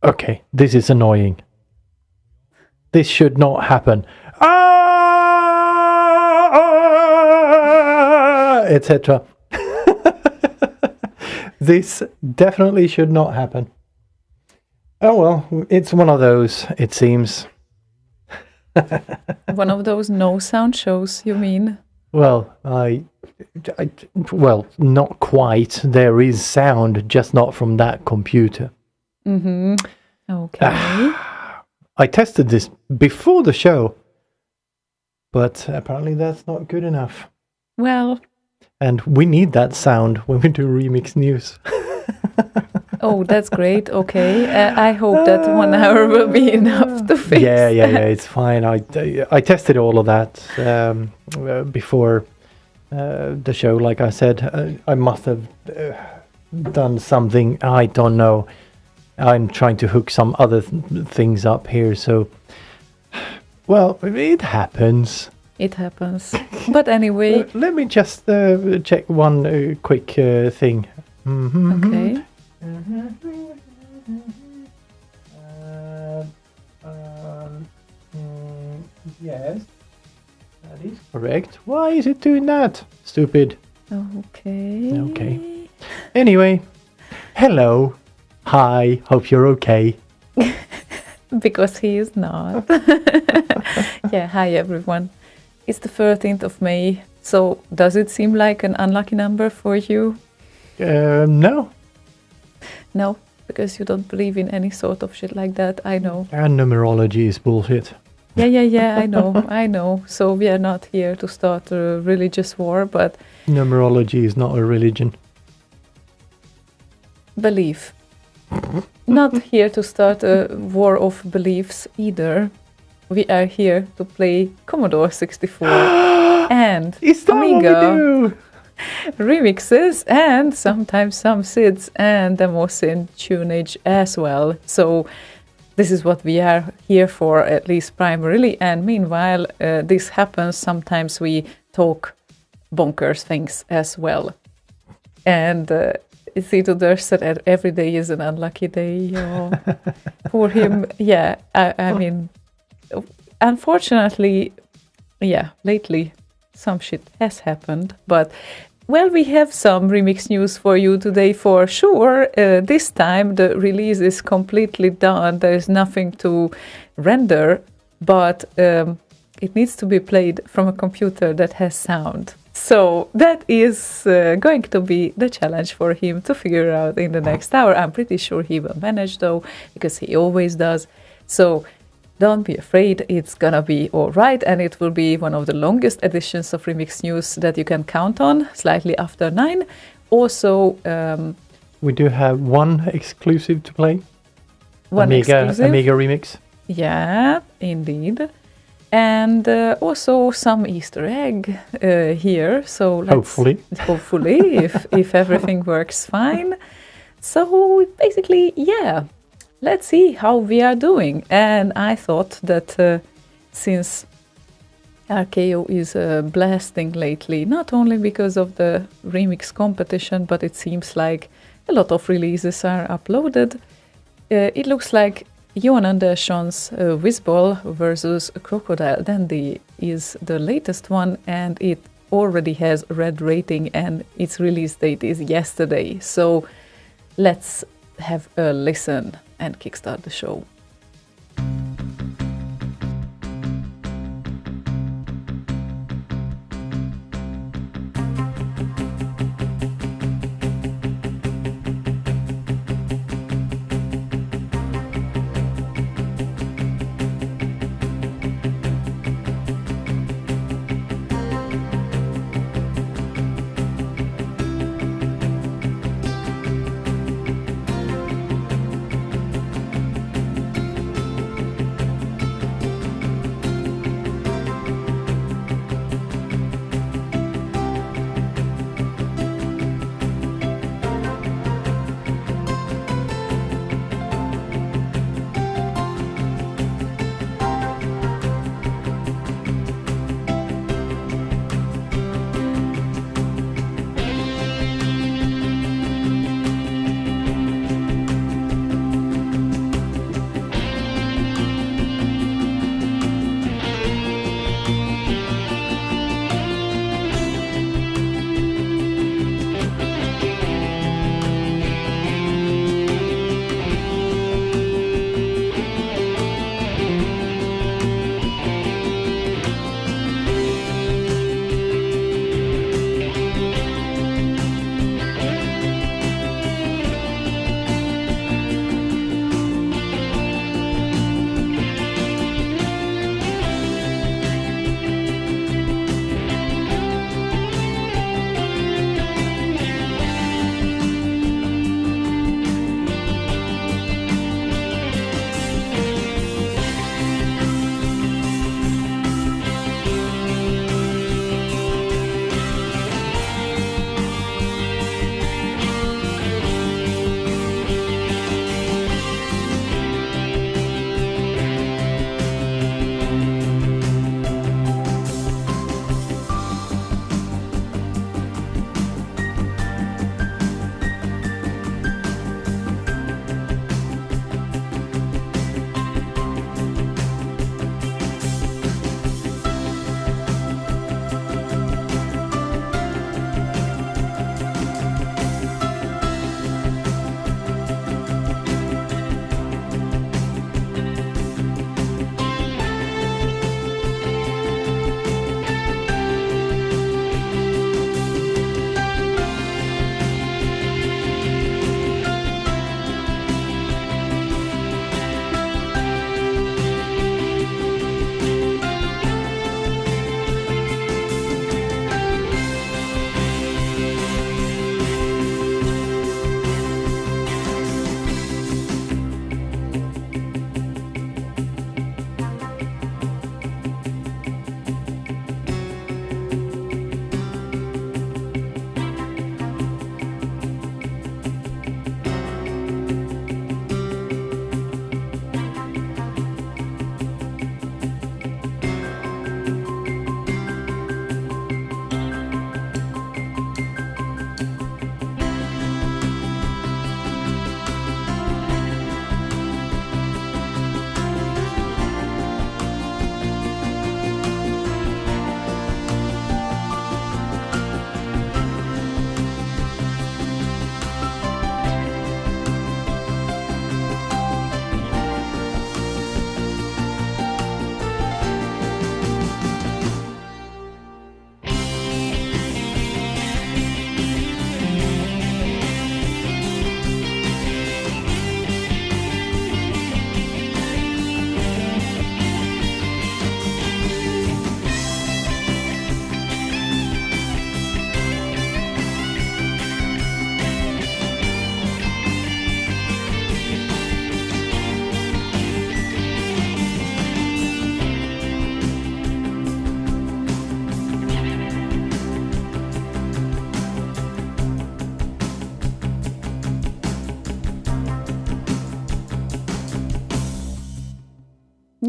Okay, this is annoying. This should not happen. Etc. This definitely should not happen. Oh well, it's one of those, it seems. One of those no sound shows, you mean? Well, well, not quite. There is sound, just not from that computer. Mm-hmm. Okay. I tested this before the show, but apparently that's not good enough. Well, And we need that sound when we do remix news. oh, that's great. Okay. I hope that 1 hour will be enough to fix Yeah, that. it's fine. I tested all of that before the show. Like I said, I must have done something. I don't know. I'm trying to hook some other things up here. So, well, it happens. It happens. But anyway, Let me just check one quick thing. okay. Yes, that is correct. Why is it doing that? Stupid. Okay. Okay. Anyway, hello. Hi, hope you're okay. Because he is not. Yeah, hi everyone. It's the 13th of May. So does it seem like an unlucky number for you? No. No, because you don't believe in any sort of shit like that. I know. And numerology is bullshit. Yeah, I know, I know. So we are not here to start a religious war, but Numerology is not a religion. belief. Not here to start a war of beliefs either. We are here to play Commodore 64 and Is that Amiga what we do? remixes and sometimes some SIDs and demos in tunage as well. So this is what we are here for, at least primarily. And meanwhile, this happens. Sometimes we talk bonkers things as well. And Theodore said that every day is an unlucky day. Oh, for him, yeah. I mean, unfortunately, yeah, lately some shit has happened. But, well, we have some remix news for you today for sure. This time the release is completely done. There is nothing to render, but it needs to be played from a computer that has sound. So that is going to be the challenge for him to figure out in the next hour. I'm pretty sure he will manage though, because he always does. So don't be afraid, it's gonna be all right, and it will be one of the longest editions of Remix News that you can count on, slightly after 9. Also, We do have one exclusive to play. one exclusive. Amiga remix. Yeah, indeed. And also some Easter egg here. So let's, hopefully, if everything works fine. So basically, yeah, let's see how we are doing. And I thought that since RKO is blasting lately, not only because of the remix competition, but it seems like a lot of releases are uploaded. It looks like Johan Andersson's Whizball versus Crocodile Dandy is the latest one, and it already has red rating, and its release date is yesterday. So let's have a listen and kickstart the show.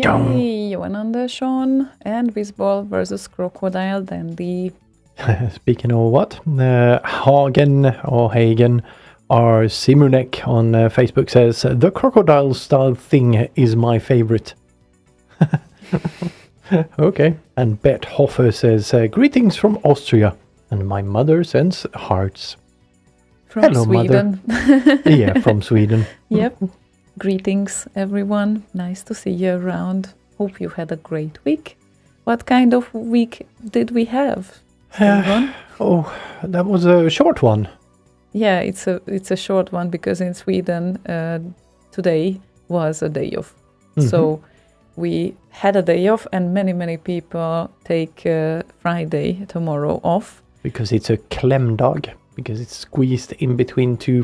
Yay, Johan Andersson and Visball versus Crocodile Dandy. Speaking of what, Hagen or Hagen or Simunek on Facebook says, the crocodile style thing is my favorite. Okay. And Bet Hoffer says, greetings from Austria. And my mother sends hearts. From Hello, Sweden. Mother. Yeah, from Sweden. Yep. Greetings, everyone. Nice to see you around. Hope you had a great week. What kind of week did we have? Oh, that was a short one. Yeah, it's a short one because in Sweden today was a day off. Mm-hmm. So we had a day off, and many people take Friday tomorrow off because it's a klämdag. Because it's squeezed in between 2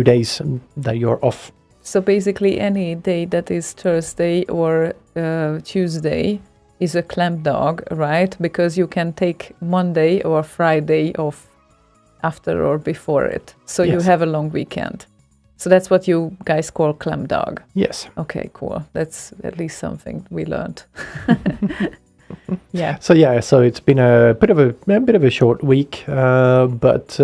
days that you're off. So basically any day that is Thursday or Tuesday is a klämdag, right? Because you can take Monday or Friday off after or before it. So yes. You have a long weekend. So that's what you guys call klämdag. Yes. Okay, cool. That's at least something we learned. Yeah. So it's been a bit of a short week, but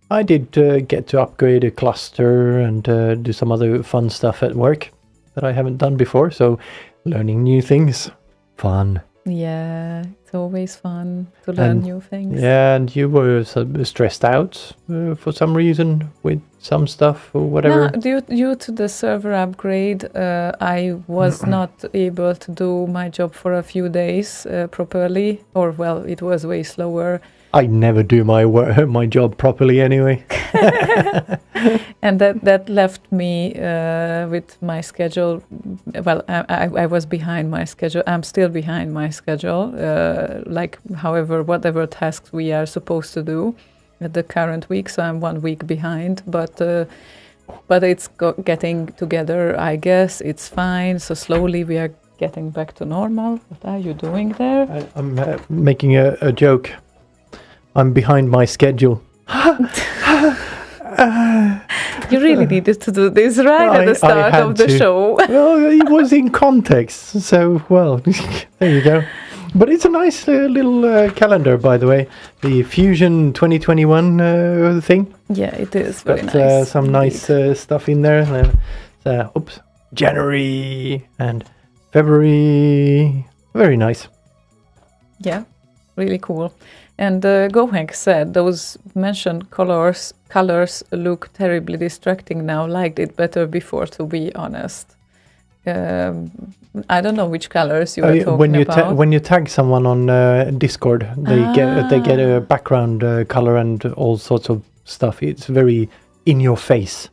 I did get to upgrade a cluster and do some other fun stuff at work that I haven't done before. So learning new things, fun. Yeah, it's always fun to learn new things. Yeah, and you were stressed out for some reason with some stuff or whatever. No, due to the server upgrade, I was not able to do my job for a few days properly, or well, it was way slower. I never do my job properly anyway. And that left me with my schedule. Well, I was behind my schedule. I'm still behind my schedule. Whatever tasks we are supposed to do at the current week. So I'm 1 week behind. But it's getting together. I guess it's fine. So slowly we are getting back to normal. What are you doing there? I'm making a joke. I'm behind my schedule. You really needed to do this at the start of the show. Well, it was in context, so, well, there you go. But it's a nice little calendar, by the way. The Fusion 2021 thing. Yeah, it is very nice. Some nice stuff in there. January and February. Very nice. Yeah, really cool. And Gohank said those mentioned colors look terribly distracting now. Liked it better before, to be honest. I don't know which colors you are talking about. When you tag someone on Discord, they get a background color and all sorts of stuff. It's very in your face.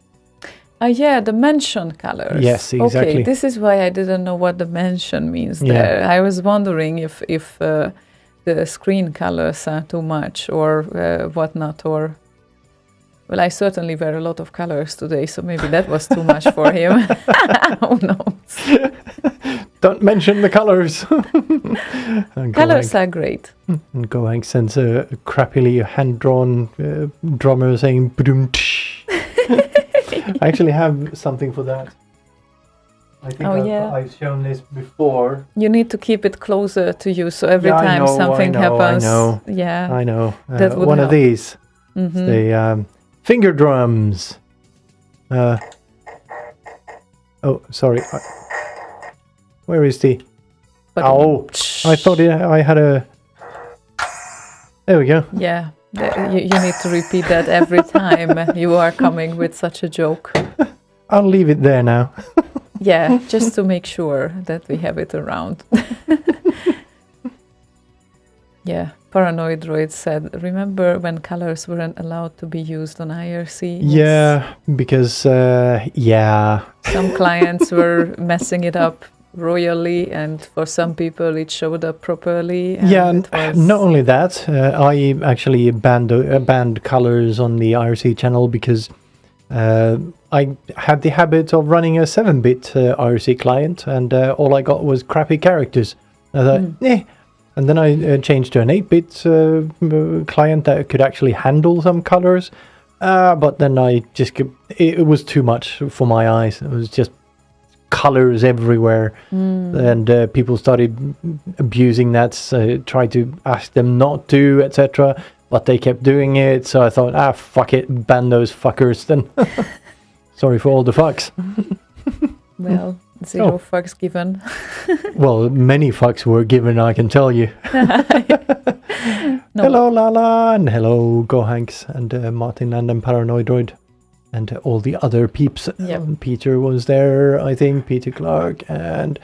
Yeah, the mention colors. Yes, exactly. Okay, this is why I didn't know what the mention means there. I was wondering if the screen colors are too much or whatnot, or well, I certainly wear a lot of colors today, so maybe that was too much for him. Who knows? Don't mention the colors. Colors are great. And Gohank sends a crappily hand-drawn drummer saying I actually have something for that. I think I've shown this before. You need to keep it closer to you, so every time something happens. I know. That would one help. Of these. Mm-hmm. The finger drums. Oh, sorry. Where is the? Oh, I thought I had a. There we go. Yeah, you need to repeat that every time you are coming with such a joke. I'll leave it there now. Yeah, just to make sure that we have it around. Yeah, Paranoid Droid said, remember when colors weren't allowed to be used on IRC? Yeah, because, some clients were messing it up royally, and for some people it showed up properly. And not only that, I actually banned colors on the IRC channel because I had the habit of running a 7-bit IRC client, and all I got was crappy characters. I thought, And then I changed to an 8-bit client that could actually handle some colors. But then it was too much for my eyes. It was just colors everywhere, and people started abusing that. Tried to ask them not to, etc., but they kept doing it. So I thought, fuck it, ban those fuckers then. Sorry for all the fucks. Well, zero fucks given. Well, many fucks were given, I can tell you. No. Hello, Lala, and hello, Gohanks, and Martin, and Paranoidroid, and all the other peeps. Yep. Peter was there, I think, Peter Clark, and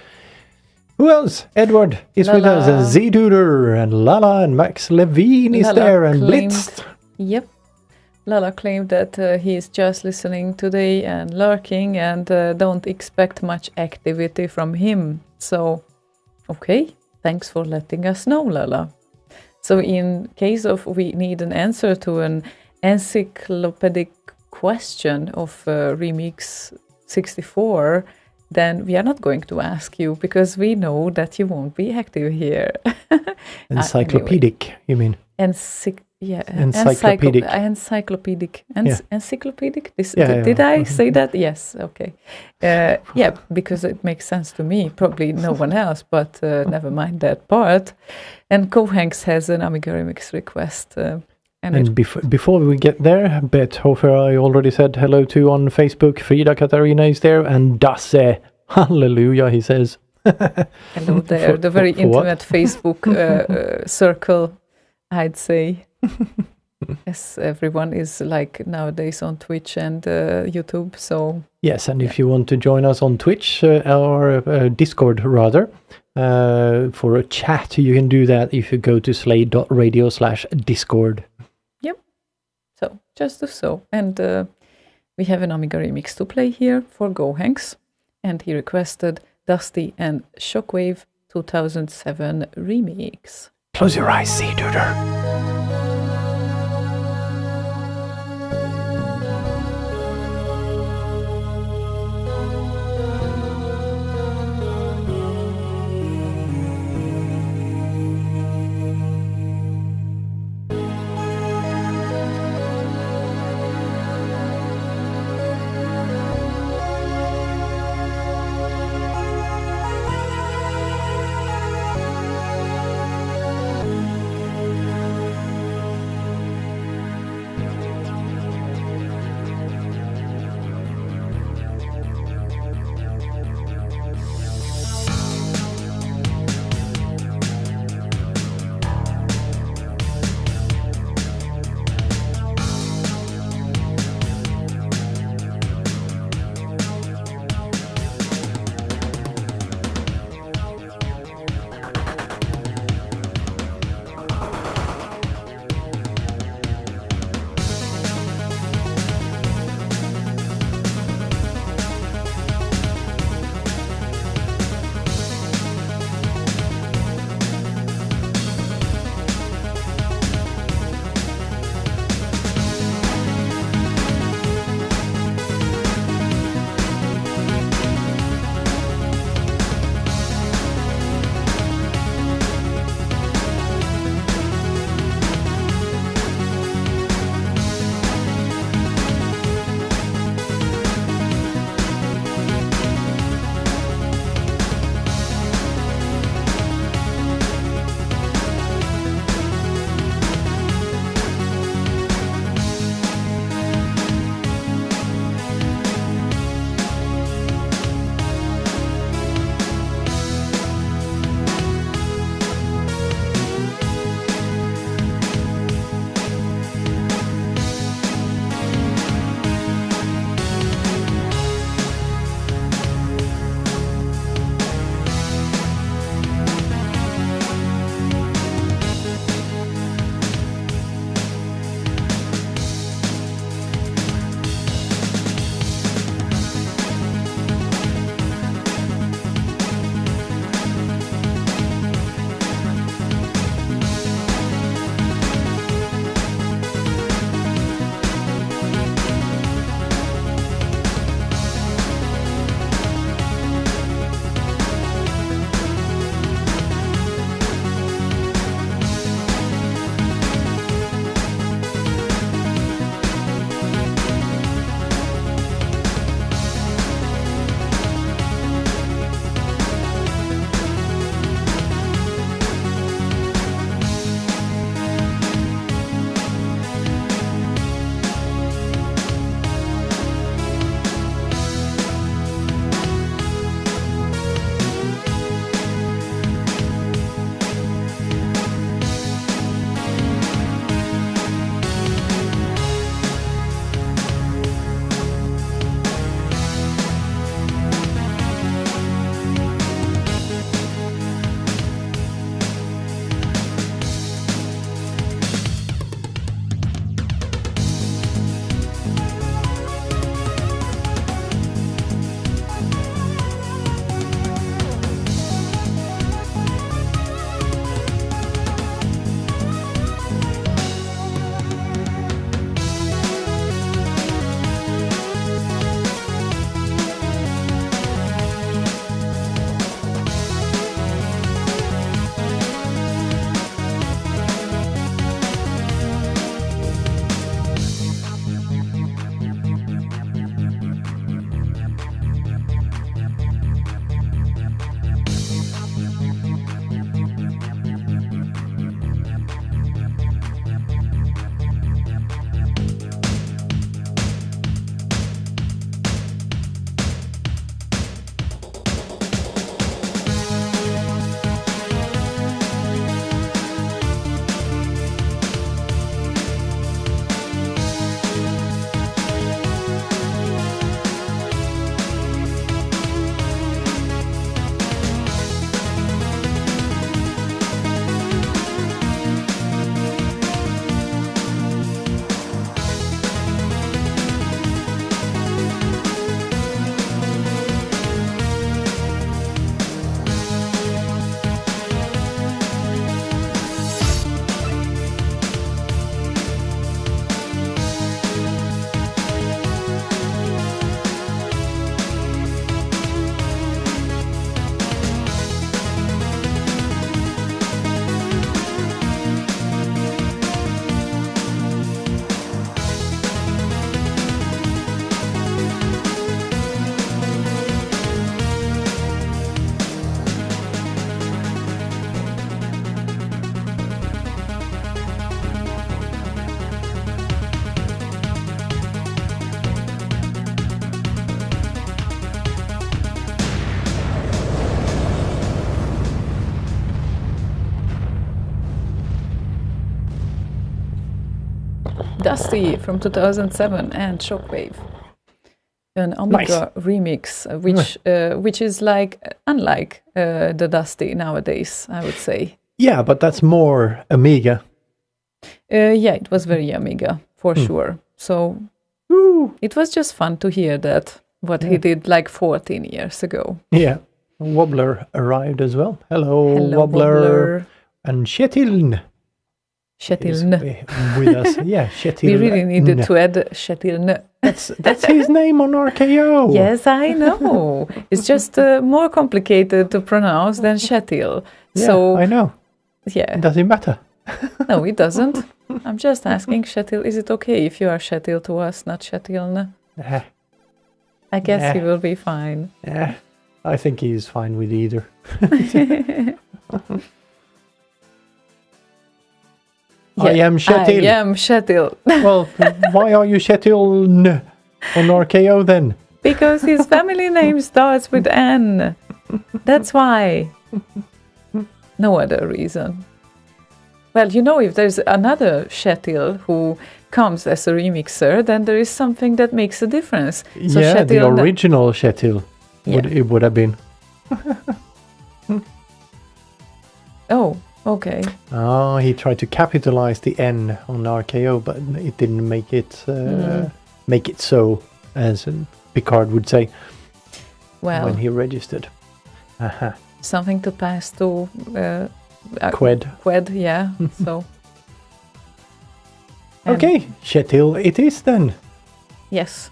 who else? Edward is with us, and Z-Duder, and Lala, and Max Levine is there, and Blitz. Yep. Lala claimed that he is just listening today and lurking, and don't expect much activity from him. So, okay, thanks for letting us know, Lala. So in case of we need an answer to an encyclopedic question of Remix 64, then we are not going to ask you because we know that you won't be active here. Encyclopedic, anyway. You mean? Encyclopedic. Encyclopedic. Did I say that? Yes. Okay. Yeah, because it makes sense to me. Probably no one else, but never mind that part. And Kohanks has an Amiga Remix request. And before we get there, Bethofer I already said hello to on Facebook. Frida Katarina is there, and Dasse. Hallelujah, he says. Hello there. The very intimate Facebook circle, I'd say. Yes, everyone is like nowadays on Twitch and YouTube, so... Yes, and if you want to join us on Twitch, or Discord rather, for a chat, you can do that if you go to slay.radio/discord. Yep. So, just do so. And we have an Amiga remix to play here for Gohanks, and he requested Dusty and Shockwave 2007 remix. Close your eyes, Z-Duder. Dusty from 2007 and Shockwave. An Amiga remix, which is unlike the Dusty nowadays, I would say. Yeah, but that's more Amiga. Yeah, it was very Amiga, for sure. So it was just fun to hear that, what he did 14 years ago. Yeah. Wobbler arrived as well. Hello Wobbler. And Kjetil is with us. Yeah, Kjetil. We really needed to add Kjetil. That's his name on RKO. Yes, I know. It's just more complicated to pronounce than Kjetil. Yeah, so I know. Yeah. Does it matter? No, it doesn't. I'm just asking Kjetil, is it okay if you are Kjetil to us, not Kjetil? I guess he will be fine. Yeah, I think he's fine with either. Yeah, I am Kjetil. I am Kjetil. Well, why are you Kjetil on RKO then? Because his family name starts with N. That's why. No other reason. Well, if there's another Kjetil who comes as a remixer, then there is something that makes a difference. So yeah, Kjetil, the original Kjetil it would have been. Oh, okay. Oh, he tried to capitalize the N on RKO, but it didn't make it so, as Picard would say, when he registered. Something to pass to Qued. Qued, yeah. So. Okay, Kjetil it is then. Yes,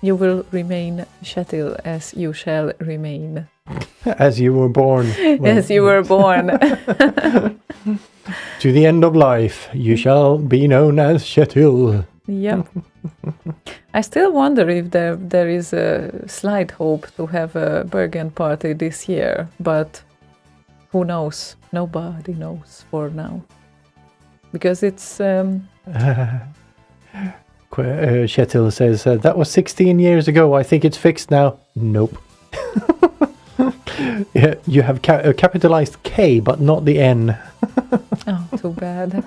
you will remain Kjetil as you shall remain. As you were born. Well, as you were born. To the end of life, you shall be known as Kjetil. Yep. I still wonder if there is a slight hope to have a Bergen party this year, but who knows? Nobody knows for now. Because it's... Kjetil says, that was 16 years ago. I think it's fixed now. Nope. Yeah, you have capitalized K, but not the N. Oh, too bad.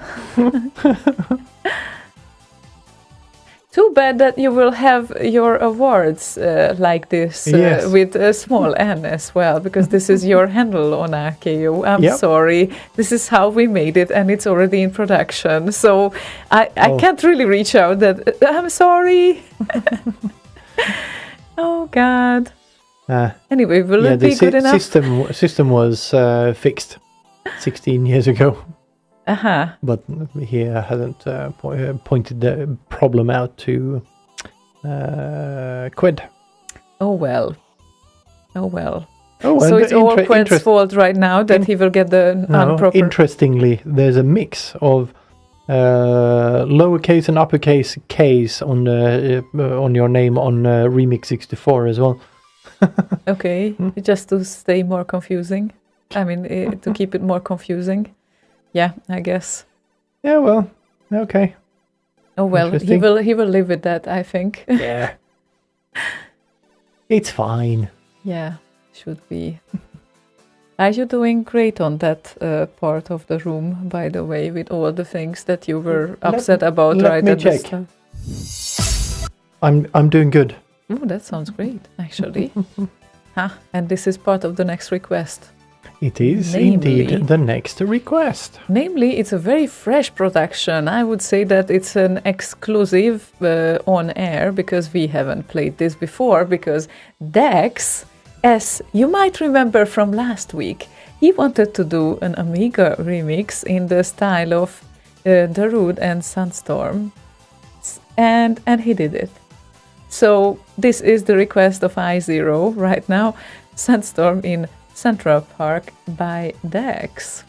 Too bad that you will have your awards like this with a small n as well, because this is your handle on RKO. I'm sorry. This is how we made it, and it's already in production. So I can't really reach out that I'm sorry. Oh, God. Anyway, will it be good enough? The system was fixed 16 years ago. But he hadn't pointed the problem out to Qued. Oh well. Oh, so it's all Qued's fault right now that he will get the unproper... Interestingly, there's a mix of lowercase and uppercase K's on your name on Remix 64 as well. Okay, just to stay more confusing. I mean, to keep it more confusing. Yeah, I guess. Yeah, well, okay. Oh well, he will live with that, I think. Yeah. It's fine. Yeah, should be. Are you doing great on that part of the room, by the way, with all the things that you were upset about right at the start? I'm doing good. Oh, that sounds great, actually. And this is part of the next request. It is indeed the next request. Namely, it's a very fresh production. I would say that it's an exclusive on air, because we haven't played this before, because Dex, as you might remember from last week, he wanted to do an Amiga remix in the style of Darude and Sandstorm, and he did it. So this is the request of I0 right now, Sandstorm in Central Park by Dex.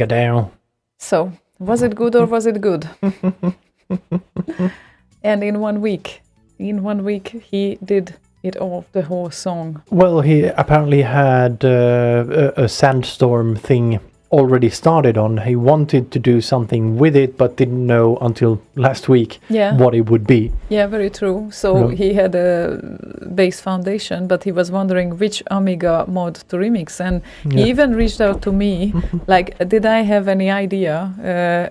Down. So, was it good or was it good? And in 1 week, he did it all, the whole song. Well, he apparently had a sandstorm thing already started on. He wanted to do something with it, but didn't know until last week what it would be. Yeah, very true. So he had a bass foundation, but he was wondering which Amiga mod to remix. And he even reached out to me, like, did I have any idea?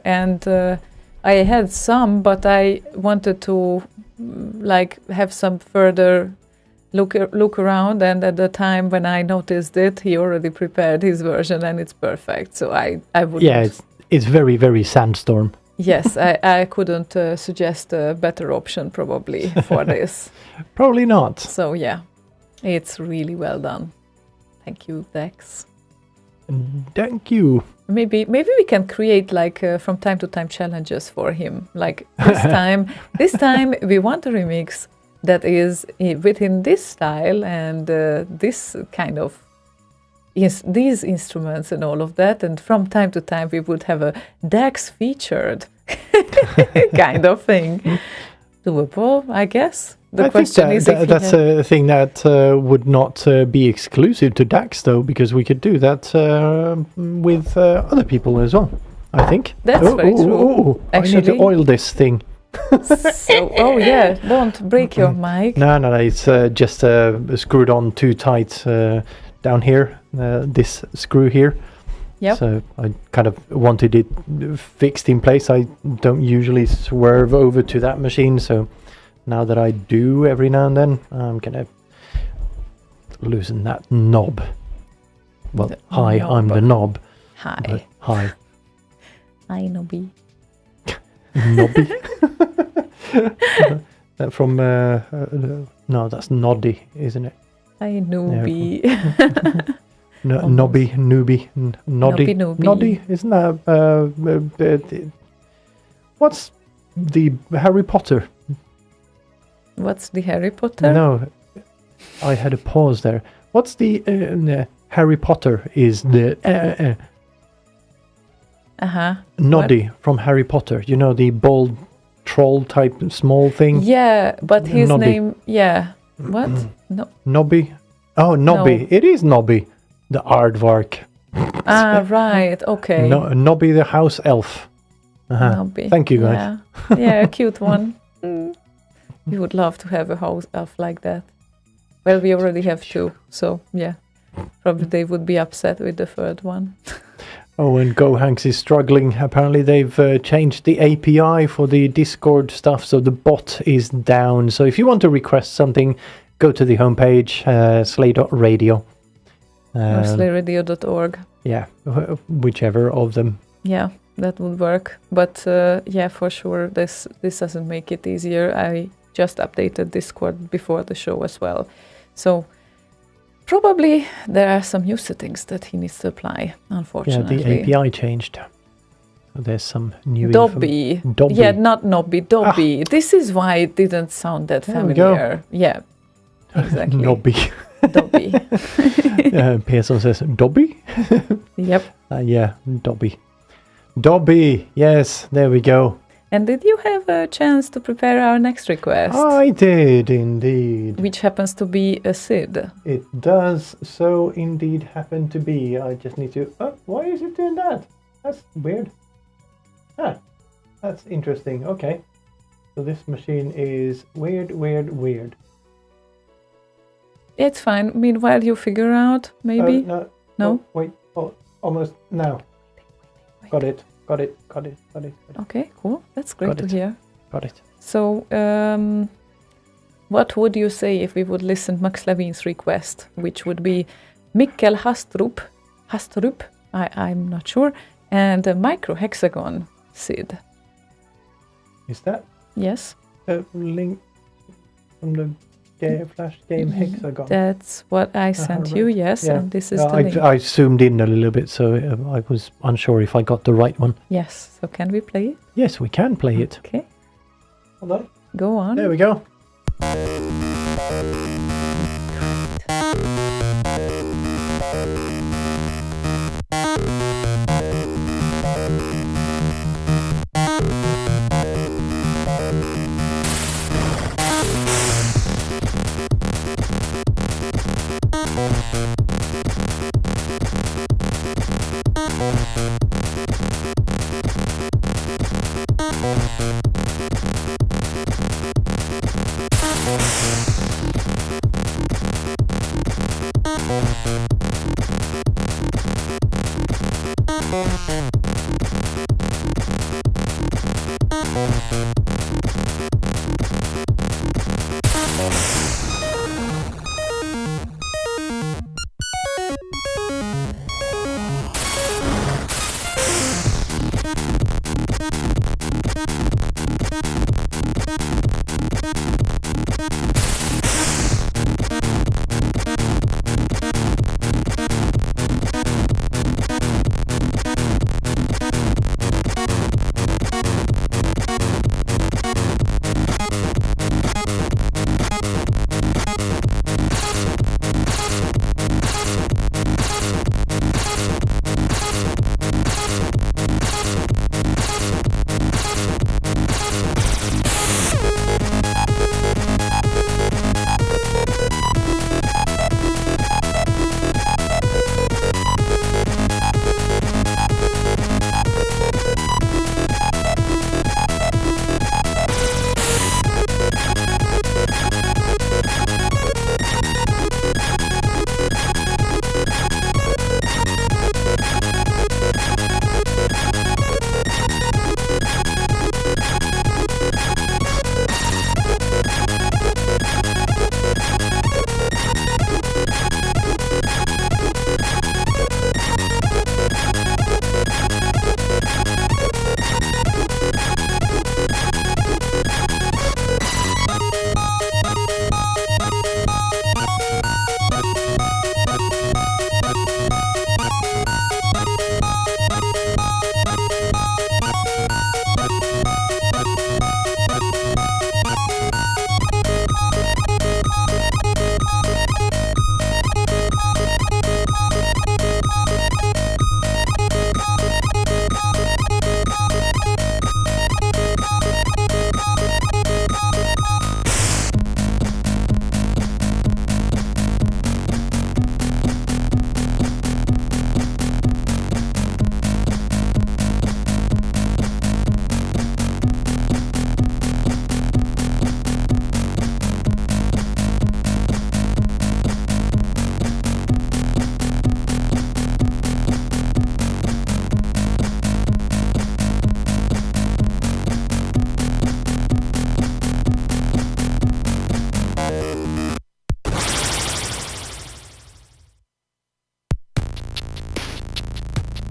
And I had some, but I wanted to like have some further look around, and at the time when I noticed it, he already prepared his version and it's perfect. So I would. Yeah, it's very, very sandstorm. Yes, I couldn't suggest a better option probably for this. Probably not. So yeah, it's really well done. Thank you, Dex. Thank you. Maybe we can create like from time to time challenges for him. Like this time we want a remix that is within this style and this kind of these instruments and all of that. And from time to time we would have a Dax featured kind of thing. Doable, I guess. The question is if that's a thing that would not be exclusive to Dax, though, because we could do that with other people as well, I think. That's very true. Actually, I need to oil this thing. So, don't break your mic. No, it's just screwed on too tight down here, this screw here. Yep. So I kind of wanted it fixed in place. I don't usually swerve over to that machine, so now that I do every now and then, I'm gonna loosen that knob. Well, I'm the knob. Hi. Hi. Hi, Nobby. Nobby? From no, that's Noddy, isn't it? Hi, Nobby. Nobby, Newbie, Noddy. Noddy, isn't that what's the Harry Potter? What's the Harry Potter? No, I had a pause there. What's the Harry Potter is the Noddy from Harry Potter. You know, the bald troll type small thing? Yeah, but his Nobby. name... Yeah. What? No. Nobby? Oh, Nobby. No. It is Nobby. The aardvark. Right. Okay. Nobby the house elf. Nobby. Thank you, guys. Yeah, yeah, a cute one. We would love to have a house elf like that. Well, we already have two, so yeah. Probably they would be upset with the third one. Oh, and GoHanks is struggling. Apparently they've changed the API for the Discord stuff, so the bot is down. So if you want to request something, go to the homepage, slay.radio. Or slayradio.org. Yeah, whichever of them. Yeah, that would work. But yeah, for sure, this doesn't make it easier. I just updated Discord before the show as well. So probably there are some new settings that he needs to apply, unfortunately. Yeah, the API changed. So there's some new Dobby. Dobby. Yeah, not Nobby, Dobby. This is why it didn't sound that familiar. Yeah, exactly. Nobby. Dobby. Pearson says, Dobby? Yep. Yeah, Dobby. Dobby, yes, there we go. And did you have a chance to prepare our next request? I did indeed. Which happens to be a Sid. It does so indeed happen to be. I just need to... Oh, why is it doing that? That's weird. That's interesting. Okay. So this machine is weird. It's fine. Meanwhile, you figure out, maybe? No. No? Oh, wait. Oh, almost now. Wait. Got it. Okay, cool. That's great to hear. Got it. So, what would you say if we would listen Max Levin's request, which would be Mikkel Hastrup, I'm not sure, and a microhexagon Sid. Is that Yes? a link from the Flash game Hexagon? That's what I sent you, yes, Yeah. and this is the link. I zoomed in a little bit, so I was unsure if I got the right one. Yes, so can we play it? Yes, we can play it. Okay, Hold on. go on. There we go.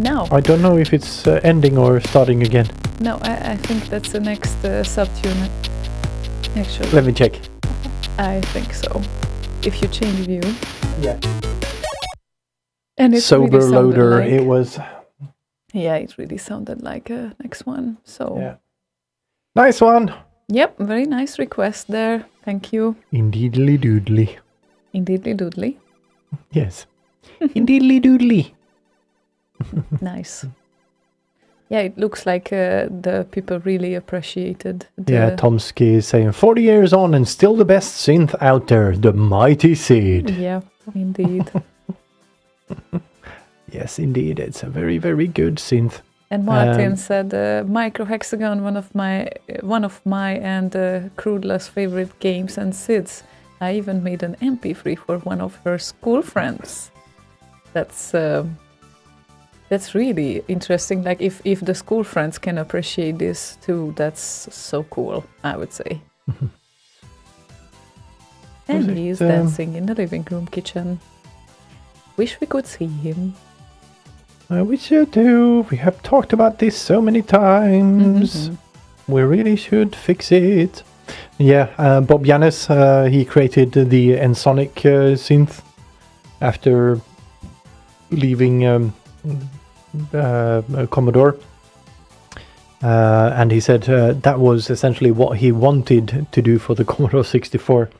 No. I don't know if it's ending or starting again. No, I think that's the next subtune. Actually. Let me check. I think so. If you change view. Yeah. And it Sober really loader, like, it was. Yeah, it really sounded like a next one. So. Yeah. Nice one. Yep, very nice request there. Thank you. Indeedly doodly. Indeedly doodly. Yes. Indeedly doodly. Nice. Yeah, it looks like the people really appreciated. Tomsky is saying 40 years on and still the best synth out there, the mighty Sid. Yeah, indeed. Yes, indeed, it's a very, very good synth. And Martin said, Microhexagon, one of my and Crudel's favorite games and Sid's. I even made an MP3 for one of her school friends. That's really interesting. Like if the school friends can appreciate this too, that's so cool, I would say. And he's dancing in the living room kitchen. Wish we could see him. I wish you do. We have talked about this so many times. We really should fix it. Yeah, Bob Yanis, he created the Ensoniq synth after leaving Commodore. And he said that was essentially what he wanted to do for the Commodore 64.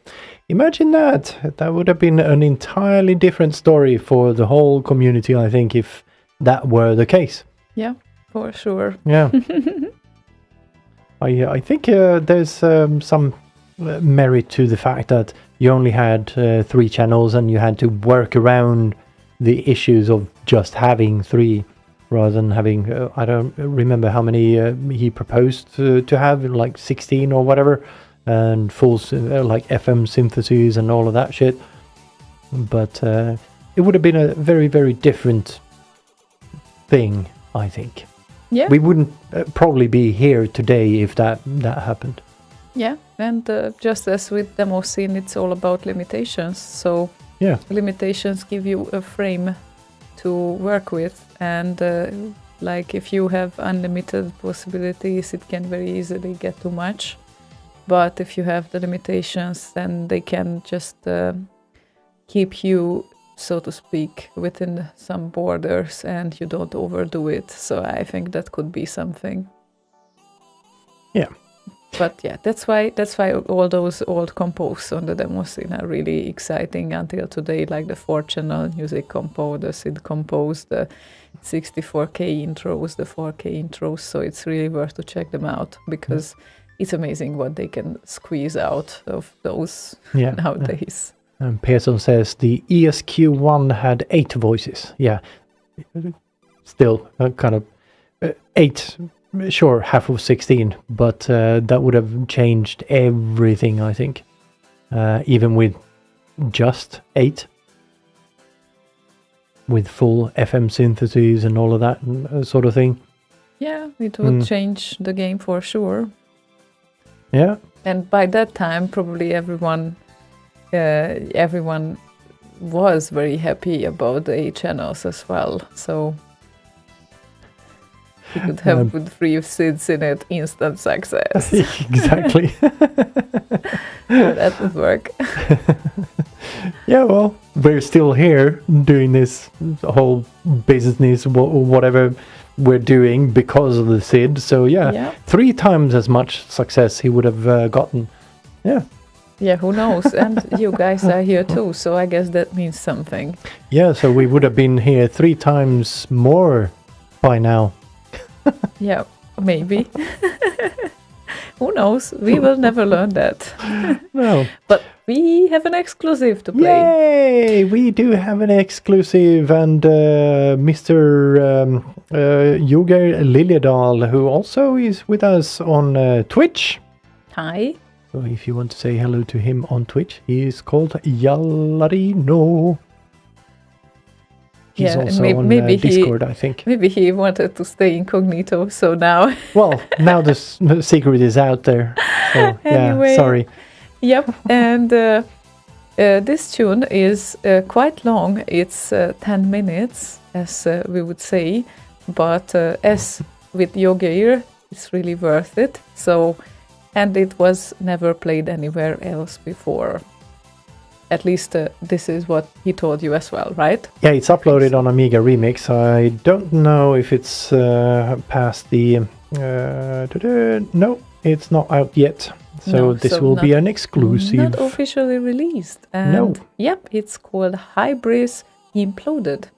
Imagine that. That would have been an entirely different story for the whole community, I think, if that were the case. Yeah, for sure. Yeah. I think there's some merit to the fact that you only had 3 channels and you had to work around the issues of just having 3 rather than having, I don't remember how many he proposed to have, like 16 or whatever, and full like FM syntheses and all of that shit. But it would have been a very, very different thing, I think. Yeah. We wouldn't probably be here today if that happened. Yeah, and just as with demo scene, it's all about limitations. So yeah, limitations give you a frame to work with, and like if you have unlimited possibilities, it can very easily get too much. But if you have the limitations, then they can just keep you, so to speak, within some borders, and you don't overdo it. So I think that could be something. Yeah. But yeah, that's why all those old compos on the demo scene are really exciting until today, like the 4-channel music compo, the SID compos, the 64K intros, the 4K intros. So it's really worth to check them out because it's amazing what they can squeeze out of those nowadays. And Pearson says the ESQ1 had 8 voices. Yeah, still kind of 8. Sure, half of 16, but that would have changed everything, I think. Even with just 8. With full FM syntheses and all of that sort of thing. Yeah, it would change the game for sure. Yeah. And by that time, probably everyone was very happy about the 8 channels as well. So you could have with 3 SIDs in it, instant success. Exactly. That would work. Yeah, well, we're still here doing this whole business, whatever we're doing because of the SID. So yeah, 3 times as much success he would have gotten. Yeah. Yeah, who knows? And you guys are here too, so I guess that means something. Yeah, so we would have been here 3 times more by now. Yeah, maybe. Who knows? We will never learn that. No. But we have an exclusive to play. Yay! We do have an exclusive, and Mr. Joger Liljedal, who also is with us on Twitch. Hi. So if you want to say hello to him on Twitch, he is called Yallarino. He's also on Discord, I think. Maybe he wanted to stay incognito, so now... Well, now the secret is out there. So, anyway, yeah, sorry. Yep, and this tune is quite long. It's 10 minutes, as we would say. but as with your gear, it's really worth it. So, and it was never played anywhere else before. At least this is what he told you as well, right? Yeah, it's uploaded on Amiga Remix. I don't know if it's past the... no, it's not out yet. So this will be an exclusive. Not officially released. And no. Yep, it's called Hybris Imploded.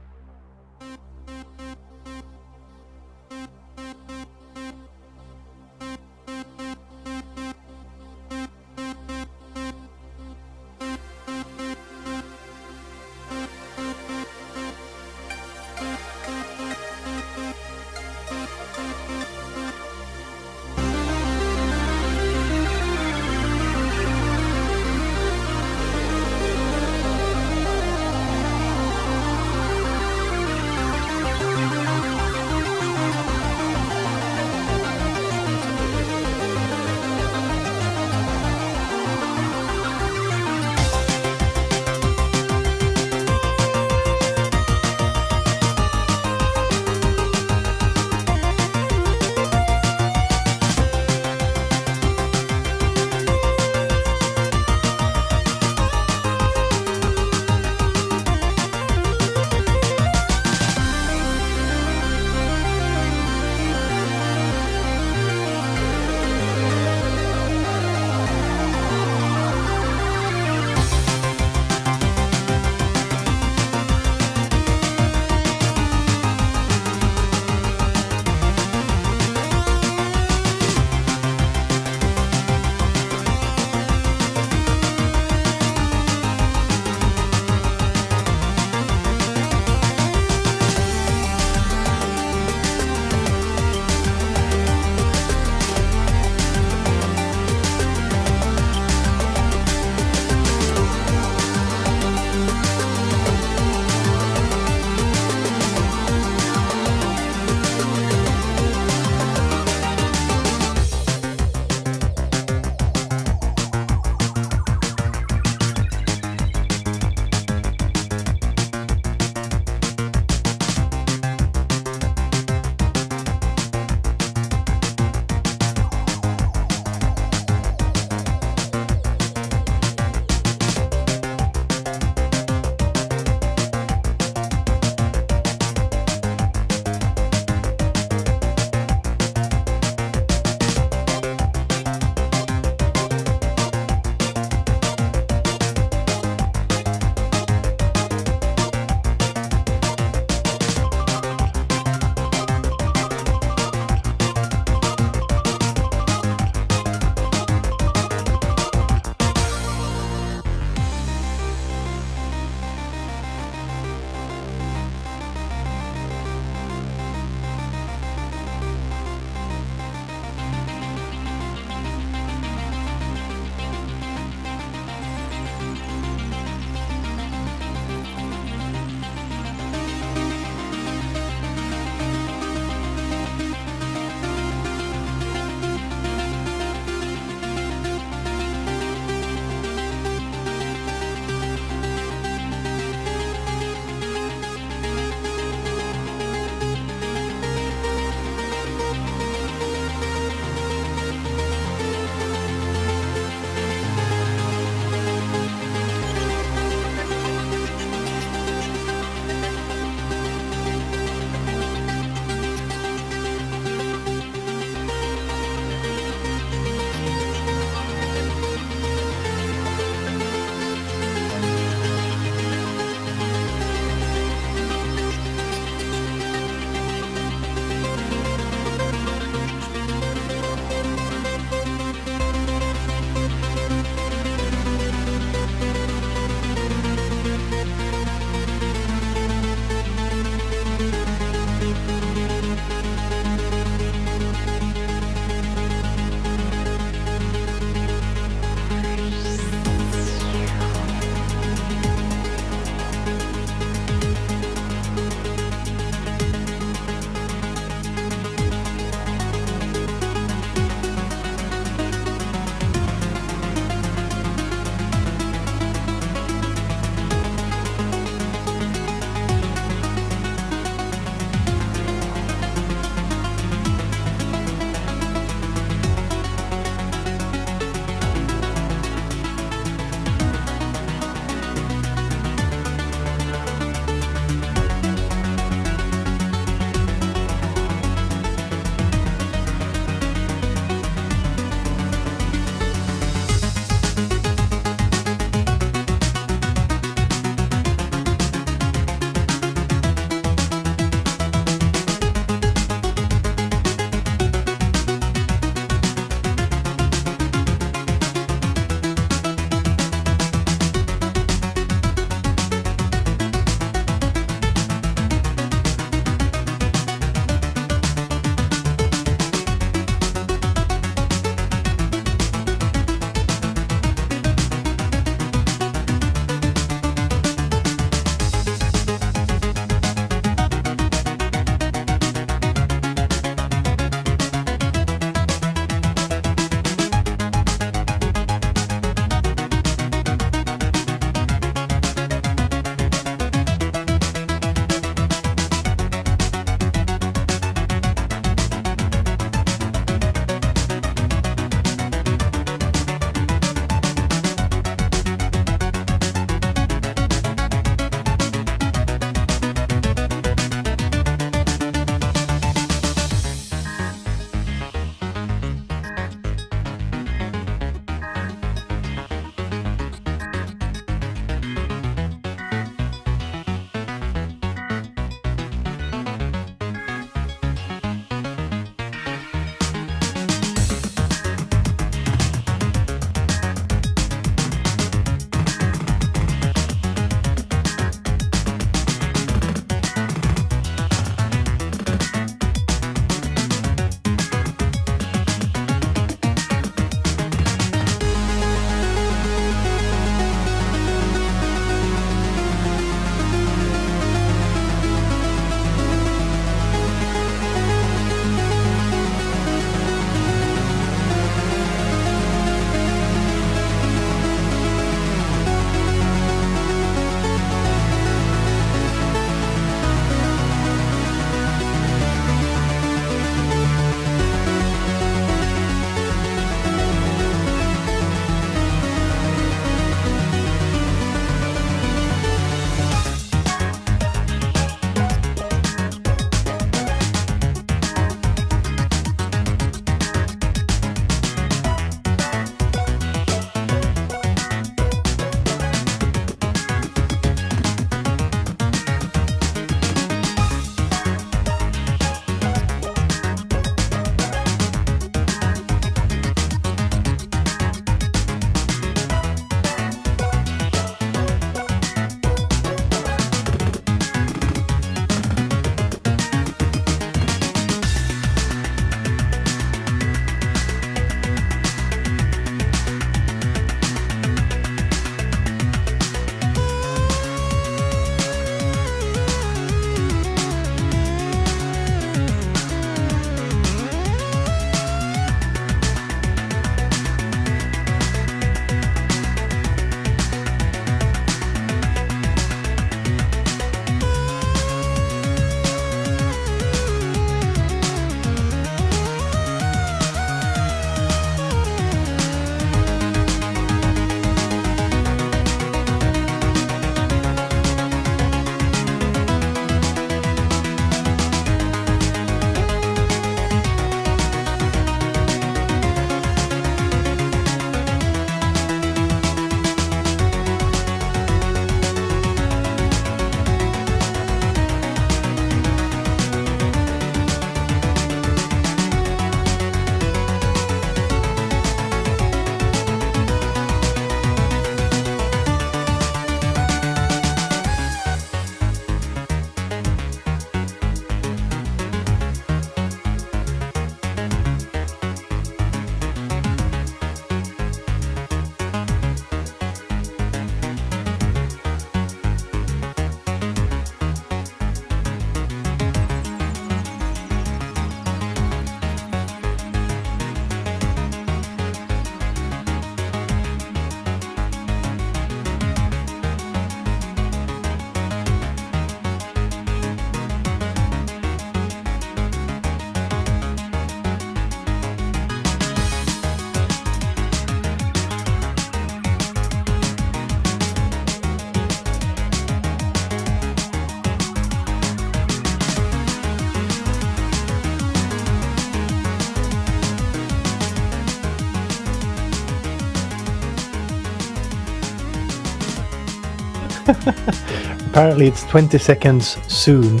Apparently it's 20 seconds soon.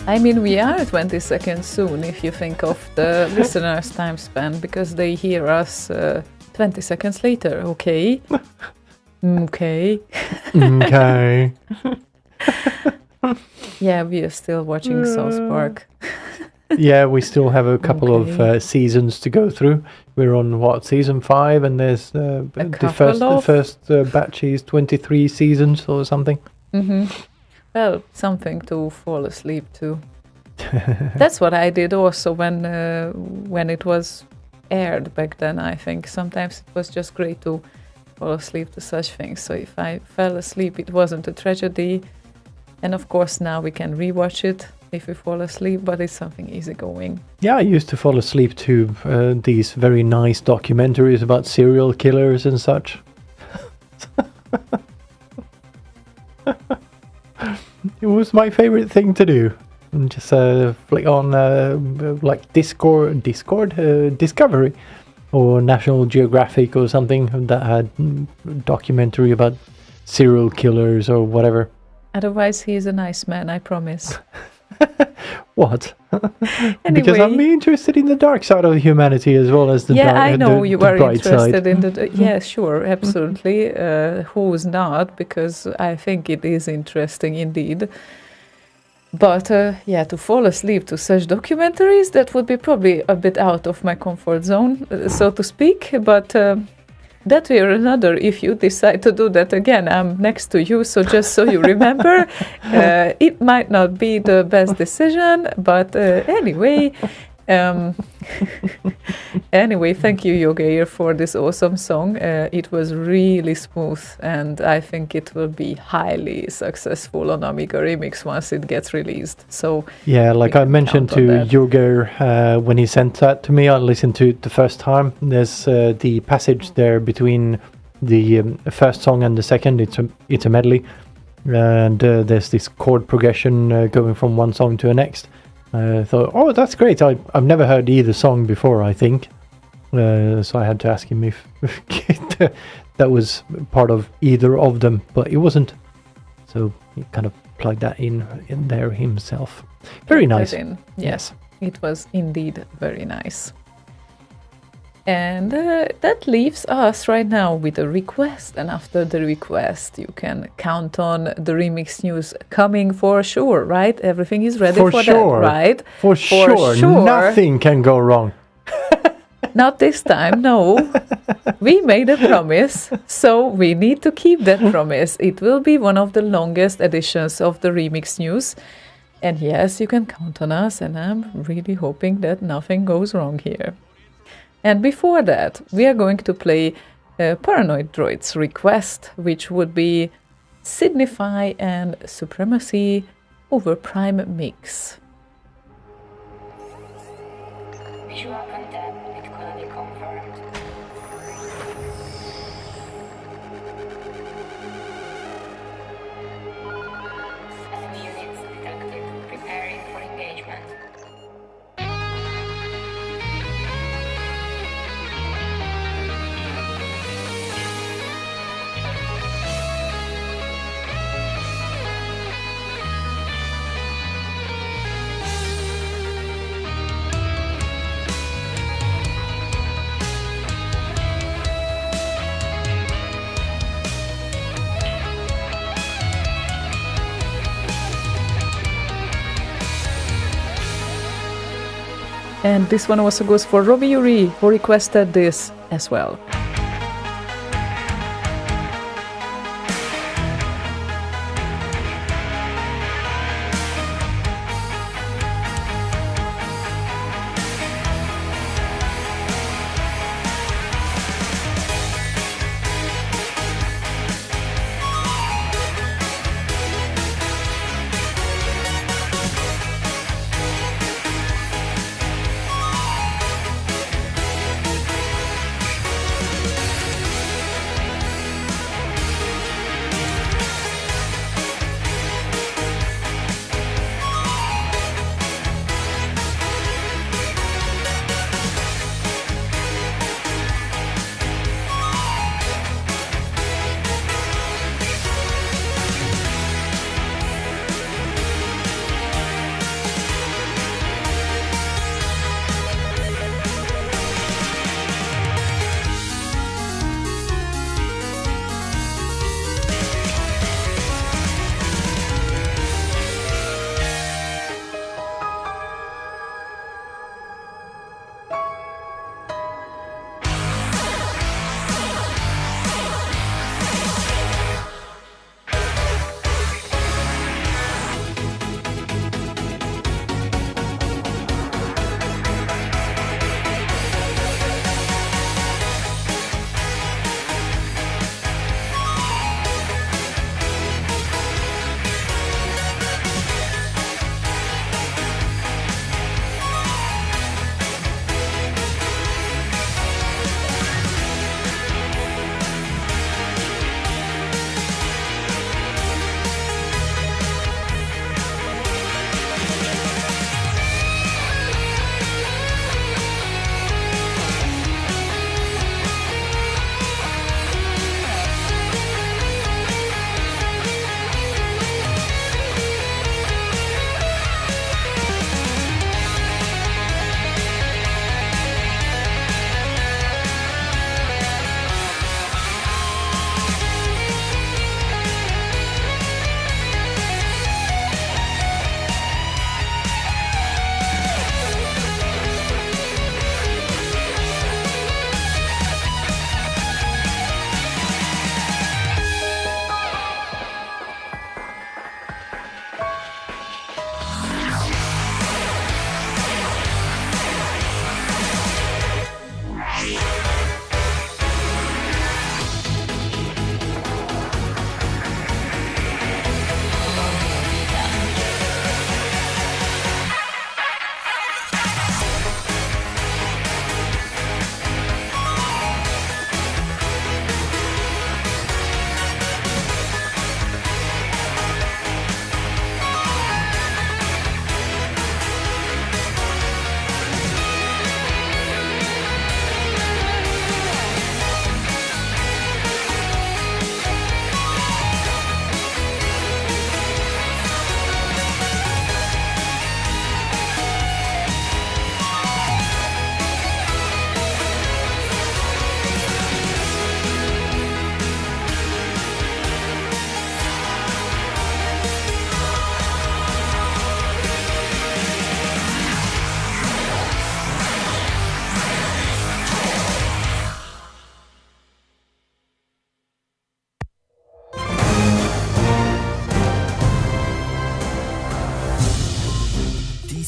I mean, we are 20 seconds soon if you think of the listeners' time span, because they hear us 20 seconds later, okay? Okay. Okay. Yeah, we are still watching South Park. Yeah, we still have a couple of seasons to go through. We're on season 5, and there's the first batch is 23 seasons or something. Mm-hmm. Well, something to fall asleep to. That's what I did also when it was aired back then. I think sometimes it was just great to fall asleep to such things. So if I fell asleep, it wasn't a tragedy. And of course, now we can rewatch it if we fall asleep, but it's something easygoing. Yeah, I used to fall asleep to these very nice documentaries about serial killers and such. It was my favorite thing to do. And just flick on like Discovery or National Geographic or something that had documentary about serial killers or whatever. Otherwise, he is a nice man, I promise. What? Anyway. Because I'm interested in the dark side of humanity as well as the bright side. Yeah, I know you are interested side. in the... Yeah, sure, absolutely. Who's not? Because I think it is interesting indeed. But yeah, to fall asleep to such documentaries, that would be probably a bit out of my comfort zone, so to speak. But that way or another, if you decide to do that again, I'm next to you. So just so you remember, it might not be the best decision. But anyway... Anyway, thank you, Yogeir, for this awesome song. It was really smooth, and I think it will be highly successful on Amiga Remix once it gets released. So yeah, like I mentioned to Yogeir when he sent that to me, I listened to it the first time. There's the passage there between the first song and the second. It's a medley, and there's this chord progression going from one song to the next. I thought, oh, that's great. I've never heard either song before, I think. So I had to ask him if that was part of either of them, but it wasn't. So he kind of plugged that in there himself. Very nice. Yes, it was indeed very nice. And that leaves us right now with a request. And after the request, you can count on the remix news coming for sure, right? Everything is ready for that, right? For sure. Nothing can go wrong. Not this time, no. We made a promise, so we need to keep that promise. It will be one of the longest editions of the remix news. And yes, you can count on us, and I'm really hoping that nothing goes wrong here. And before that, we are going to play Paranoid Droid's request, which would be Signify and Supremacy over Prime Mix. Visual content with colony confirmed. Enemy units detected. Preparing for engagement. And this one also goes for Robbie Yuri, who requested this as well.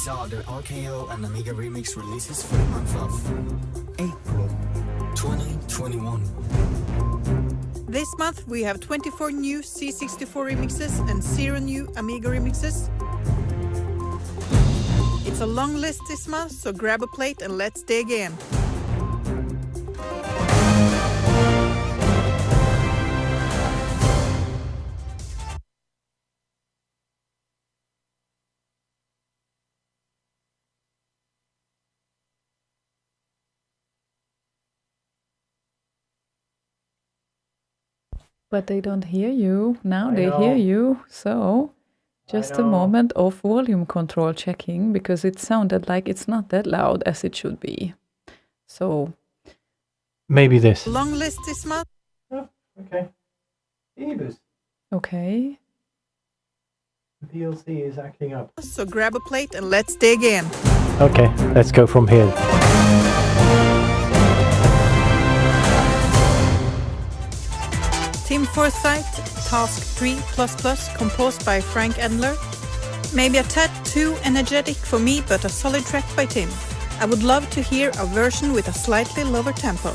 These are the RKO and Amiga remix releases for the month of April 2021. This month we have 24 new C64 remixes and 0 new Amiga remixes. It's a long list this month, so grab a plate and let's dig in. But they don't hear you. Now I they know. hear you. So just a know. moment of volume control checking because it sounded like it's not that loud as it should be. So Maybe this. Long list this month. Oh, okay. Ebus. okay. The DLC is acting up. So grab a plate and let's dig in. Okay, let's go from here. Team Foresight, Task 3++, composed by Frank Endler. Maybe a tad too energetic for me, but a solid track by Tim. I would love to hear a version with a slightly lower tempo.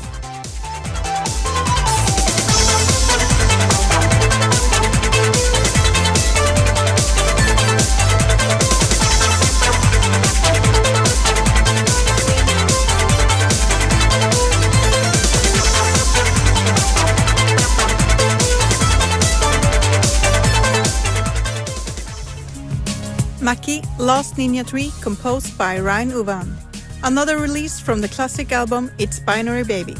Maki, Last Ninja 3, composed by Ryan Uvan. Another release from the classic album It's Binary Baby.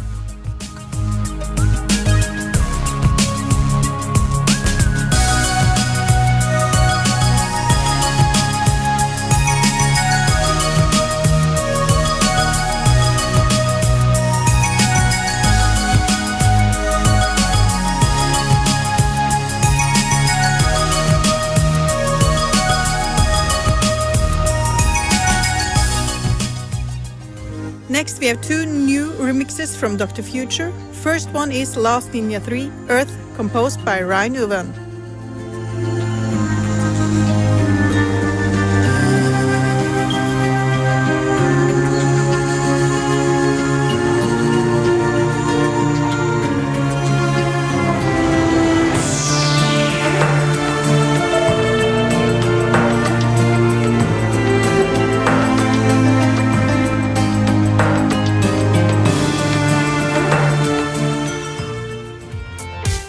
Next we have 2 new remixes from Dr. Future. First one is Last Ninja 3, Earth, composed by Ryan Uvan.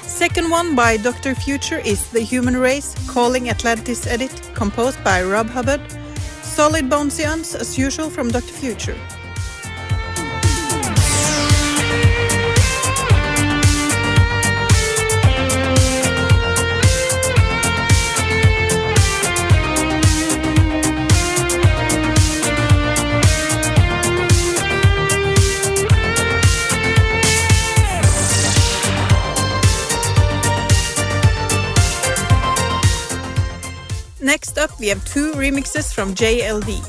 Second one by Dr. Future is The Human Race, Calling Atlantis Edit, composed by Rob Hubbard. Solid bouncy-ons as usual from Dr. Future. Next up, we have 2 remixes from JLD.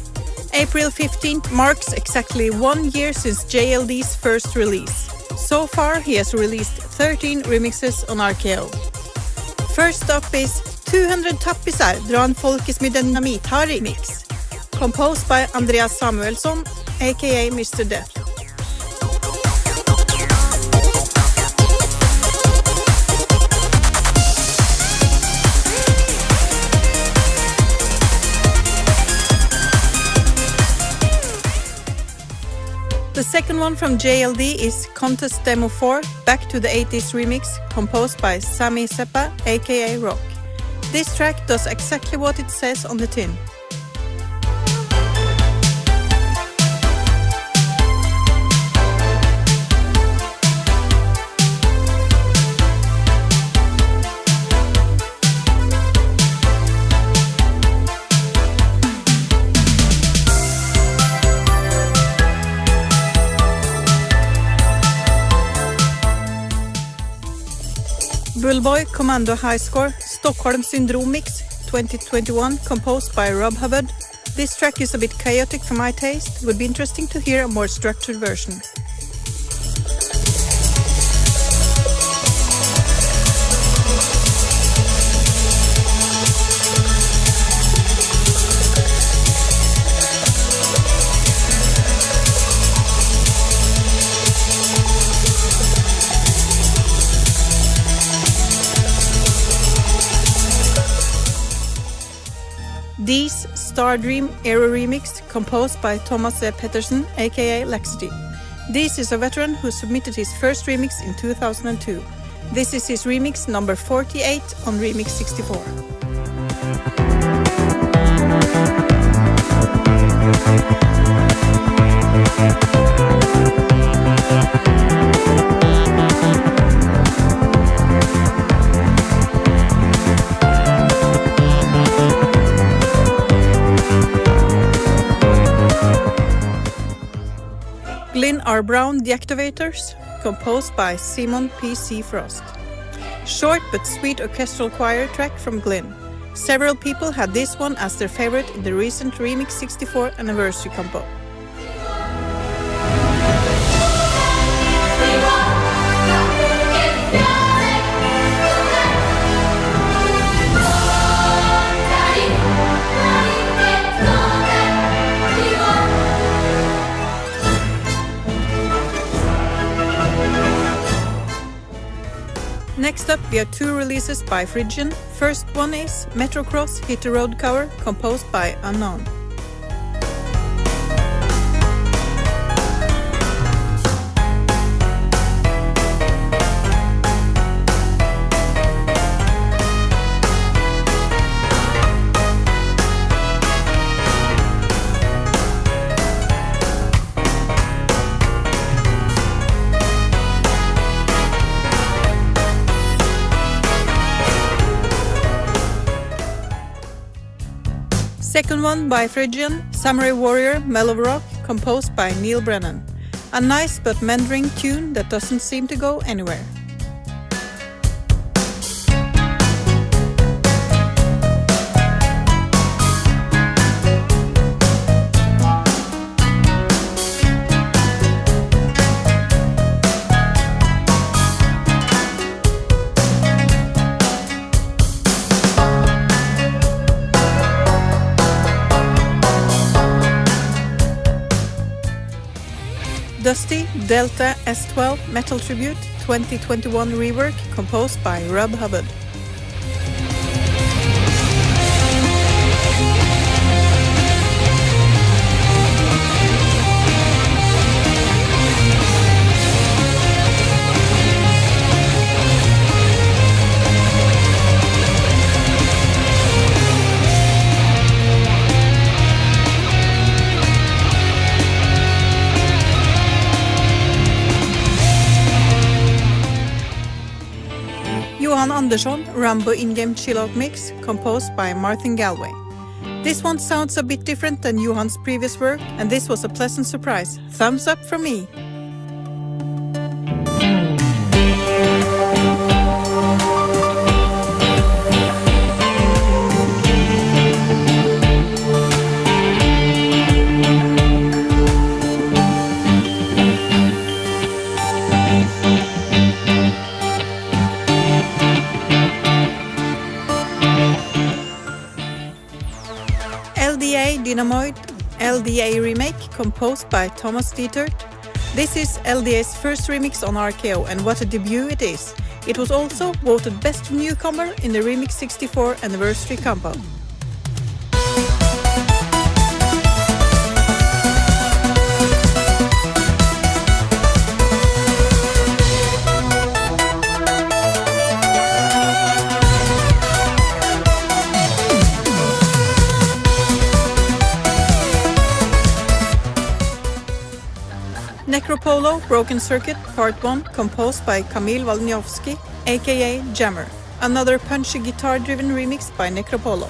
April 15th marks exactly 1 year since JLD's first release. So far, he has released 13 remixes on RKO. First up is 200 tappisar drar folkets med dynamit har remix. Composed by Andreas Samuelsson, aka Mr. Death. The second one from JLD is Contest Demo 4, Back to the 80s remix, composed by Sami Seppa, aka Rock. This track does exactly what it says on the tin. Bullboy Commando High Score, Stockholm Syndrome Mix 2021, composed by Rob Hubbard. This track is a bit chaotic for my taste. It would be interesting to hear a more structured version. Dee's Stardream Aero remix composed by Thomas Pettersen, aka Laxity. Dees is a veteran who submitted his first remix in 2002. This is his remix number 48 on Remix 64. Glyn R. Brown Deactivators, composed by Simon P.C. Frost. Short but sweet orchestral choir track from Glyn. Several people had this one as their favorite in the recent Remix 64 anniversary compo. Next up, we have two releases by Phrygian. First one is Metrocross Hit the Road cover, composed by Unknown. Second one by Phrygian, Samurai Warrior Mellow Rock, composed by Neil Brennan. A nice but meandering tune that doesn't seem to go anywhere. Dusty Delta S12 Metal Tribute 2021 rework composed by Rob Hubbard. Johan Andersson Rambo in-game chill-out mix composed by Martin Galway. This one sounds a bit different than Johan's previous work, and this was a pleasant surprise. Thumbs up from me! LDA Dynamoid LDA remake composed by Thomas Dietert. This is LDA's first remix on RKO, and what a debut it is. It was also voted Best Newcomer in the Remix 64 anniversary compo. Necropolo Broken Circuit Part 1 composed by Kamil Walniowski, aka Jammer. Another punchy guitar-driven remix by Necropolo.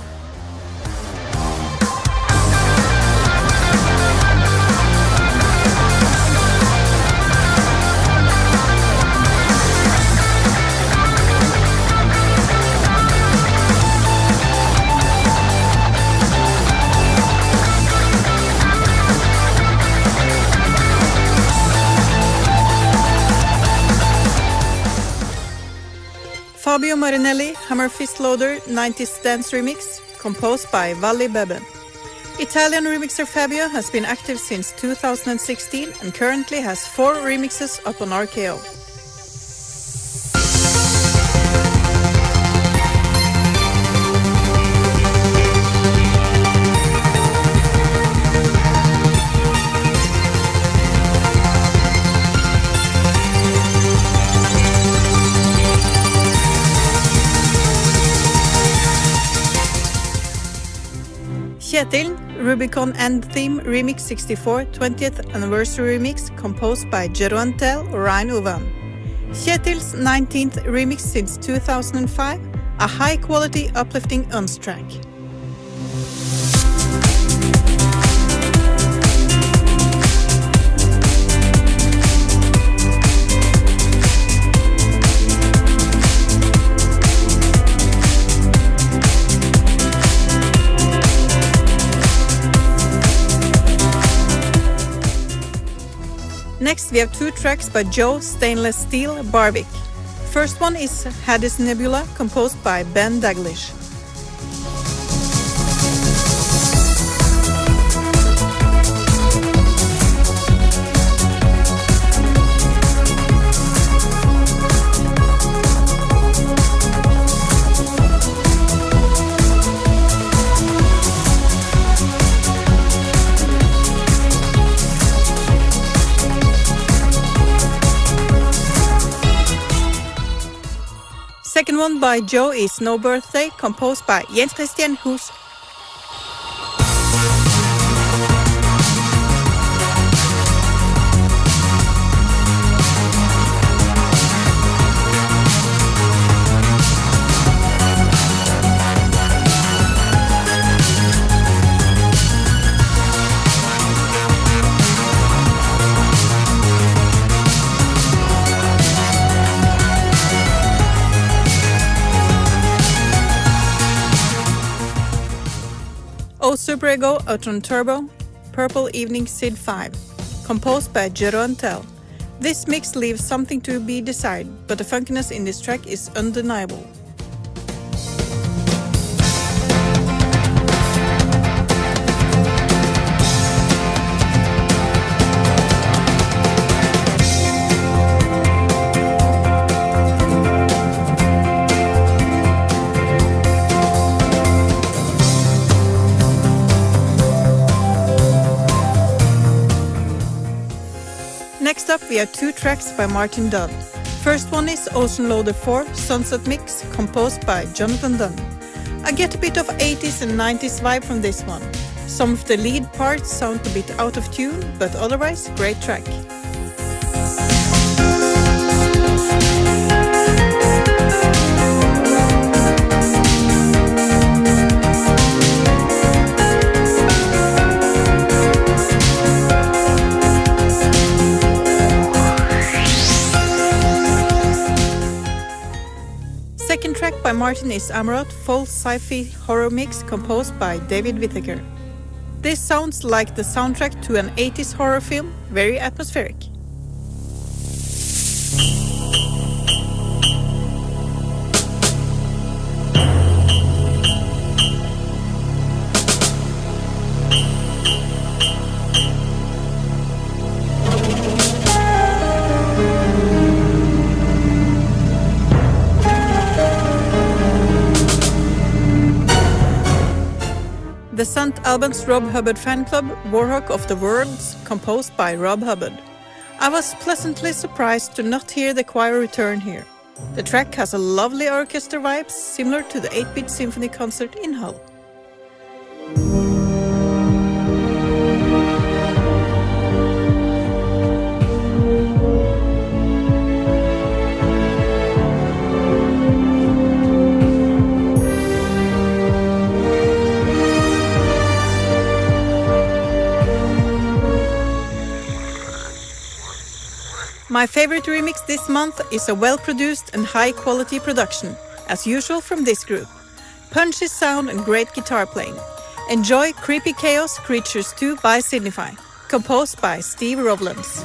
Fabio Marinelli Hammer Fist Loader 90s Dance Remix, composed by Valli Beben. Italian remixer Fabio has been active since 2016 and currently has 4 remixes up on RKO. Kjetil, Rubicon End Theme Remix 64 20th Anniversary Remix composed by Jeroentel Ryan Uvan. Kjetil's 19th remix since 2005, a high-quality, uplifting uns track. Next we have two tracks by Joe Stainless Steel Barvik. First one is Hades Nebula, composed by Ben Daglish. Second one by Joe is No Birthday, composed by Jens Christian Hus. O Superego Outron Turbo, Purple Evening Sid 5, composed by Jeroentel. This mix leaves something to be desired, but the funkiness in this track is undeniable. Next up we have two tracks by Martin Dunn. First one is Ocean Loader 4 Sunset Mix, composed by Jonathan Dunn. I get a bit of 80s and 90s vibe from this one. Some of the lead parts sound a bit out of tune, but otherwise great track. Second track by Martin is Amarot, full sci-fi horror mix composed by David Whittaker. This sounds like the soundtrack to an 80s horror film, very atmospheric. The St. Albans Rob Hubbard fan club, Warhawk of the Worlds, composed by Rob Hubbard. I was pleasantly surprised to not hear the choir return here. The track has a lovely orchestra vibes, similar to the 8-bit symphony concert in Hull. My favorite remix this month is a well-produced and high-quality production, as usual from this group. Punchy sound and great guitar playing. Enjoy Creepy Chaos Creatures 2 by Signify, composed by Steve Rowlands.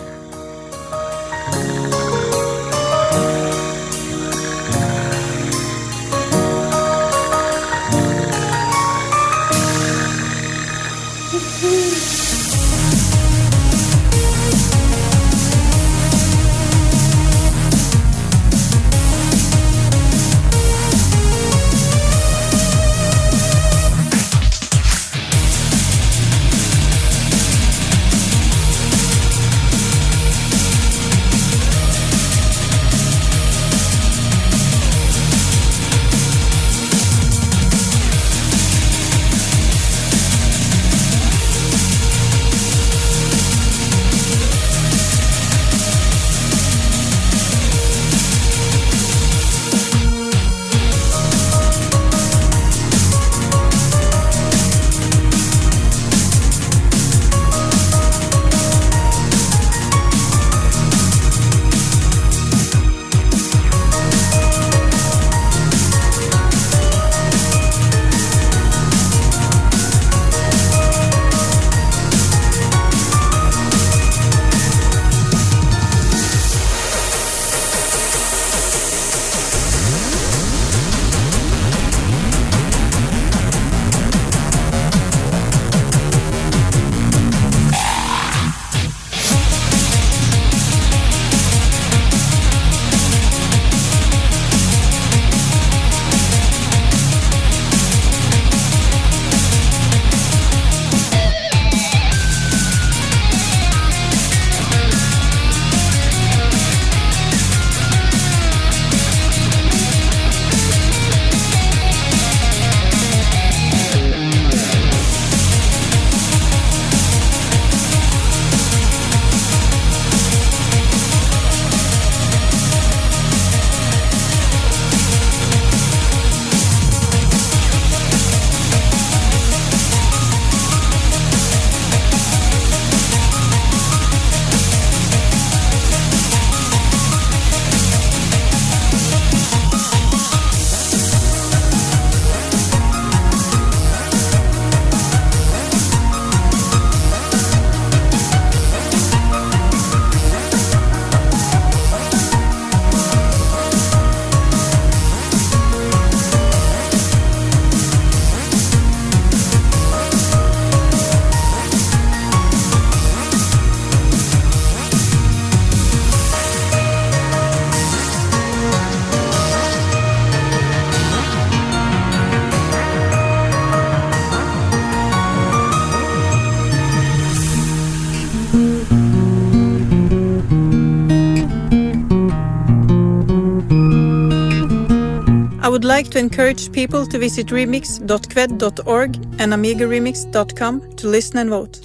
like to encourage people to visit remix.kved.org and amigaremix.com to listen and vote.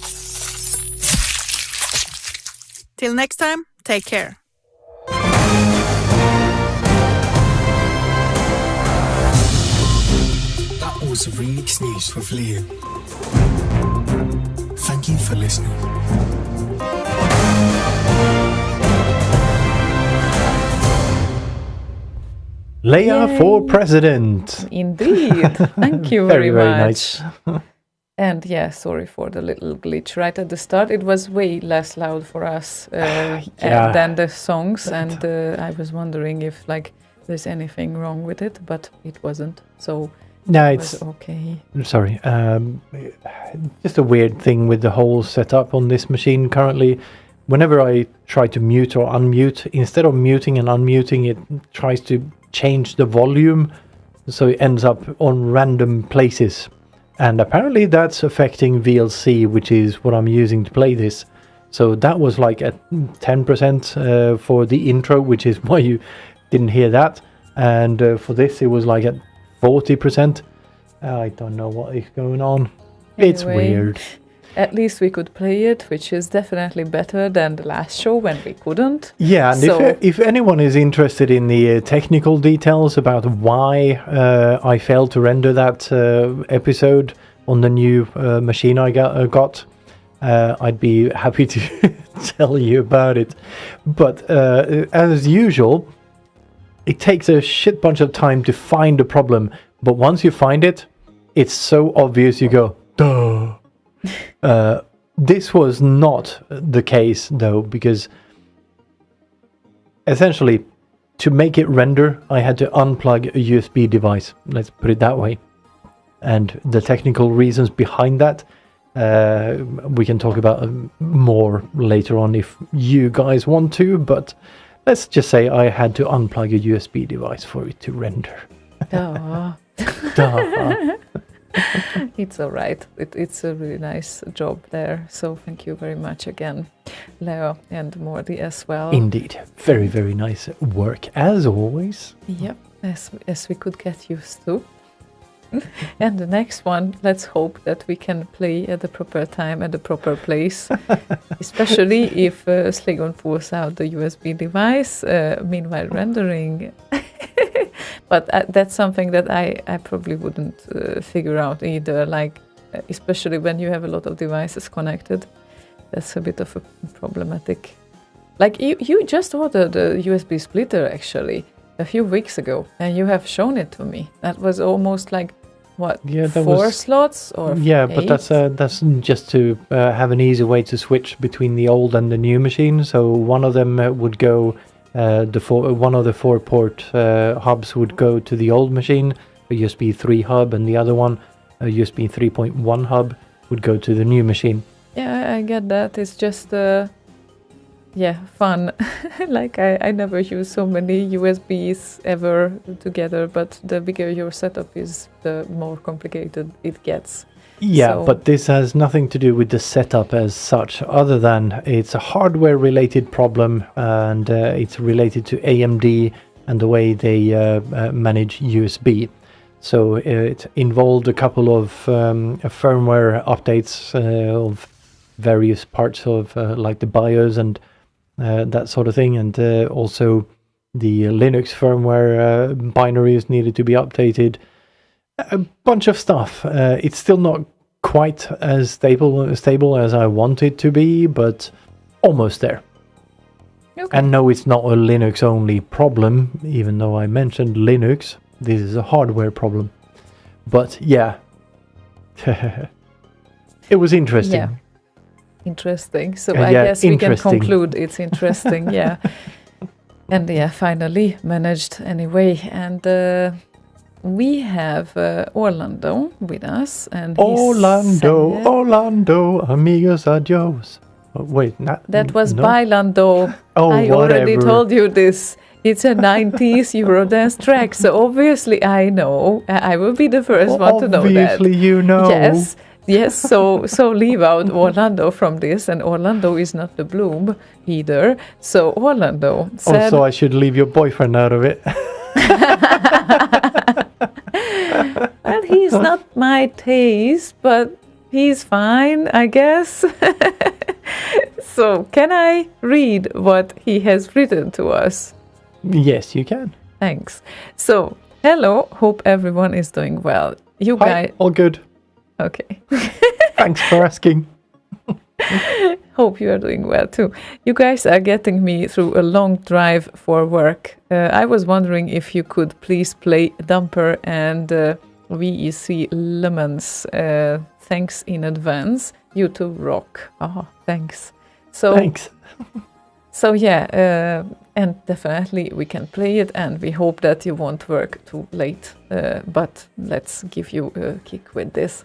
Till next time, take care. That was Remix News with Liam. Thank you for listening. Leia Yay. for president. Indeed. Thank you very, Very much. nice. And yeah, sorry for the little glitch right at the start. It was way less loud for us than the songs, and I was wondering if like there's anything wrong with it, but it wasn't. So No, it it's was okay. sorry. Just a weird thing with the whole setup on this machine currently. Whenever I try to mute or unmute, instead of muting and unmuting, it tries to change the volume, so it ends up on random places. And apparently that's affecting VLC, which is what I'm using to play this. So that was like at 10% for the intro, which is why you didn't hear that. And for this, it was like at 40%. I don't know what is going on. It's Anyway, weird. At least we could play it, which is definitely better than the last show when we couldn't. Yeah, and So- if anyone is interested in the technical details about why I failed to render that episode on the new machine I got, I'd be happy to tell you about it. But as usual, it takes a shit bunch of time to find a problem. But once you find it, it's so obvious you go, duh. This was not the case though, because essentially to make it render I had to unplug a USB device, let's put it that way. And the technical reasons behind that we can talk about more later on if you guys want to, but let's just say I had to unplug a USB device for it to render. Oh. Duh. It's all right. It's a really nice job there. So thank you very much again, Leo and Morty as well. Indeed, very, very nice work as always. Yep, as we could get used to. And the next one, let's hope that we can play at the proper time at the proper place, especially if Slaygon pulls out the USB device, meanwhile rendering. But that's something that I probably wouldn't figure out either, like especially when you have a lot of devices connected. That's a bit of a problematic. Like you just ordered a USB splitter actually a few weeks ago, and you have shown it to me. That was almost like, what, Yeah, that 4 was- slots or Yeah, 8? but that's just to have an easy way to switch between the old and the new machine. So one of them would go, one of the 4-port hubs would go to the old machine, a USB 3 hub, and the other one, a USB 3.1 hub, would go to the new machine. Yeah, I get that. It's just fun. Like I never use so many USBs ever together, but the bigger your setup is, the more complicated it gets. Yeah, So- but this has nothing to do with the setup as such, other than it's a hardware-related problem, and it's related to AMD and the way they manage USB. So it involved a couple of firmware updates of various parts of like the BIOS and that sort of thing, and also the Linux firmware binaries needed to be updated. A bunch of stuff. It's still not quite as stable as I want it to be, but almost there. Okay. And no, it's not a Linux only problem, even though I mentioned Linux. This is a hardware problem. But yeah, it was interesting. Yeah. Interesting. So Yeah, I guess we can interesting. conclude it's interesting. Yeah. And finally managed anyway. And we have Orlando with us. And he said- Orlando, amigos, adios. Oh, wait, That was no? Bailando. Oh, I already whatever. told you this. It's a 90s Eurodance track, so obviously I know. I will be the first one to know that. Obviously, you know. Yes. So leave out Orlando from this, and Orlando is not the Bloom either. So Orlando said, Also, I should leave your boyfriend out of it. Well, he's not my taste, but he's fine, I guess. So, can I read what he has written to us? Yes, you can. Thanks. So, hello, hope everyone is doing well. You Hi, guys... all good. Okay. Thanks for asking. Hope you are doing well too. You guys are getting me through a long drive for work. I was wondering if you could please play Dumper and VEC Lemons. Thanks in advance. You two rock. Oh, thanks. Thanks. So yeah, and definitely we can play it, and we hope that you won't work too late. But let's give you a kick with this.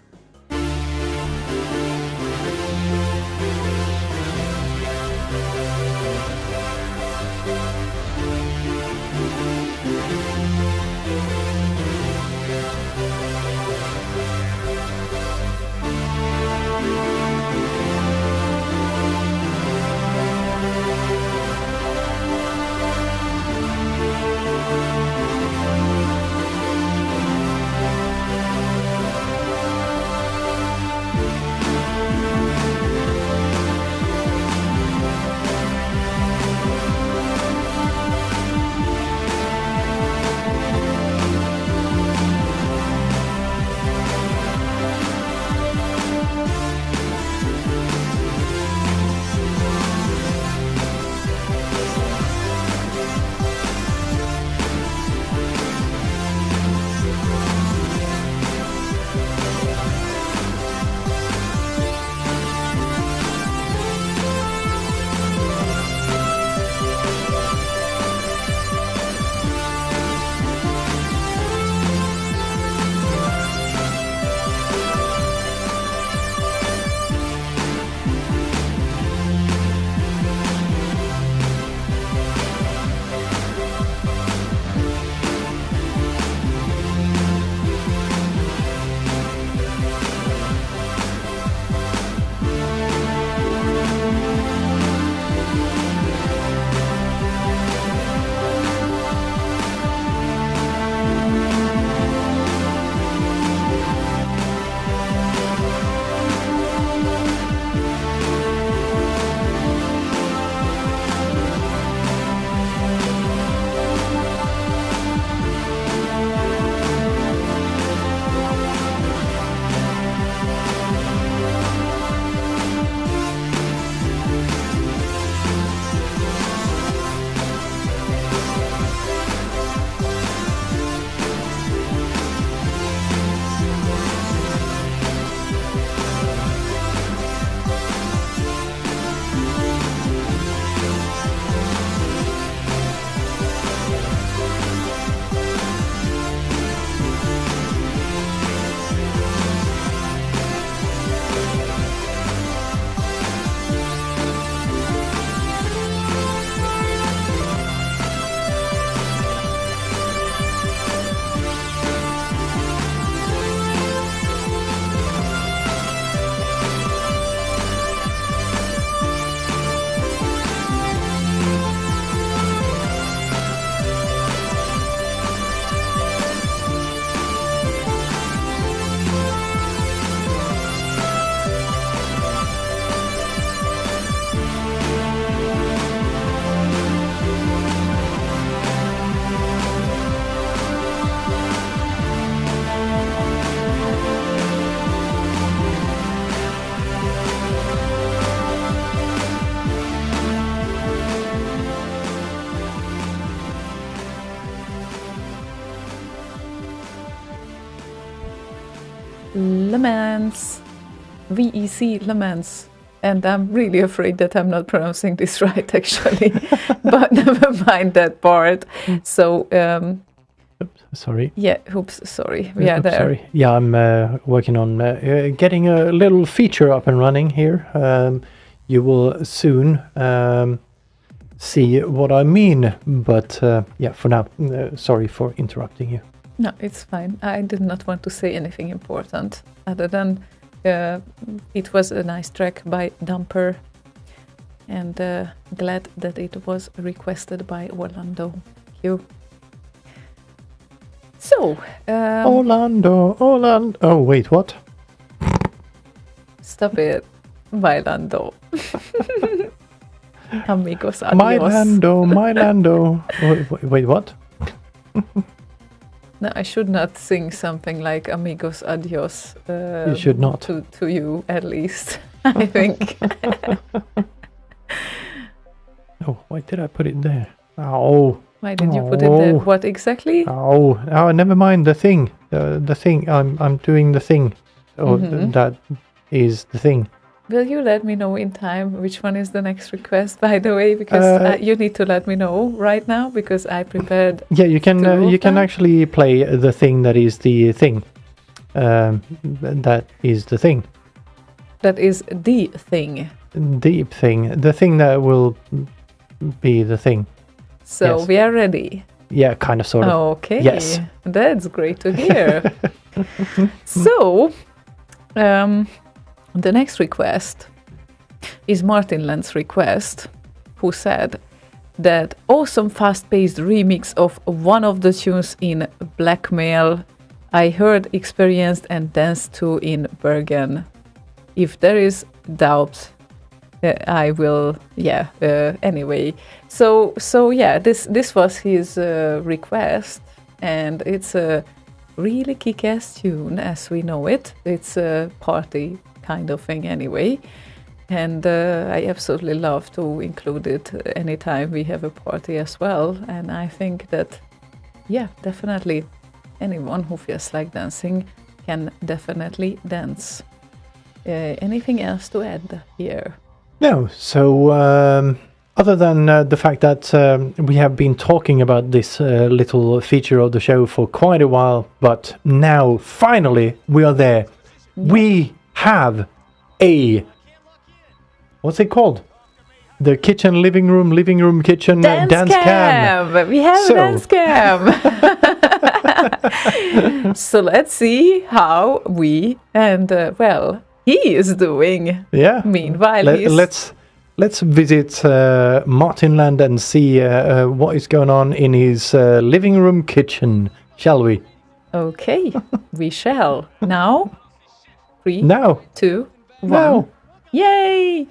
Le Mans, VEC Le Mans. And I'm really afraid that I'm not pronouncing this right, actually. But never mind that part. So, oops, sorry. Yeah, oops, sorry. Yeah, there. Sorry. Yeah, I'm working on getting a little feature up and running here. You will soon see what I mean. But yeah, for now, sorry for interrupting you. No, it's fine. I did not want to say anything important other than it was a nice track by Dumper, and glad that it was requested by Orlando. Thank you. So, Orlando. Oh, wait, what? stop it. Bailando. Amigos, adios. My Lando. Wait, what? No, I should not sing something like amigos, adios. You should not. To you, at least, I think. Oh, why did I put it there? Oh. Why did you put it there? What exactly? Oh, never mind the thing. The thing. I'm doing the thing. Oh, that is the thing. Will you let me know in time which one is the next request? By the way, because you need to let me know right now because I prepared. Yeah, you can actually play the thing that is the thing. That is the thing. That is the thing. Deep thing. The thing that will be the thing. So Yes. we are ready. Yeah, kind of, sort of. Okay. Yes. That's great to hear. So, the next request is Martin Lent's request, who said that awesome fast-paced remix of one of the tunes in Blackmail I heard, experienced and danced to in Bergen. If there is doubt, I will, anyway. So yeah, this was his request, and it's a really kick-ass tune as we know it. It's a party kind of thing anyway, and I absolutely love to include it anytime we have a party as well. And I think that, yeah, definitely anyone who feels like dancing can definitely dance. Anything else to add here? No, so other than the fact that we have been talking about this little feature of the show for quite a while, but now finally we are there. We have a, what's it called? The kitchen, living room, kitchen, dance cam. We have a dance cam. So let's see how we and he is doing. Yeah. Meanwhile, let's visit Martin Land and see what is going on in his living room kitchen, shall we? Okay, we shall. Now, 3, Now. 2, 1. Now. Yay!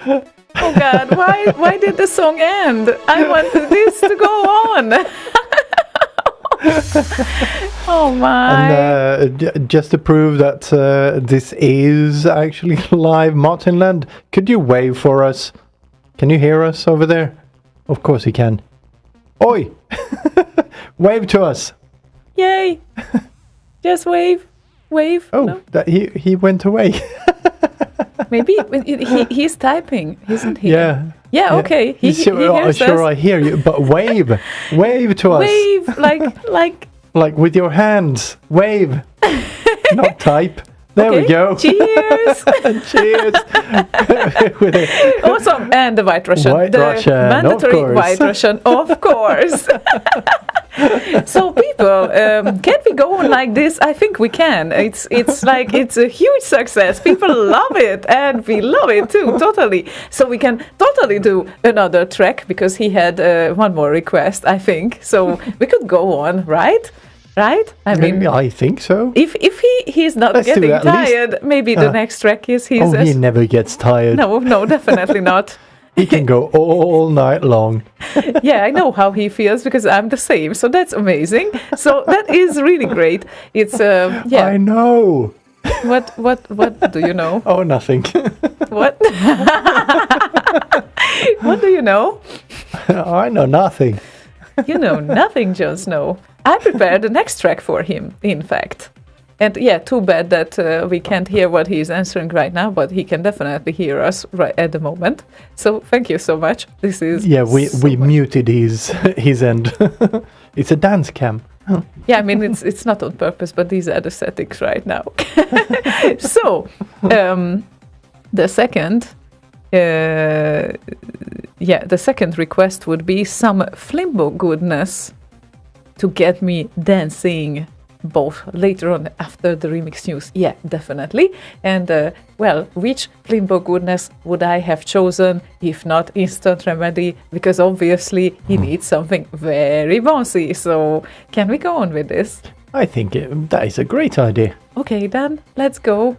Oh God, why did the song end? I wanted this to go on. Oh my. And just to prove that this is actually live, Martinland, could you wave for us? Can you hear us over there? Of course he can. Oi! Wave to us. Yay! Just wave. Wave. Oh, no? he went away. Maybe he's typing, isn't he? Yeah. Yeah, okay. He hears sure, us. I hear you, but wave. Wave to us. Wave, like... Like with your hands. Wave. Not type. There Okay, we go. Cheers! Cheers. Awesome. And the White Russian. White the Russian, mandatory of course. White Russian, of course. So people, can we go on like this? I think we can. It's like it's a huge success. People love it, and we love it too, totally. So we can totally do another track because he had one more request, I think. So we could go on, right? Right? I mean, I think so. if he's not Let's do getting at least- tired, maybe the next track is his. Oh, he never gets tired. No, definitely not. He can go all night long. Yeah, I know how he feels because I'm the same. So that's amazing. So that is really great. It's yeah. I know. What do you know? Oh, nothing. What? What do you know? I know nothing. You know nothing, Jon Snow. I prepared the next track for him, in fact. And yeah, too bad that we can't hear what he's answering right now, but he can definitely hear us right at the moment. So thank you so much. This is we muted his end. It's a dance cam. Yeah, I mean it's not on purpose, but these are the settings right now. So the second the second request would be some Flimbo goodness to get me dancing both later on after the remix news. Yeah, definitely. And well, which Flimbo goodness would I have chosen if not Instant Remedy? Because obviously he needs something very bouncy. So can we go on with this? I think that is a great idea. Okay, then let's go.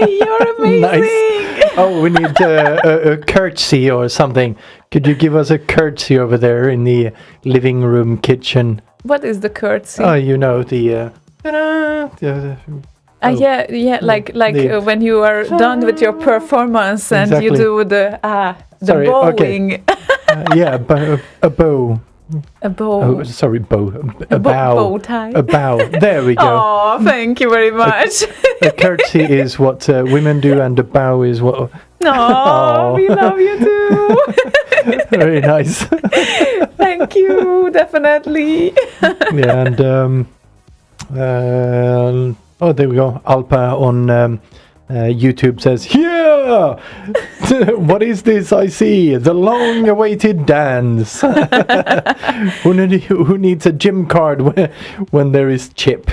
Yay, you're amazing! Nice. Oh, we need a curtsy or something. Could you give us a curtsy over there in the living room kitchen? What is the curtsy? Oh, you know, the... like when you are done with your performance and you Exactly. do the Sorry, bowing. okay. A bow. A bow. Oh, sorry, bow. A bow tie. A bow. There we go. Oh, thank you very much. A curtsy is what women do, and a bow is what... Oh, we love you too. Very nice. Thank you, definitely. Yeah, and... oh, there we go. Alpa on YouTube says, "Yeah, what is this I see? The long-awaited dance. Who needs a gym card when there is Chip?"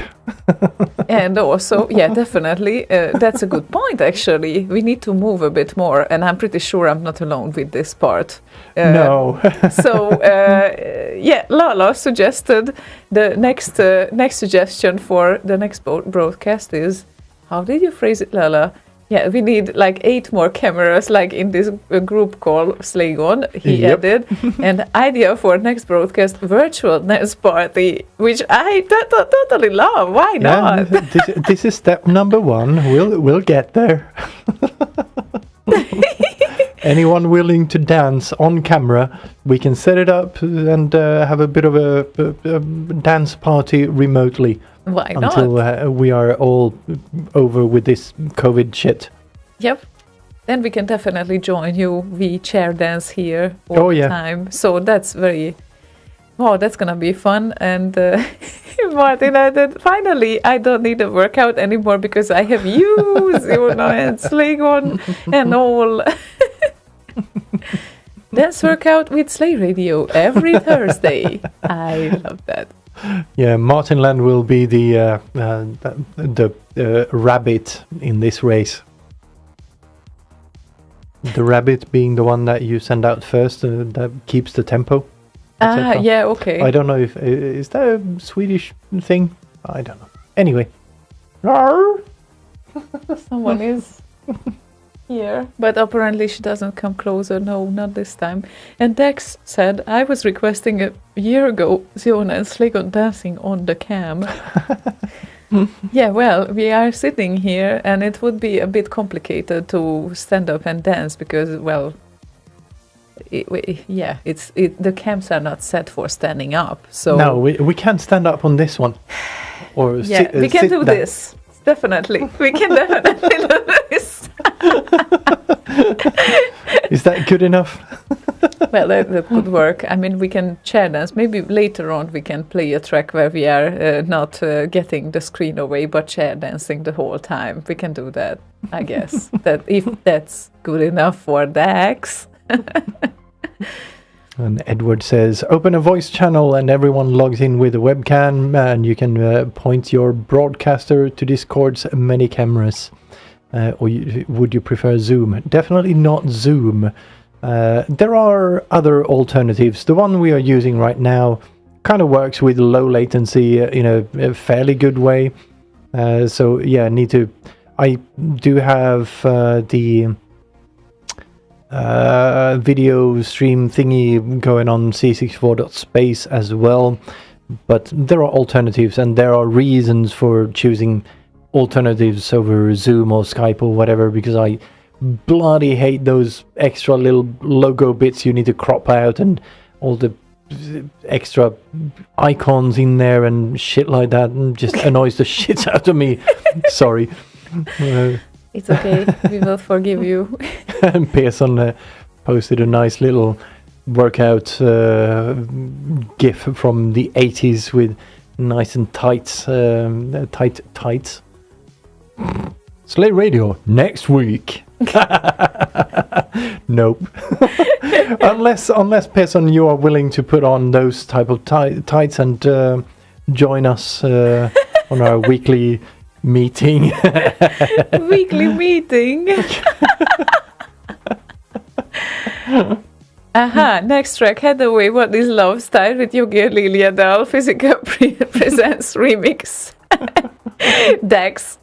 And also, yeah, definitely, that's a good point, actually. We need to move a bit more, and I'm pretty sure I'm not alone with this part. No. So, yeah, Lala suggested the next suggestion for the next broadcast is, how did you phrase it, Lala? Yeah, we need like 8 more cameras, like in this group called Slaygon, he Yep. added. And idea for next broadcast, virtual dance party, which I totally love. Why not? This is step number 1. We'll get there. Anyone willing to dance on camera, we can set it up and have a bit of a dance party remotely. Why not? Until we are all over with this COVID shit. Yep. Then we can definitely join you. We chair dance here all the time. So that's that's gonna be fun. And Martin added, finally, I don't need a workout anymore because I have you, Ziona and Slaygon and all. Dance workout with Slay Radio every Thursday. I love that. Yeah, Martin Land will be the rabbit in this race. The rabbit being the one that you send out first, that keeps the tempo. Yeah, okay. I don't know if is that a Swedish thing. I don't know. Anyway, someone is here, but apparently she doesn't come closer. No, not this time. And Dex said, I was requesting a year ago Ziona and Slaygon dancing on the cam. Yeah, well, we are sitting here and it would be a bit complicated to stand up and dance because, well, the cams are not set for standing up. So no, we can't stand up on this one. Or yeah, we can do this. Definitely, we can definitely do this. Is that good enough? Well, that could work. I mean, we can chair dance. Maybe later on we can play a track where we are not getting the screen away, but chair dancing the whole time. We can do that, I guess. That if that's good enough for Dax. And Edward says, open a voice channel and everyone logs in with a webcam and you can point your broadcaster to Discord's many cameras. Would you prefer Zoom? Definitely not Zoom. There are other alternatives. The one we are using right now kind of works with low latency in a fairly good way. So yeah, I do have the video stream thingy going on c64.space as well, but there are alternatives and there are reasons for choosing alternatives over Zoom or Skype or whatever, because I bloody hate those extra little logo bits you need to crop out and all the extra icons in there and shit like that, and just annoys the shit out of me. Sorry. It's okay, we will forgive you. And Pearson posted a nice little workout gif from the 80s with nice and tight tights. Slay Radio next week. Nope. unless Pearson, you are willing to put on those type of tights and join us on our weekly meeting. Weekly meeting. Aha, next track, Hathaway, What is Love Style with Yogi and Lilia Dahl, Physical presents remix. Dex,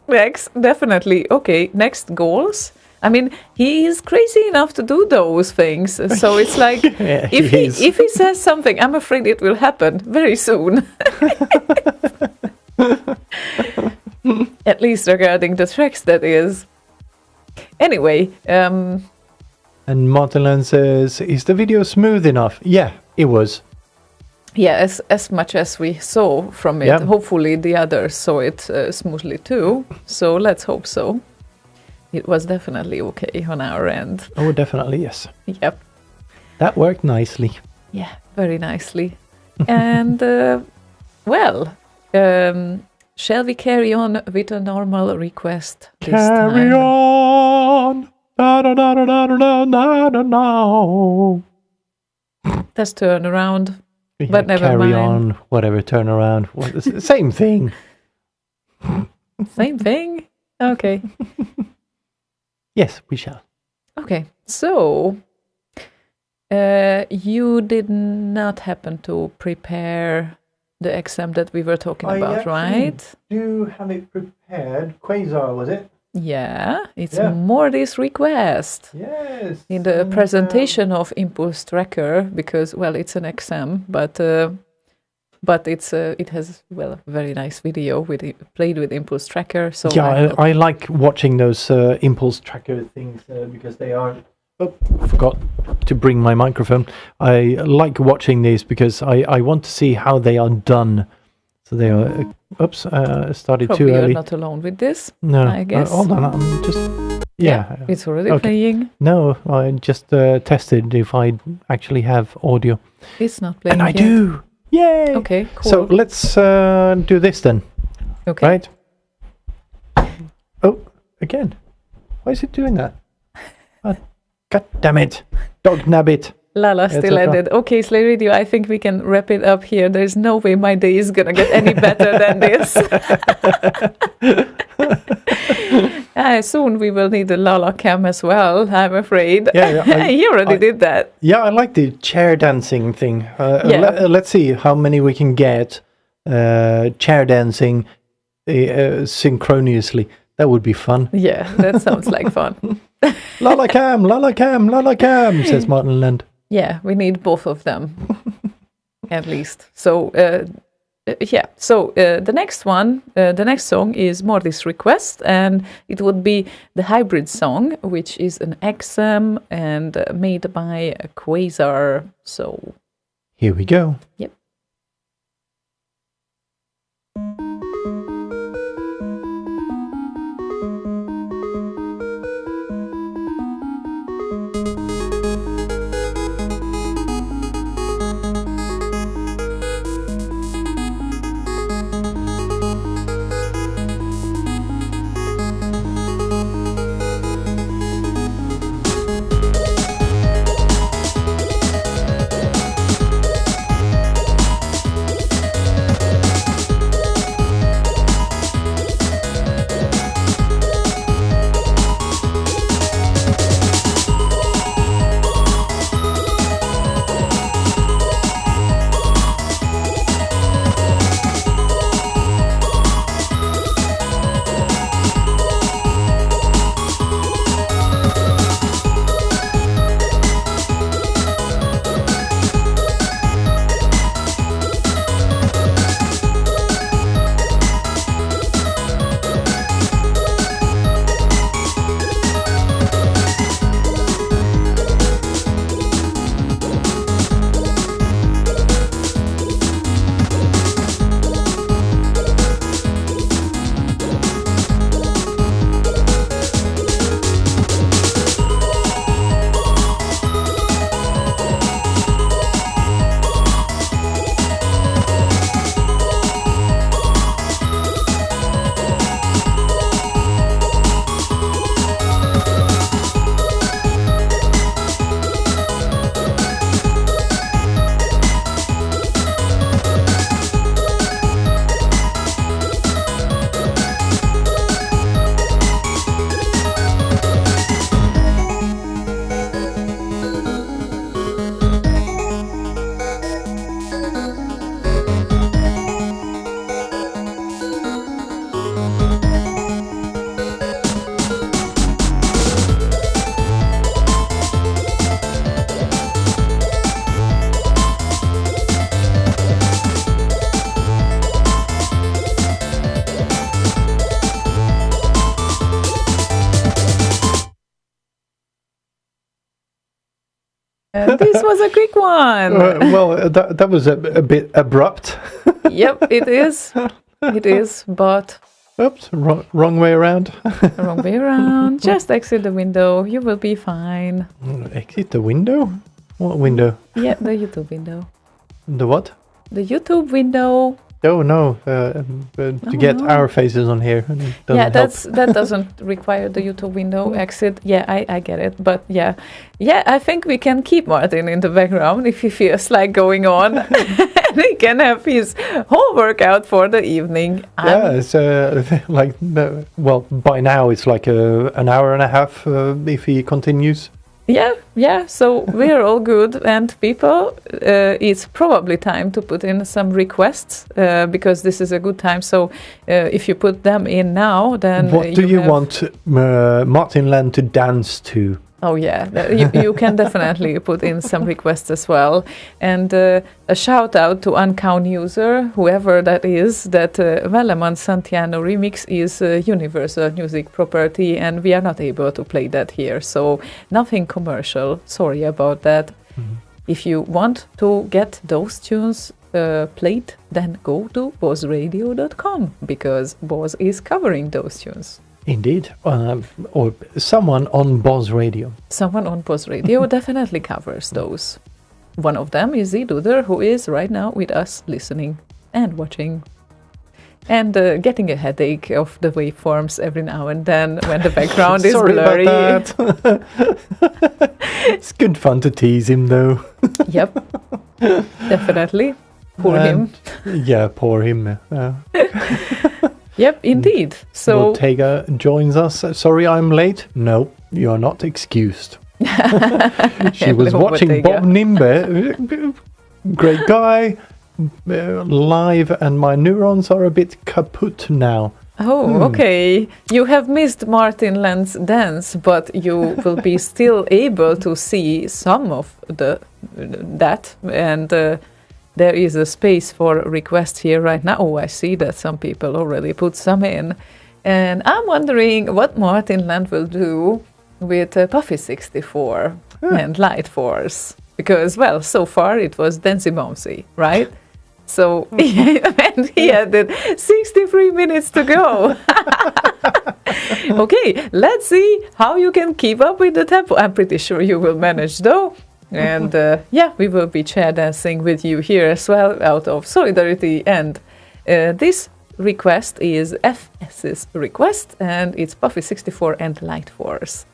definitely. Okay, next goals. I mean, he is crazy enough to do those things. So it's like, Yeah, if he says something, I'm afraid it will happen very soon. At least regarding the tracks, that is. Anyway, And Martinland says, is the video smooth enough? Yeah, it was. yeah, as much as we saw from it, Yeah. hopefully the others saw it smoothly too. So let's hope so. It was definitely okay on our end. Oh, definitely, yes. Yep. That worked nicely. Yeah, very nicely. And, shall we carry on with a normal request this Carry time? on. Da, da, da, da, da, da, da, da, da. Let's turn around. Yeah, But never carry mind. on, whatever, turn around. Same thing. Same thing? Okay. Yes, we shall. Okay. So, you did not happen to prepare the exam that we were talking about, right? Do have it prepared. Quasar, was it? Yeah, it's Yeah. Morty's request. Yes. In the presentation of Impulse Tracker, because it's an exam, but it has very nice video with played with Impulse Tracker. So Yeah, I like watching those impulse tracker things because they are. Oh, forgot to bring my microphone. I like watching these because I want to see how they are done. So they are. Oops, started probably too you're early. not alone with this. No, I guess. hold on. I'm just. Yeah. It's already Okay. playing. No, I just tested if I actually have audio, It's not playing. and I yet. do. Yay! Okay, cool. So let's do this then, okay. right? Oh, again. Why is it doing that? God damn it. Dog nabbit. Lala It's still okay. ended. Okay, Slay Radio, I think we can wrap it up here. There's no way my day is gonna get any better than this. Soon we will need a Lala cam as well, I'm afraid. Yeah, he already did that. Yeah, I like the chair dancing thing. Yeah. Let's see how many we can get chair dancing synchronously. That would be fun. Yeah, that sounds like fun. Lala cam, lala cam, lala cam, says Martin Land. Yeah, we need both of them, at least. So, the next one, the next song is Morty's request, and it would be the hybrid song, which is an exam and made by Quasar. So, Here we go. yep. This was a quick one. That was a bit abrupt. Yep, it is. It is, but... Oops, wrong way around. Wrong way around. Just exit the window. You will be fine. Exit the window? What window? Yeah, the YouTube window. The what? The YouTube window. Oh no! To get our faces on here. That doesn't require the YouTube window exit. Yeah, I get it. But yeah, I think we can keep Martin in the background if he feels like going on. And he can have his whole workout for the evening. It's by now it's like an hour and a half if he continues. Yeah, so we're all good. And people, it's probably time to put in some requests because this is a good time. So if you put them in now, then... What do you want Martin Land to dance to? Oh yeah, you can definitely put in some requests as well. And a shout out to Uncount user, whoever that is, that Velleman Santiano remix is a universal music property and we are not able to play that here. So nothing commercial, sorry about that. Mm-hmm. If you want to get those tunes played, then go to bossradio.com because Boss is covering those tunes. Indeed, or someone on Boss Radio. Someone on Boss Radio definitely covers those. One of them is Ziduder, who is right now with us listening and watching. And getting a headache of the waveforms every now and then when the background is blurry. About that. It's good fun to tease him though. Yep, definitely. Poor him. Yeah, poor him. Yep, indeed. So Bottega joins us. Sorry, I'm late. No, you're not excused. She was watching Bottega. Bob Nimbe, great guy, live, and my neurons are a bit kaput now. Oh, okay. You have missed Martin Land's dance, but you will be still able to see some of that and. There is a space for requests here right now. Oh, I see that some people already put some in. And I'm wondering what Martin Land will do with Puffy 64 and Light Force. Because, well, so far it was Dancy Bouncy, right? So, and he had 63 minutes to go. Okay, let's see how you can keep up with the tempo. I'm pretty sure you will manage, though. And we will be chair dancing with you here as well out of solidarity. And this request is FS's request, and it's Puffy 64 and Light Force.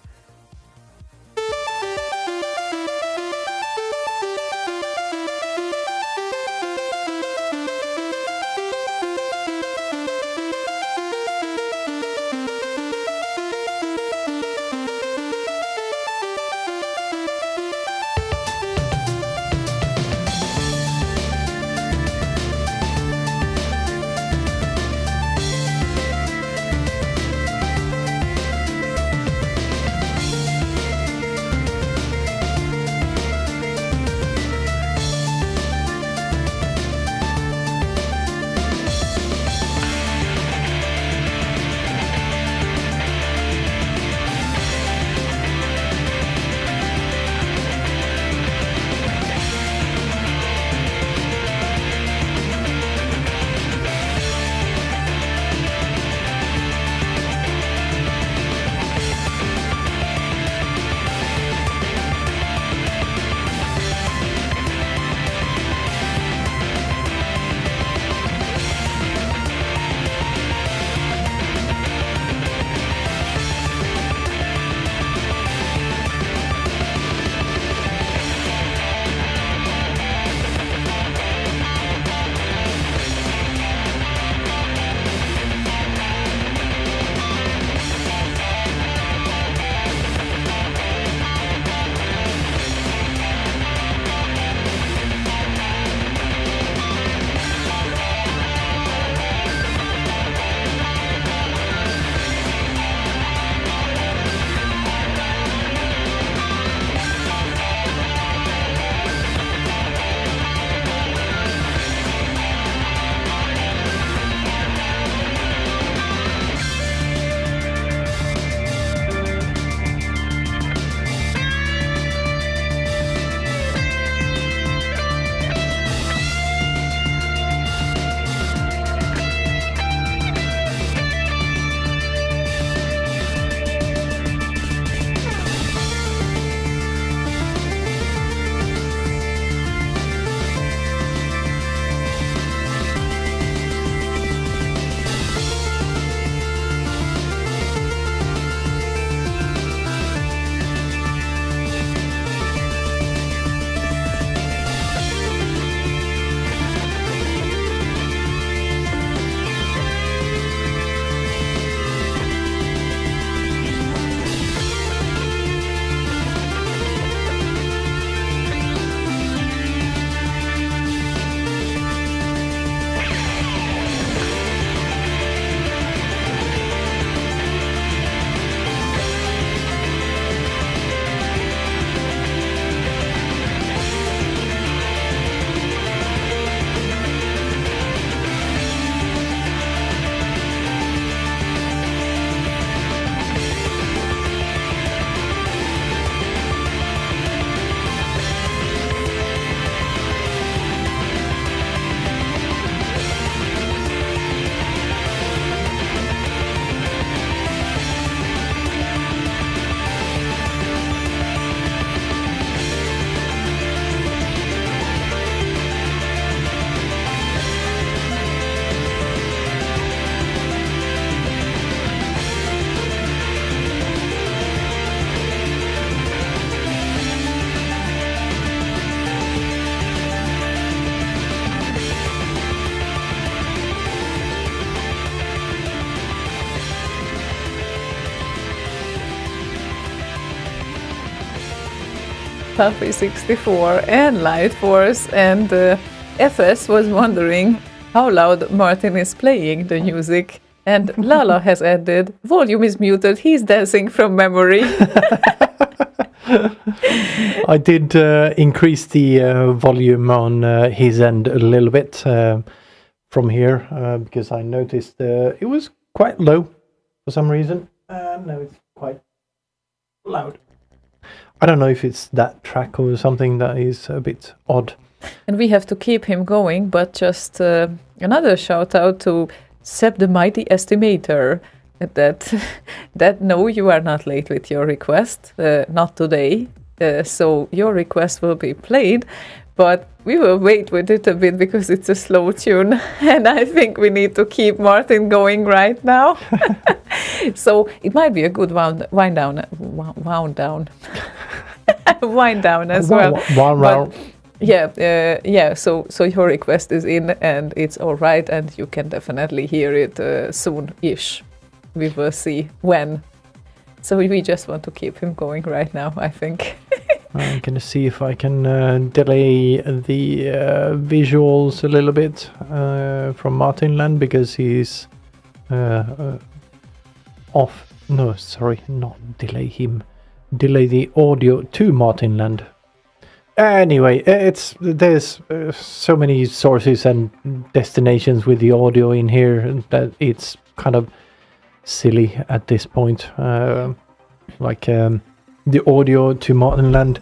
Puffy64 and Light Force, and FS was wondering how loud Martin is playing the music. And Lala has added, volume is muted, he's dancing from memory. I did increase the volume on his end a little bit from here because I noticed it was quite low for some reason. Now it's quite loud. I don't know if it's that track or something that is a bit odd. And we have to keep him going, but just another shout out to Seb the Mighty Estimator. That no, you are not late with your request, not today. So your request will be played, but we will wait with it a bit because it's a slow tune, and I think we need to keep Martin going right now. So it might be a good wind down as well. Yeah. So your request is in, and it's all right, and you can definitely hear it soon-ish. We will see when. So we just want to keep him going right now, I think. I'm going to see if I can delay the visuals a little bit from Martin Land because he's off. No, sorry, not delay him. Delay the audio to Martin Land. Anyway, there's so many sources and destinations with the audio in here that it's kind of silly at this point. The audio to Martinland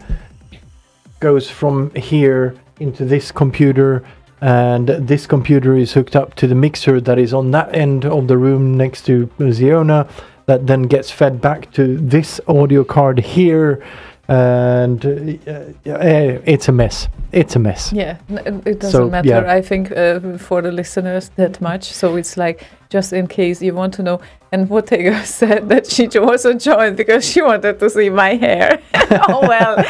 goes from here into this computer, and this computer is hooked up to the mixer that is on that end of the room next to Ziona, that then gets fed back to this audio card here, and it's a mess. Yeah, it doesn't matter. Yeah. I think for the listeners that much. So it's like, just in case you want to know. And Bottega said that she also joined because she wanted to see my hair. Oh well,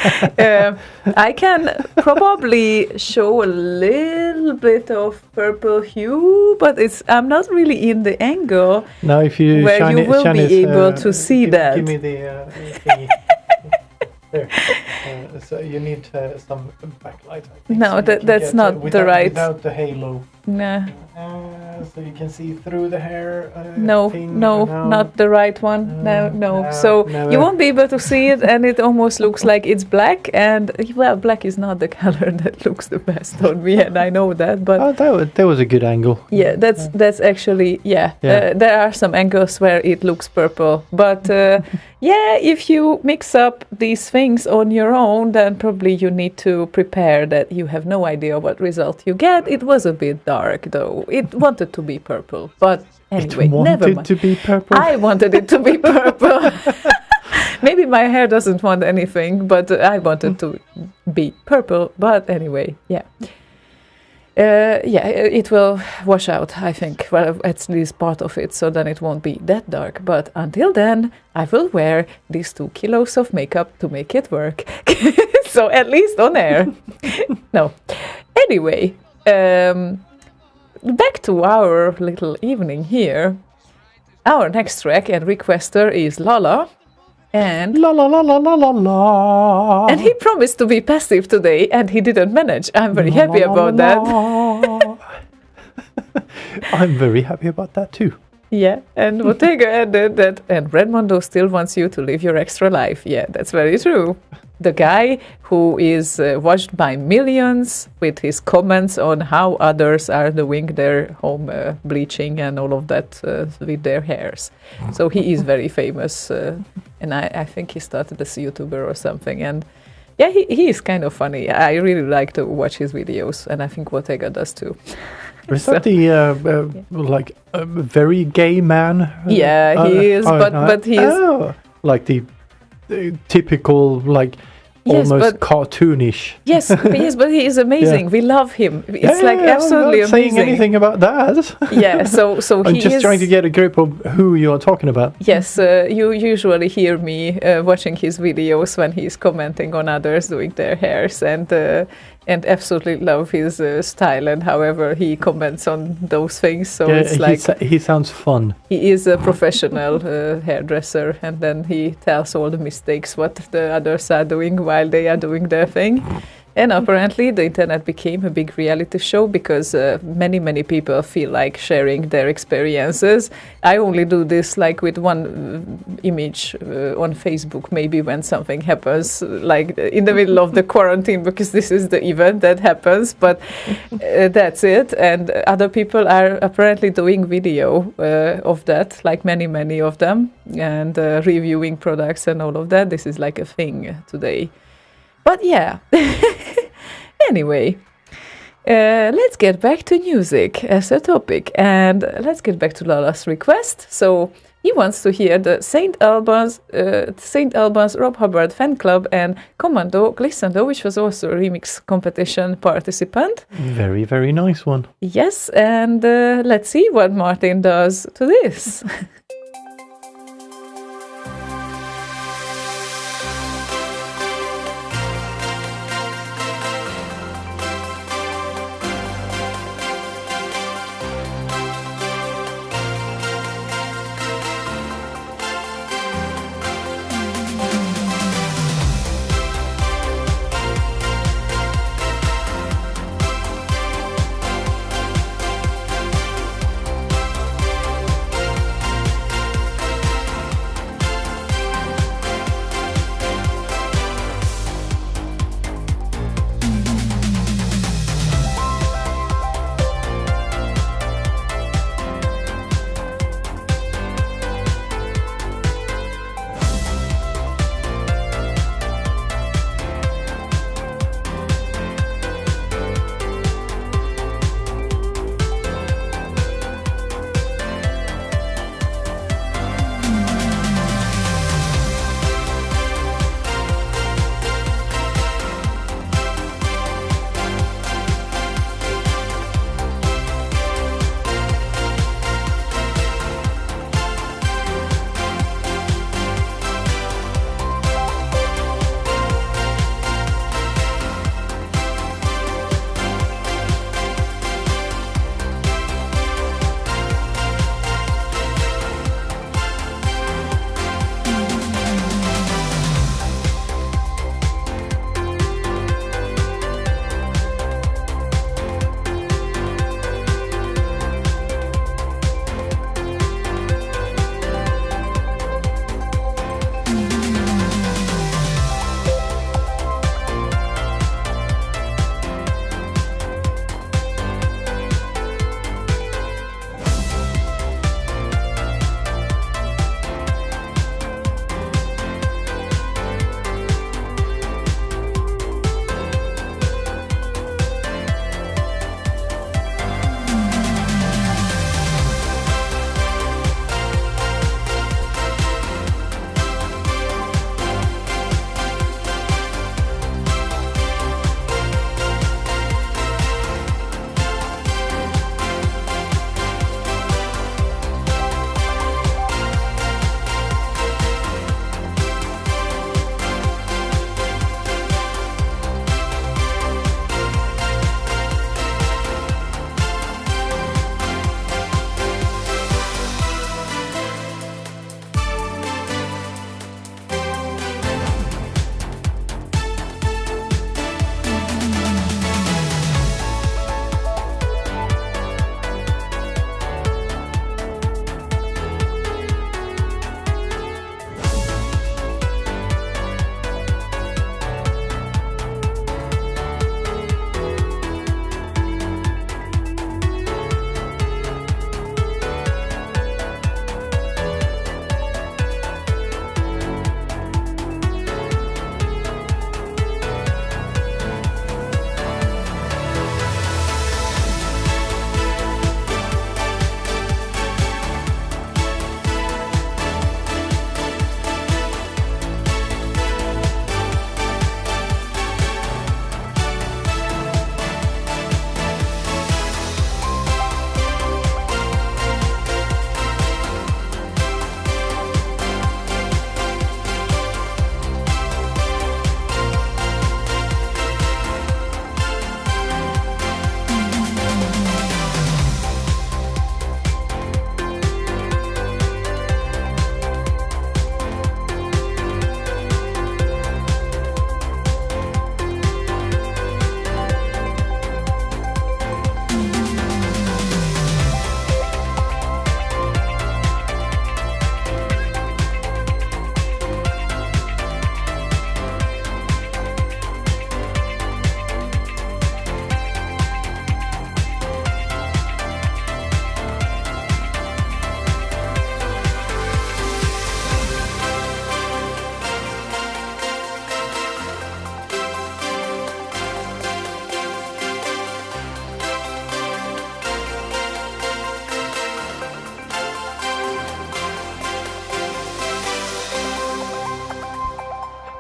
I can probably show a little bit of purple hue, but I'm not really in the angle. Now, if you where you will be able to see that. Give me the thingy. There. So you need some backlight, I think. No, so that's not the right. Without the halo. Nah. So you can see through the hair. No, not the right one. No. So never. You won't be able to see it, and it almost looks like it's black. And well, black is not the color that looks the best on me, and I know that. But that was a good angle. Yeah, that's actually there are some angles where it looks purple, but if you mix up these things on your own, then probably you need to prepare that you have no idea what result you get. It was a bit dark, though. It wanted to be purple, but anyway, never mind. To be purple. I wanted it to be purple. Maybe my hair doesn't want anything, but I wanted to be purple. But anyway, it will wash out, I think. Well, at least part of it, so then it won't be that dark. But until then, I will wear these 2 kilos of makeup to make it work. So at least on air. No. Anyway, back to our little evening here. Our next track and requester is Lala. And la la la la la la la. And he promised to be passive today, and he didn't manage. I'm very happy about that. I'm very happy about that too. Yeah, and Bottega added that, and Redmondo still wants you to live your extra life. Yeah, that's very true. The guy who is watched by millions with his comments on how others are doing their home bleaching and all of that with their hairs. So he is very famous, and I think he started as a YouTuber or something. And yeah, he is kind of funny. I really like to watch his videos, and I think Bottega does too. Is that the like a very gay man? Yeah, he is, but he is like the typical, like, almost cartoonish. Yes, but he is amazing. Yeah. We love him. It's absolutely I'm not amazing. Saying anything about that. Yeah, so I'm just trying to get a grip of who you're talking about. Yes, you usually hear me watching his videos when he's commenting on others doing their hairs, and and absolutely love his style and however he comments on those things. So Yeah, it's like he sounds fun. he is a professional hairdresser, and then he tells all the mistakes what the others are doing while they are doing their thing. And apparently the internet became a big reality show because many people feel like sharing their experiences. I only do this like with one image on Facebook, maybe when something happens, like in the middle of the quarantine, because this is the event that happens, but that's it. And other people are apparently doing video of that, like many of them, and reviewing products and all of that. This is like a thing today. But yeah, anyway, let's get back to music as a topic, and let's get back to Lala's request. So he wants to hear the St. Albans Rob Hubbard fan club and Commando Glissando, which was also a remix competition participant. Very nice one. Yes, and let's see what Martin does to this.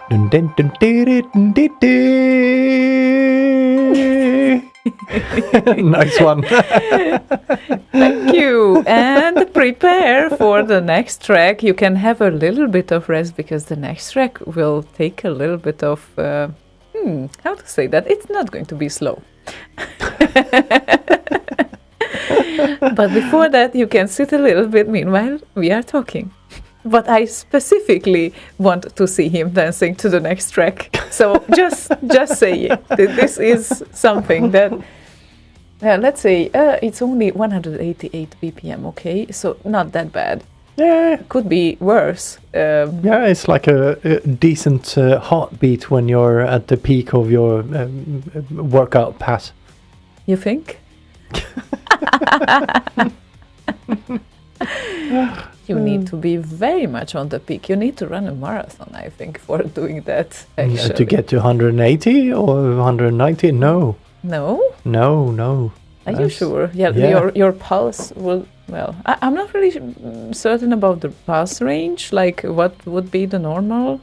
Dun, dun, dun, dee, dun, dee, dee. Nice one. Thank you. And prepare for the next track. You can have a little bit of rest because the next track will take a little bit of, how to say that? It's not going to be slow. But before that, you can sit a little bit meanwhile we are talking. But I specifically want to see him dancing to the next track. So just say it. This is something that, let's say, it's only 188 BPM, okay? So not that bad. Yeah. Could be worse. Yeah, it's like a decent heartbeat when you're at the peak of your workout pass. You think? You need to be very much on the peak. You need to run a marathon, I think, for doing that. Actually. To get to 180 or 190? No. No? No. Are you sure? Yeah. Your pulse will... Well, I'm not really certain about the pulse range. Like, what would be the normal?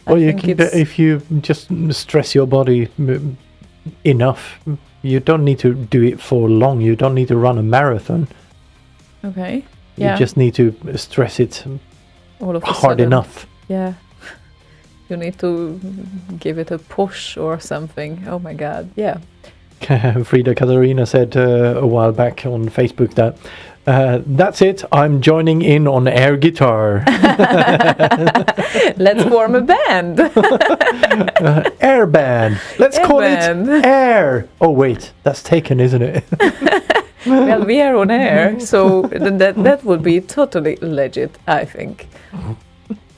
Well, you can, if you just stress your body enough, you don't need to do it for long. You don't need to run a marathon. Okay. You just need to stress it all of hard enough. Yeah. You need to give it a push or something. Oh my God. Yeah. Frida Katarina said a while back on Facebook that that's it, I'm joining in on air guitar. Let's form a band. Air band. Let's call it Air. Oh wait, that's taken, isn't it? Well, we are on air, so that would be totally legit, I think.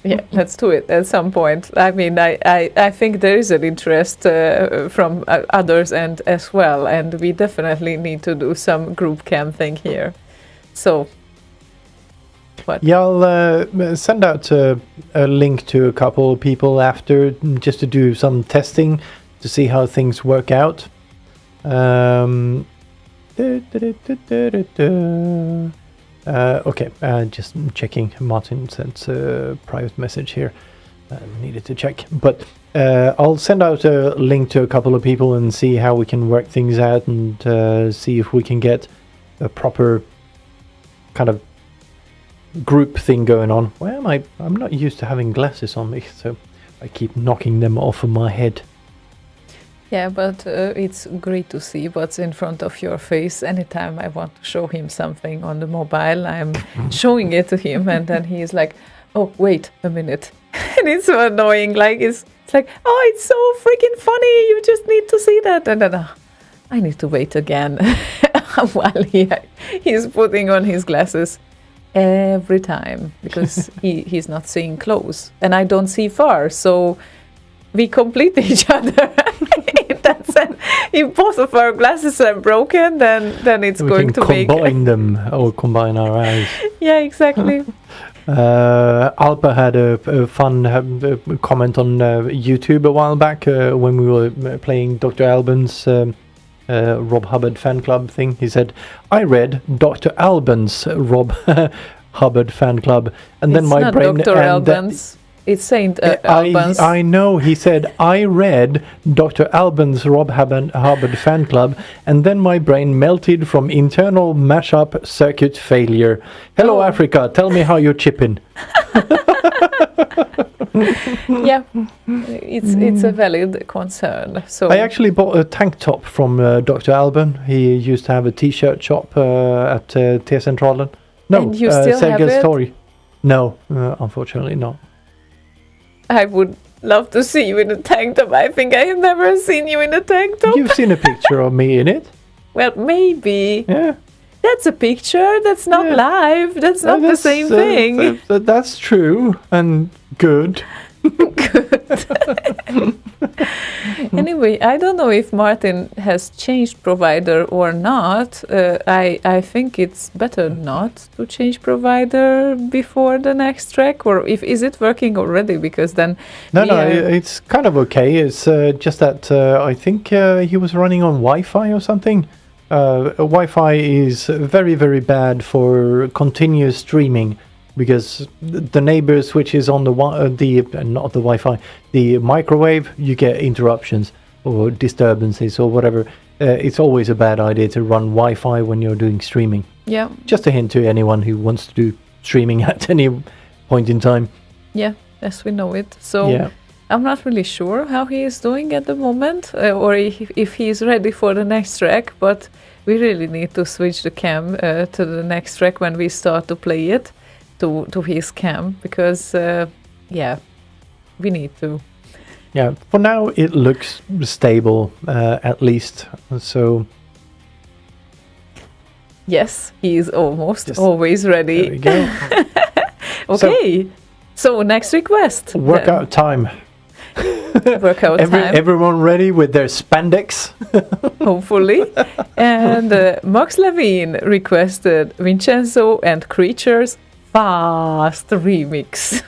Yeah, let's do it at some point. I mean, I think there is an interest from others and as well, and we definitely need to do some group cam thing here. So, what? Yeah, I'll send out a link to a couple of people after, just to do some testing to see how things work out. Okay, just checking. Martin sent a private message here. Needed to check, but I'll send out a link to a couple of people and see how we can work things out and see if we can get a proper kind of group thing going on. Why am I? I'm not used to having glasses on me, so I keep knocking them off of my head. Yeah, but it's great to see what's in front of your face. Anytime I want to show him something on the mobile, I'm showing it to him, and then he's like, "Oh, wait a minute," and it's so annoying. Like it's like, "Oh, it's so freaking funny! You just need to see that," and then I need to wait again while he's putting on his glasses every time because he's not seeing close, and I don't see far, so we complete each other. That's it. If both of our glasses are broken, then it's going to make... combine them or combine our eyes. Yeah, exactly. Alpa had a fun comment on YouTube a while back when we were playing Dr. Alban's Rob Hubbard fan club thing. He said, I read Dr. Alban's Rob Hubbard fan club, and then my brain... Dr. Alban's. It's Saint Albans. I know. He said, I read Dr. Alban's Rob Hubbard fan club, and then my brain melted from internal mashup circuit failure. Hello, Africa. Tell me how you're chipping. Yeah, it's a valid concern. So I actually bought a tank top from Dr. Alban. He used to have a t-shirt shop at T-Centralen. No, and you still have it? Story. No, unfortunately not. I would love to see you in a tank top. I think I have never seen you in a tank top. You've seen a picture of me in it. Well, maybe. Yeah. That's a picture. That's not live. That's not the same thing. That's true and good. Anyway, I don't know if Martin has changed provider or not. I think it's better not to change provider before the next track, or is it working already? Because then it's kind of okay. It's just that I think he was running on Wi-Fi or something. Wi-Fi is very, very bad for continuous streaming because the neighbor switches on not the Wi-Fi, the microwave, you get interruptions or disturbances or whatever. It's always a bad idea to run Wi-Fi when you're doing streaming. Yeah. Just a hint to anyone who wants to do streaming at any point in time. Yeah, as we know it. So Yeah. I'm not really sure how he is doing at the moment, or if he is ready for the next track, but we really need to switch the cam to the next track when we start to play it, to his cam, because, we need to. Yeah, for now it looks stable, at least. So Yes, he is almost Yes. always there ready. we go. Okay, so next request. Workout time. Workout time. Everyone ready with their spandex? Hopefully. And Max Levine requested Vincenzo and Creatures Fast remix.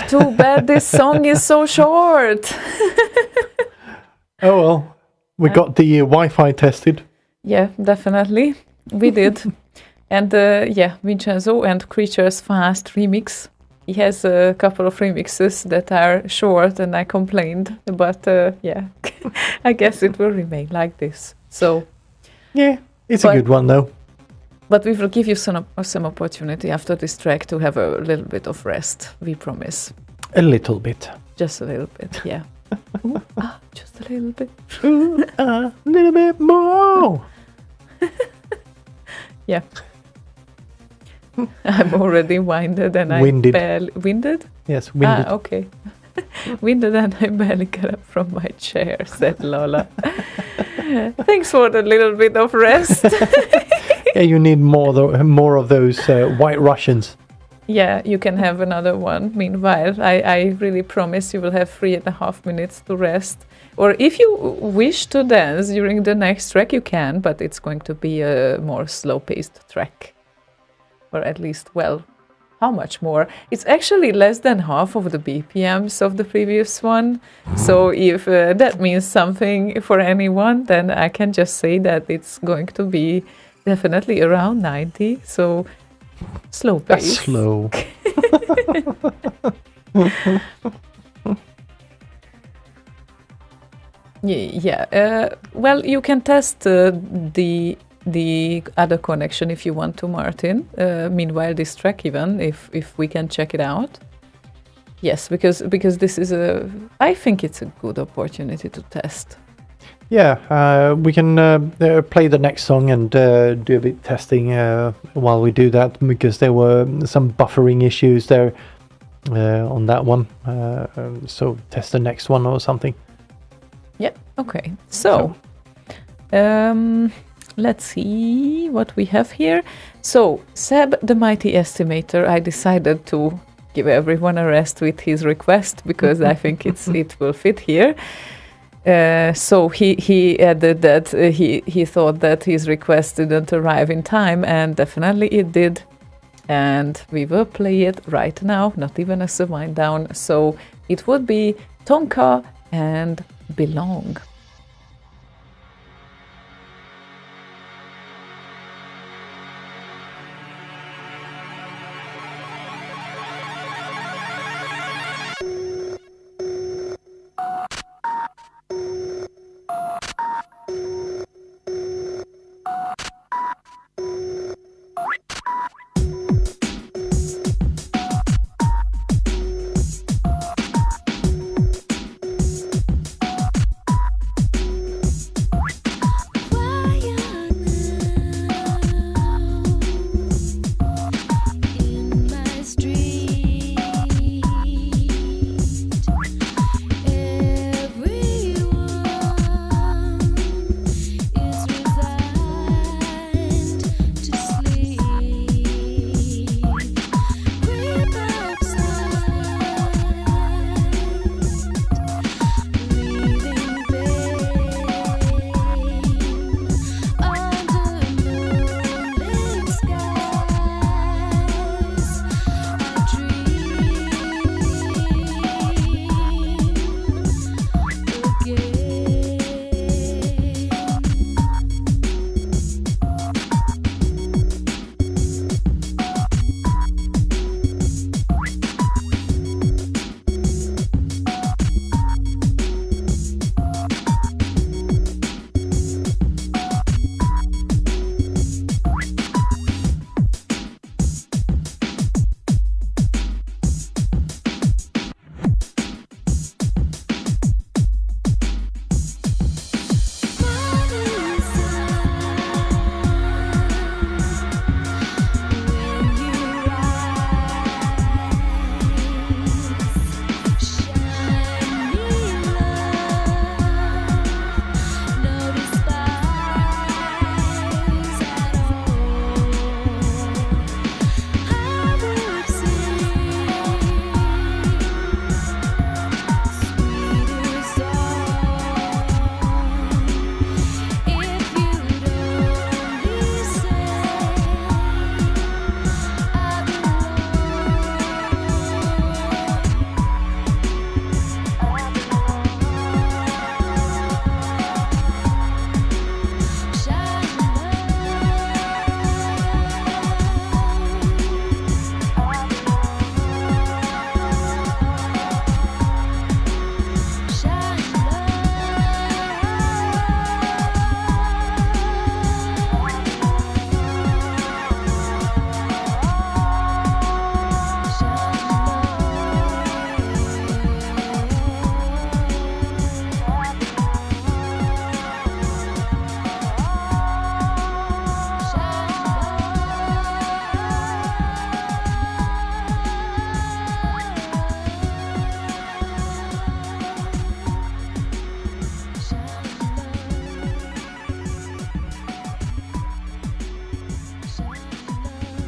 Too bad this song is so short. Oh well, we got the Wi-Fi tested. Yeah, definitely. We did. And Vincenzo and Creatures Fast remix. He has a couple of remixes that are short, and I complained. But I guess it will remain like this. So, Yeah, it's a good one though. but we will give you some opportunity after this track to have a little bit of rest. We promise. A little bit. Just a little bit, yeah. Just a little bit. A little bit more. Yeah. I'm already winded and Winded. I barely... Winded? Yes, winded. Okay. Winded and I barely get up from my chair, said Lola. Thanks for the little bit of rest. Yeah, you need more of those White Russians. Yeah, you can have another one. Meanwhile, I really promise you will have 3.5 minutes to rest. Or if you wish to dance during the next track, you can, but it's going to be a more slow-paced track. Or at least, well, how much more? It's actually less than half of the BPMs of the previous one. So if that means something for anyone, then I can just say that it's going to be definitely around 90. So slow pace. That's slow. Yeah. Well, you can test the other connection if you want to, Martin. Meanwhile, this track even, if we can check it out. Yes, because this is I think it's a good opportunity to test. We can play the next song and do a bit testing while we do that, because there were some buffering issues there on that one. So test the next one or something. Yeah, okay. So, let's see what we have here. So, Seb the Mighty Estimator, I decided to give everyone a rest with his request, because I think it will fit here. So he added that he thought that his request didn't arrive in time, and definitely it did. And we will play it right now, not even as a wind down. So it would be Tonka and Belong.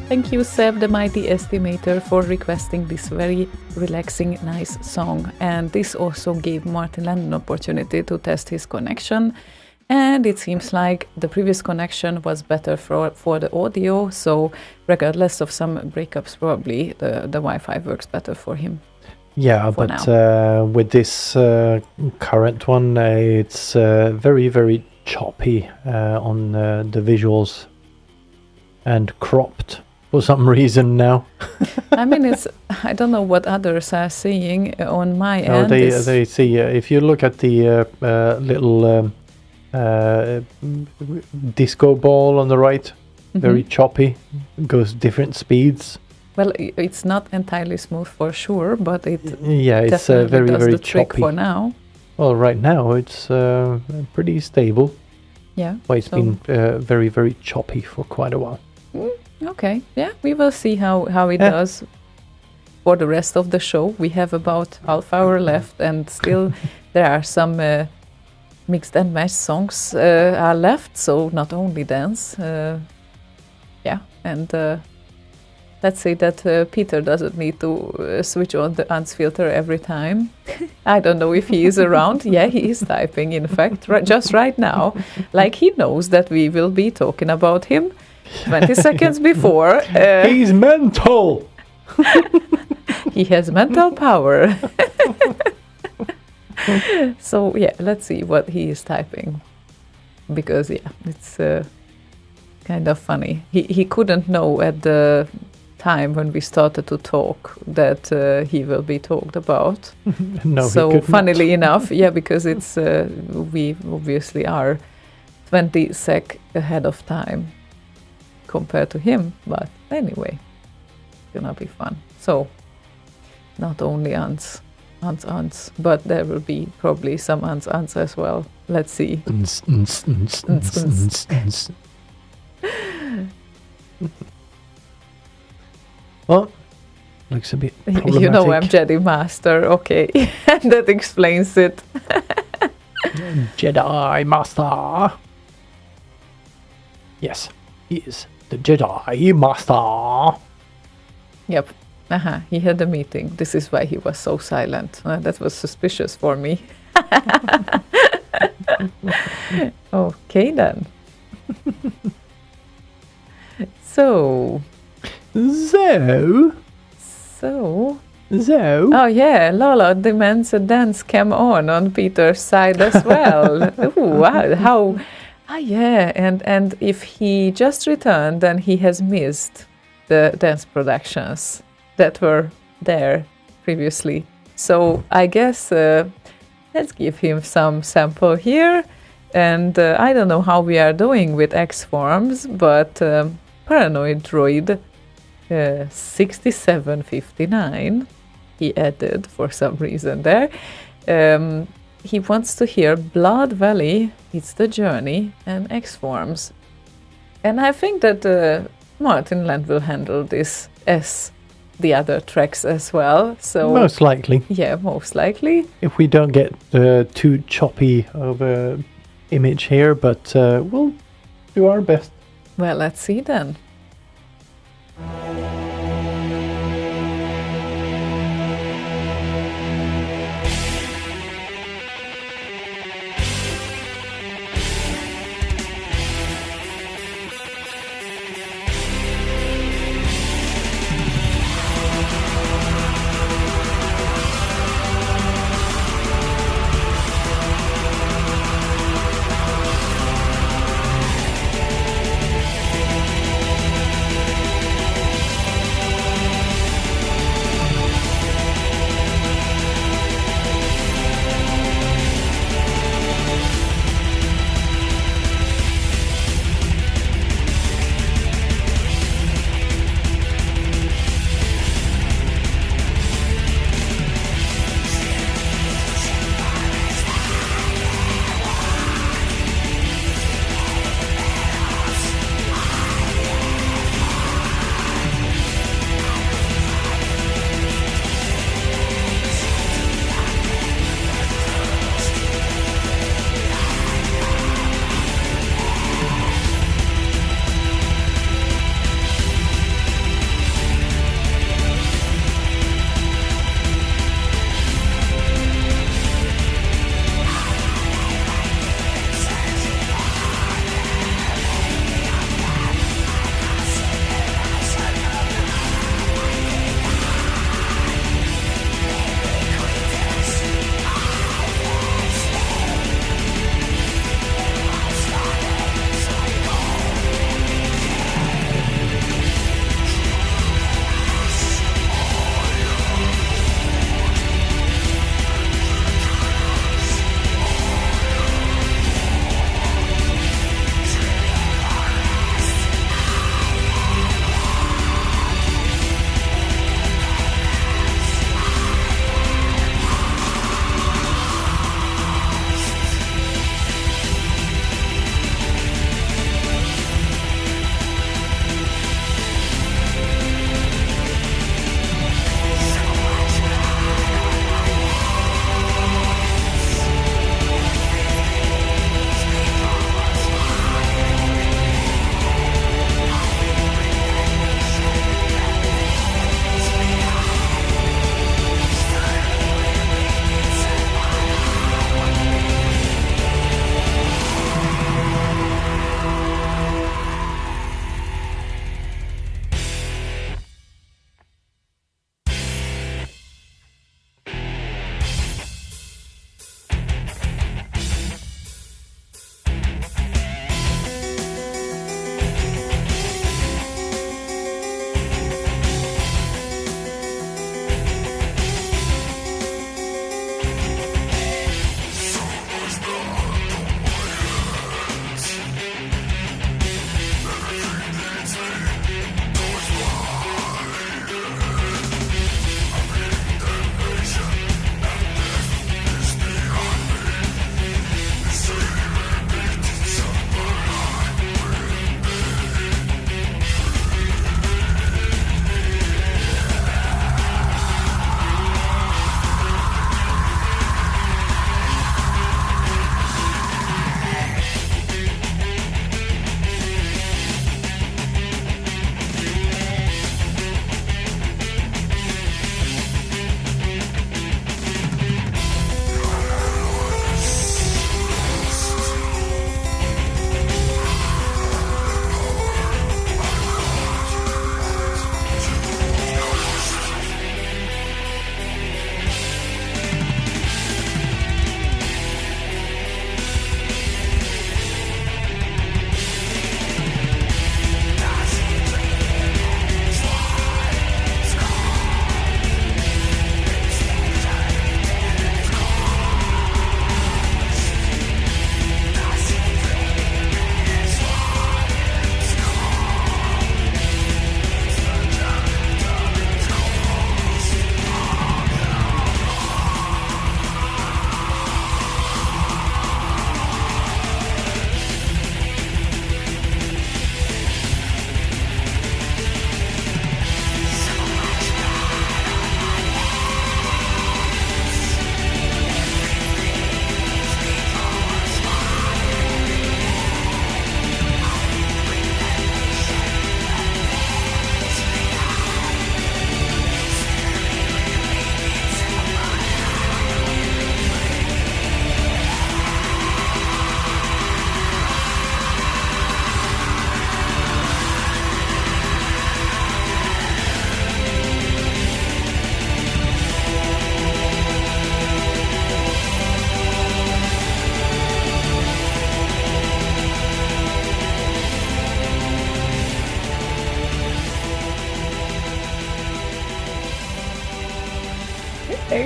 Thank you, Seb the Mighty Estimator, for requesting this very relaxing, nice song. And this also gave Martin Land an opportunity to test his connection. And it seems like the previous connection was better for the audio. So regardless of some breakups, probably the Wi-Fi works better for him. Yeah, but with this current one, it's very, very choppy on the visuals and cropped for some reason now. I mean, I don't know what others are seeing on my end. They see, if you look at the little disco ball on the right, very choppy, goes different speeds. Well, it's not entirely smooth for sure, but it it's definitely very, does very the trick choppy for now. Well, right now it's pretty stable. Yeah. But it's been very, very choppy for quite a while. Okay. Yeah, we will see how it does for the rest of the show. We have about half hour left, and still there are some mixed and matched songs are left. So not only dance. And let's say that Peter doesn't need to switch on the ANS filter every time. I don't know if he is around. Yeah, he is typing, in fact, just right now. Like he knows that we will be talking about him 20 seconds before. He's mental! He has mental power. So, yeah, let's see what he is typing. Because, yeah, it's kind of funny. He couldn't know at the time when we started to talk that he will be talked about. No, so funnily enough, yeah, because it's we obviously are 20 sec ahead of time compared to him, but anyway, it's gonna be fun. So not only ANS, but there will be probably some ANS as well. Let's see. Well, looks a bit problematic. You know I'm Jedi Master, okay. That explains it. Jedi Master. Yes, he is the Jedi Master. Yep. He had a meeting. This is why he was so silent. That was suspicious for me. Okay then. So. Oh yeah, Lola demands a dance cam on Peter's side as well. Ooh, wow, how? Yeah, and if he just returned, then he has missed the dance productions that were there previously. So I guess let's give him some sample here. And I don't know how we are doing with X forms, but Paranoid Droid 6759 he added for some reason there. He wants to hear Blood Valley, It's the Journey, and X forms. And I think that Martin Land will handle this as the other tracks as well. So most likely. Yeah, most likely. If we don't get too choppy of a image here, but we'll do our best. Well, let's see then.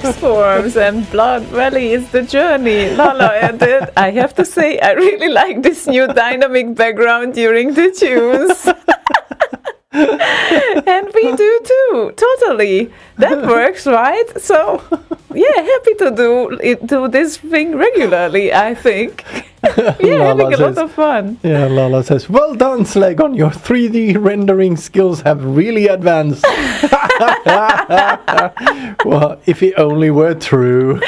X forms and Blood Valley is the journey. Lala added, I have to say, I really like this new dynamic background during the tunes. And we do too, totally. That works, right? So, yeah, happy to do this thing regularly, I think. Yeah, having a lot of fun. Yeah, Lala says, well done, Slaygon. Your 3D rendering skills have really advanced. Well, if it only were true.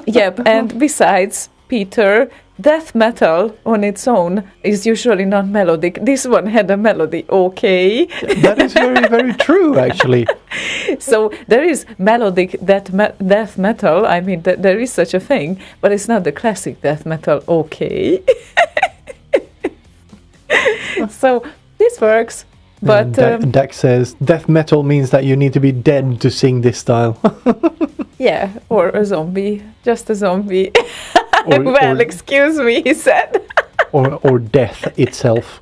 Yep, and besides, Peter, death metal on its own is usually not melodic. This one had a melody, okay? That is very, very true, actually. So there is melodic death metal. I mean, there is such a thing, but it's not the classic death metal, okay? So this works. But Dax says death metal means that you need to be dead to sing this style. yeah, or a zombie, just a zombie. Well, excuse me, he said. or death itself.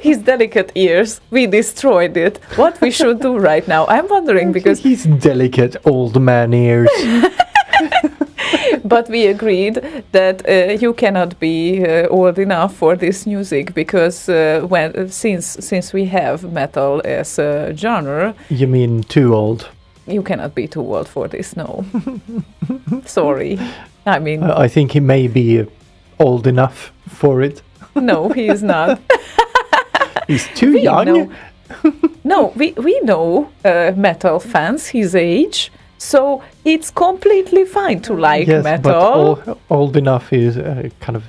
His delicate ears, we destroyed it. What we should do right now? I'm wondering because his delicate old man ears. But we agreed that you cannot be old enough for this music because since we have metal as a genre. You mean too old? You cannot be too old for this, no. Sorry. I mean... I think he may be old enough for it. No, he is not. He's too young? No, we know metal fans his age, so it's completely fine to like metal. But old enough is kind of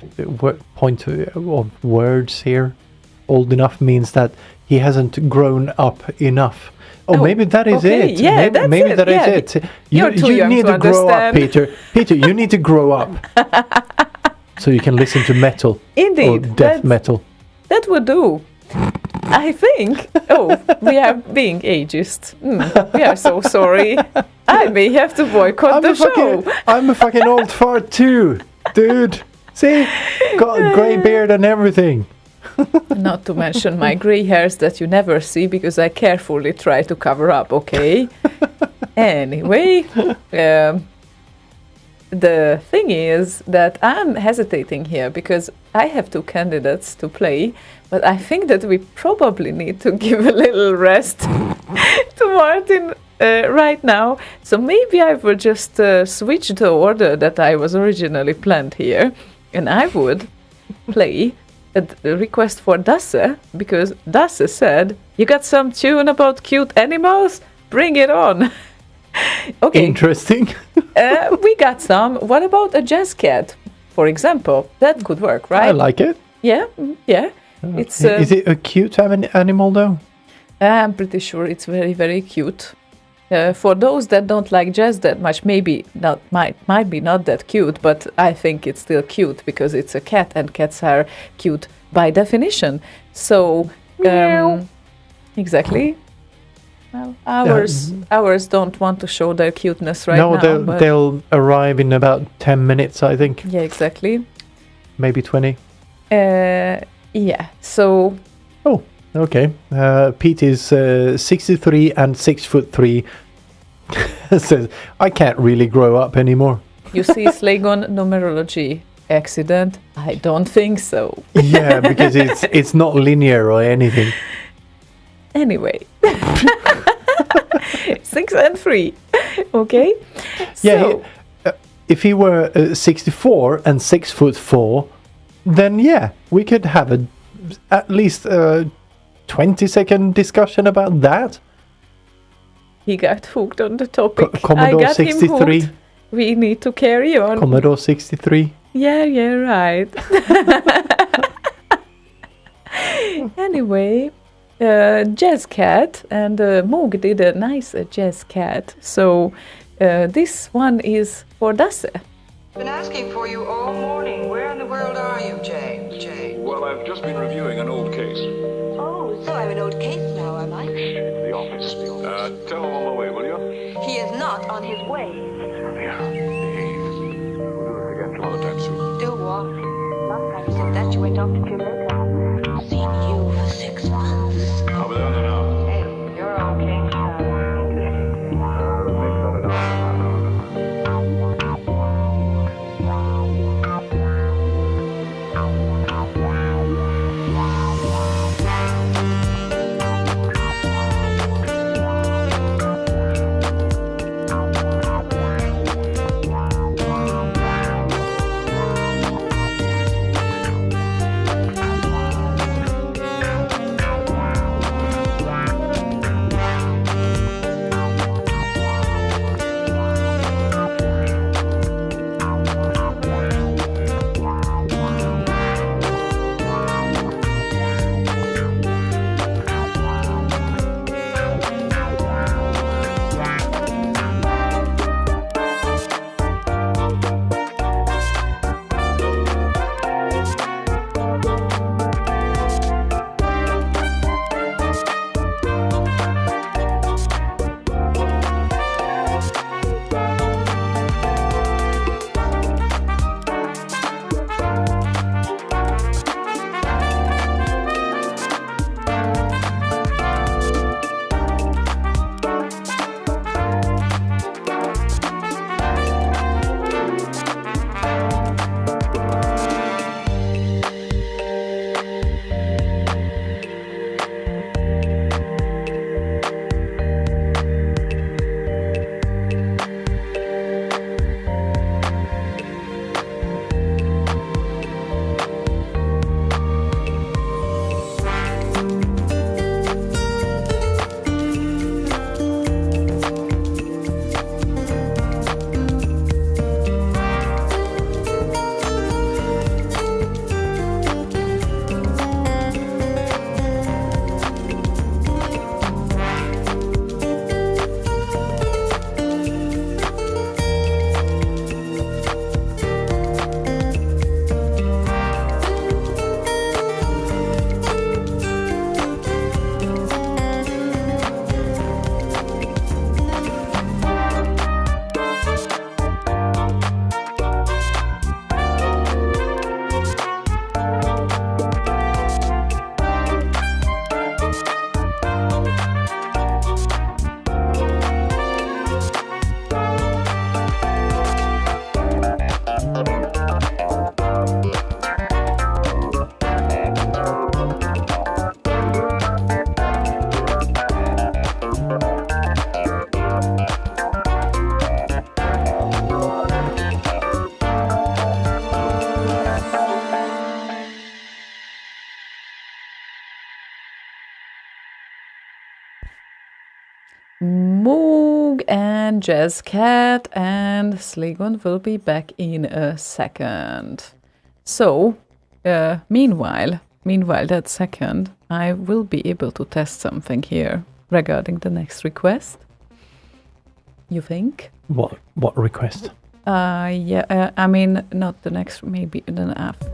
point of words here. Old enough means that he hasn't grown up enough. Oh, maybe that is it. Yeah, maybe that is it. You're too young need to grow understand. up, Peter. Peter, you need to grow up so you can listen to metal. Indeed, or death metal. That would do. I think. Oh, we are being ageist. We are so sorry. I may have to boycott the show. I'm a fucking old fart too, dude. See, got a grey beard and everything. Not to mention my grey hairs that you never see because I carefully try to cover up, okay? Anyway, the thing is that I'm hesitating here because I have two candidates to play, but I think that we probably need to give a little rest to Martin right now. So maybe I will just switch the order that I was originally planned here, and I would play a request for Dasse, because Dasse said, you got some tune about cute animals? Bring it on. Okay. Interesting. We got some. What about a jazz cat, for example? That could work, right? I like it. Yeah, yeah. It's. Is it a cute animal, though? I'm pretty sure it's very, very cute. For those that don't like jazz that much, maybe not might be not that cute, but I think it's still cute because it's a cat, and cats are cute by definition. So, exactly. Well, ours don't want to show their cuteness right now. No, they'll arrive in about 10 minutes, I think. Yeah, exactly. Maybe 20. Yeah. So. Oh. Okay. Pete is 63 and 6'3". Says, I can't really grow up anymore. You see, Slaygon numerology accident? I don't think so. Yeah, because it's not linear or anything. Anyway. 6 and 3. Okay. Yeah. If he were 64 and 6'4", then yeah, we could have at least 20-second discussion about that. He got hooked on the topic. Commodore I got 63. Him hooked. We need to carry on. Commodore 63. Yeah, right. Anyway, Jazz Cat, and Moog did a nice Jazz Cat. So this one is for Dasse. Been asking for you all morning. Where in the world are you, Jay? Well, I've just been reviewing an old case. Oh, so I'm an old case now, am I? The office. Tell him on my way, will you? He is not on his way. Yeah, behave. We'll do it again some other time soon. Do what? Last time you said that you went off to Jamaica. I've seen you for 6 months. I'll be down there now. Hey, you're okay. Make that enough. Jazz Cat, and Slaygon will be back in a second. So, meanwhile that second, I will be able to test something here regarding the next request. You think? What request? I mean, not the next, maybe the after.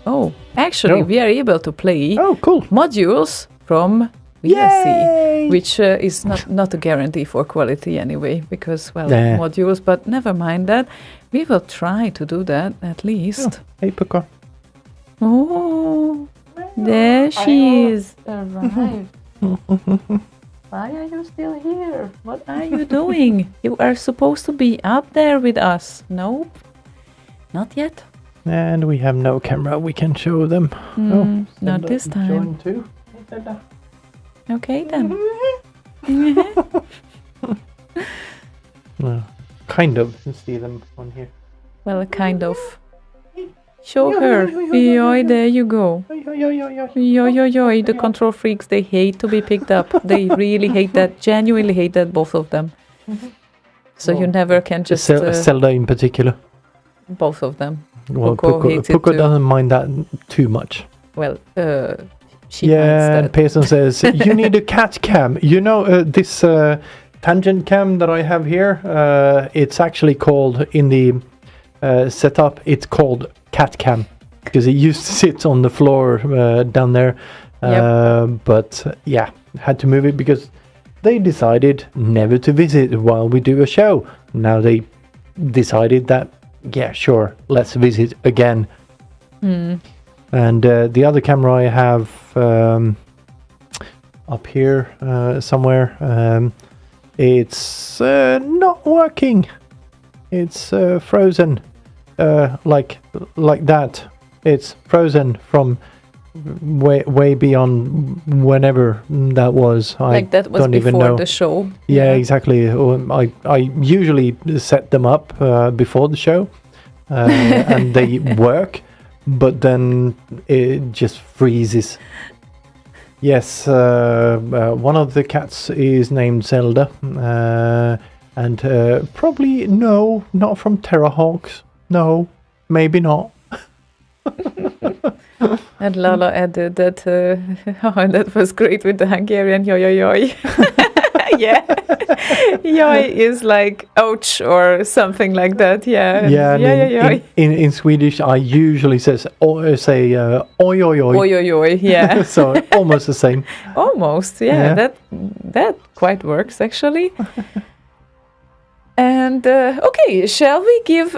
Oh, actually, we are able to play cool. modules from VLC, Yay! which is not a guarantee for quality anyway, because, modules, but never mind that. We will try to do that at least. Hey, Puka. Oh, there she is. Arrived. Why are you still here? What are you doing? You are supposed to be up there with us. Nope, not yet. And we have no camera. We can show them. Not this time. Join too. Okay then. Kind of. You see them on here. Well, kind of. Show her. Yoy, there you go. Yoy. The control freaks, they hate to be picked up. They really hate that. Genuinely hate that, both of them. So you never can just... Zelda in particular. Both of them. Well, hates it Puka too. doesn't mind that too much. Well, she finds and that. Pearson says, you need a cat cam. You know, this tangent cam that I have here, it's actually called, in the setup, it's called cat cam. Because it used to sit on the floor down there. But yeah, had to move it because they decided never to visit while we do a show. Now they decided that, yeah, sure, let's visit again. And the other camera I have up here somewhere, it's not working. It's frozen, like that. It's frozen from way beyond whenever that was. Like that was don't even before know. the show. Yeah, exactly. I usually set them up before the show, and they work, but then it just freezes. Yes, one of the cats is named Zelda, and probably no, not from Terrahawks. No, maybe not. And Lala added that that was great with the Hungarian yoy. Yeah. Yoy is like ouch or something like that. Yeah. Yeah. In Swedish, I usually say oi oi oi. Oi. Yeah. So almost the same. Almost. Yeah. That quite works actually. And okay, shall we give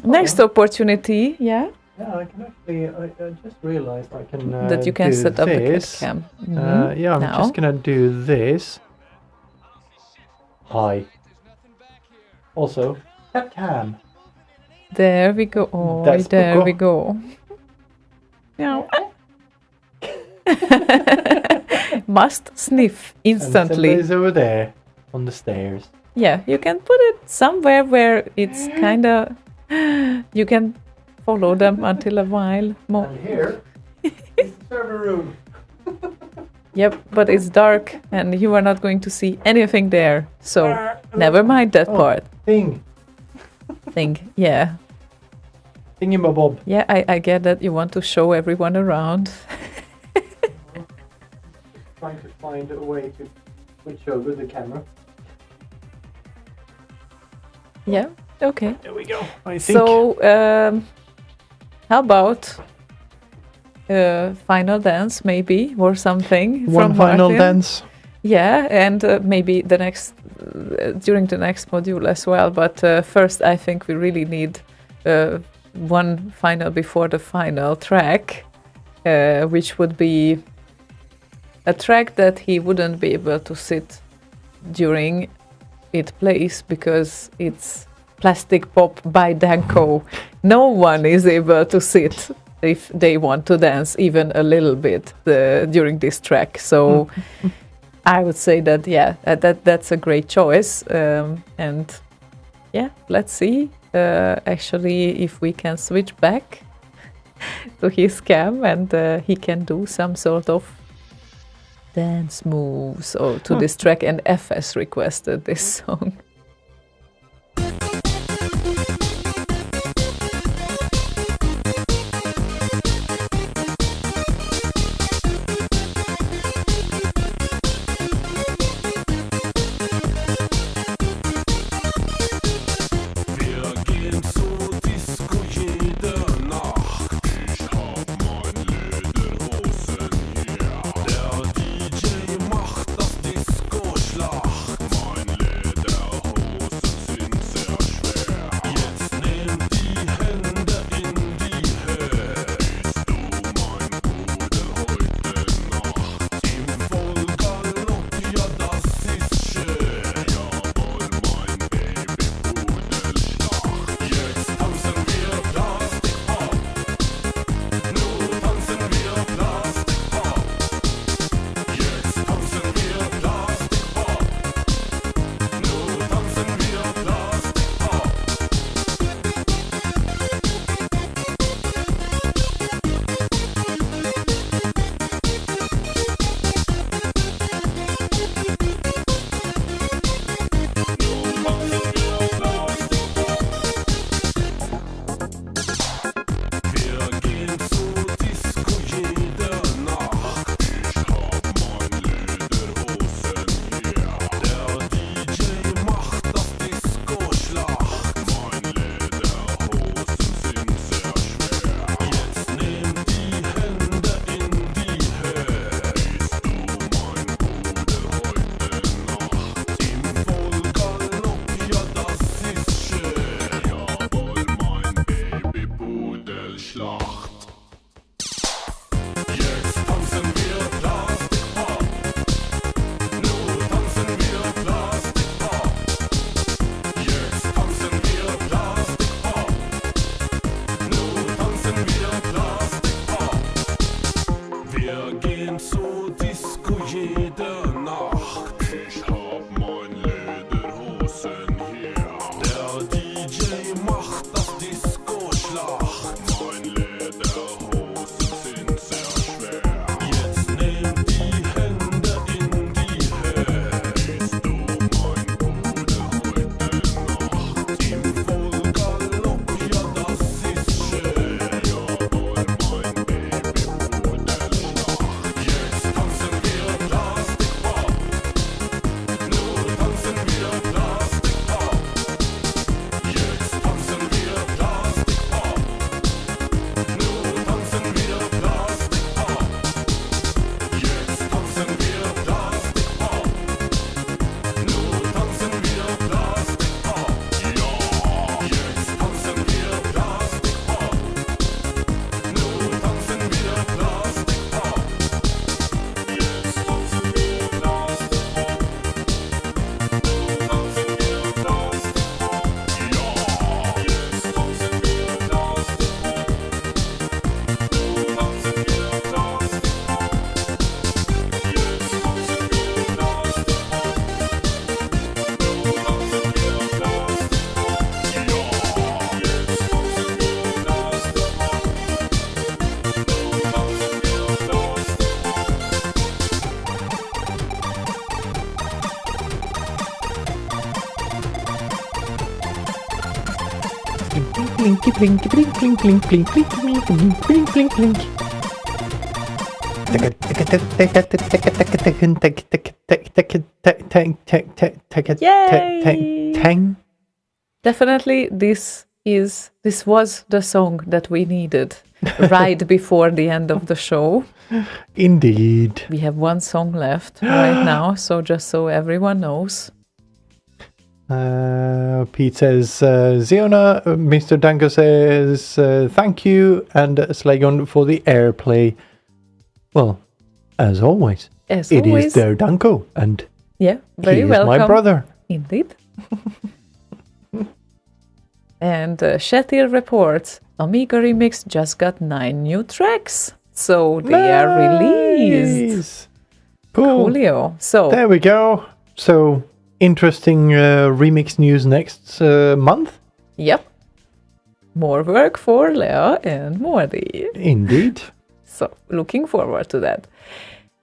next opportunity? Yeah. Yeah, I can actually. I just realized I can. That you can set up the cat cam. Yeah, I'm just gonna do this. Hi. Also, cat cam. There we go. Oh, there we go. Now. Must sniff instantly. And over there on the stairs. Yeah, you can put it somewhere where it's kind of. You can follow them until a while more. And here is the server room. Yep, but it's dark and you are not going to see anything there. So never mind that part. Thing, yeah. Thingamabob. Yeah, I get that you want to show everyone around. Trying to find a way to switch over the camera. Yeah, okay. There we go. I think. So, how about final dance maybe or something? One from final Martin? dance. Yeah, and maybe the next during the next module as well. But first, I think we really need one final before the final track, which would be a track that he wouldn't be able to sit during it plays because it's Plastic Pop by Danko. No one is able to sit if they want to dance even a little bit during this track. So I would say that that's a great choice. And yeah, let's see actually if we can switch back to his cam and he can do some sort of dance moves to this track. And FS requested this song. Blinky, blinky, blink, blink, blink, blink, blink, blink, blink, blink, blink, blink. Yay! Tang. Definitely, this was the song that we needed right before the end of the show. Indeed. We have one song left right now, so just so everyone knows. Pete says, Ziona, Mr. Danko says, thank you, and Slaygon for the airplay. Well, as always, As it always. is their Danko, and Yeah, very he is welcome. my brother. Indeed. And Shatir reports, Amiga Remix just got 9 new tracks. So they are released. Nice. Cool. Coolio. So There we go. So, interesting remix news next month. Yep. More work for Leo and Morty. Indeed. So looking forward to that.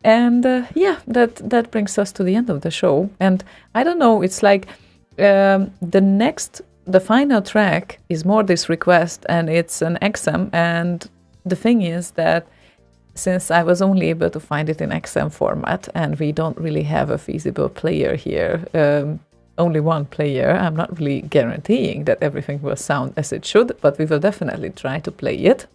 And yeah, that brings us to the end of the show. And I don't know, it's like the final track is Morty's request, and it's an XM. And the thing is that since I was only able to find it in XM format, and we don't really have a feasible player here, only one player, I'm not really guaranteeing that everything will sound as it should, but we will definitely try to play it.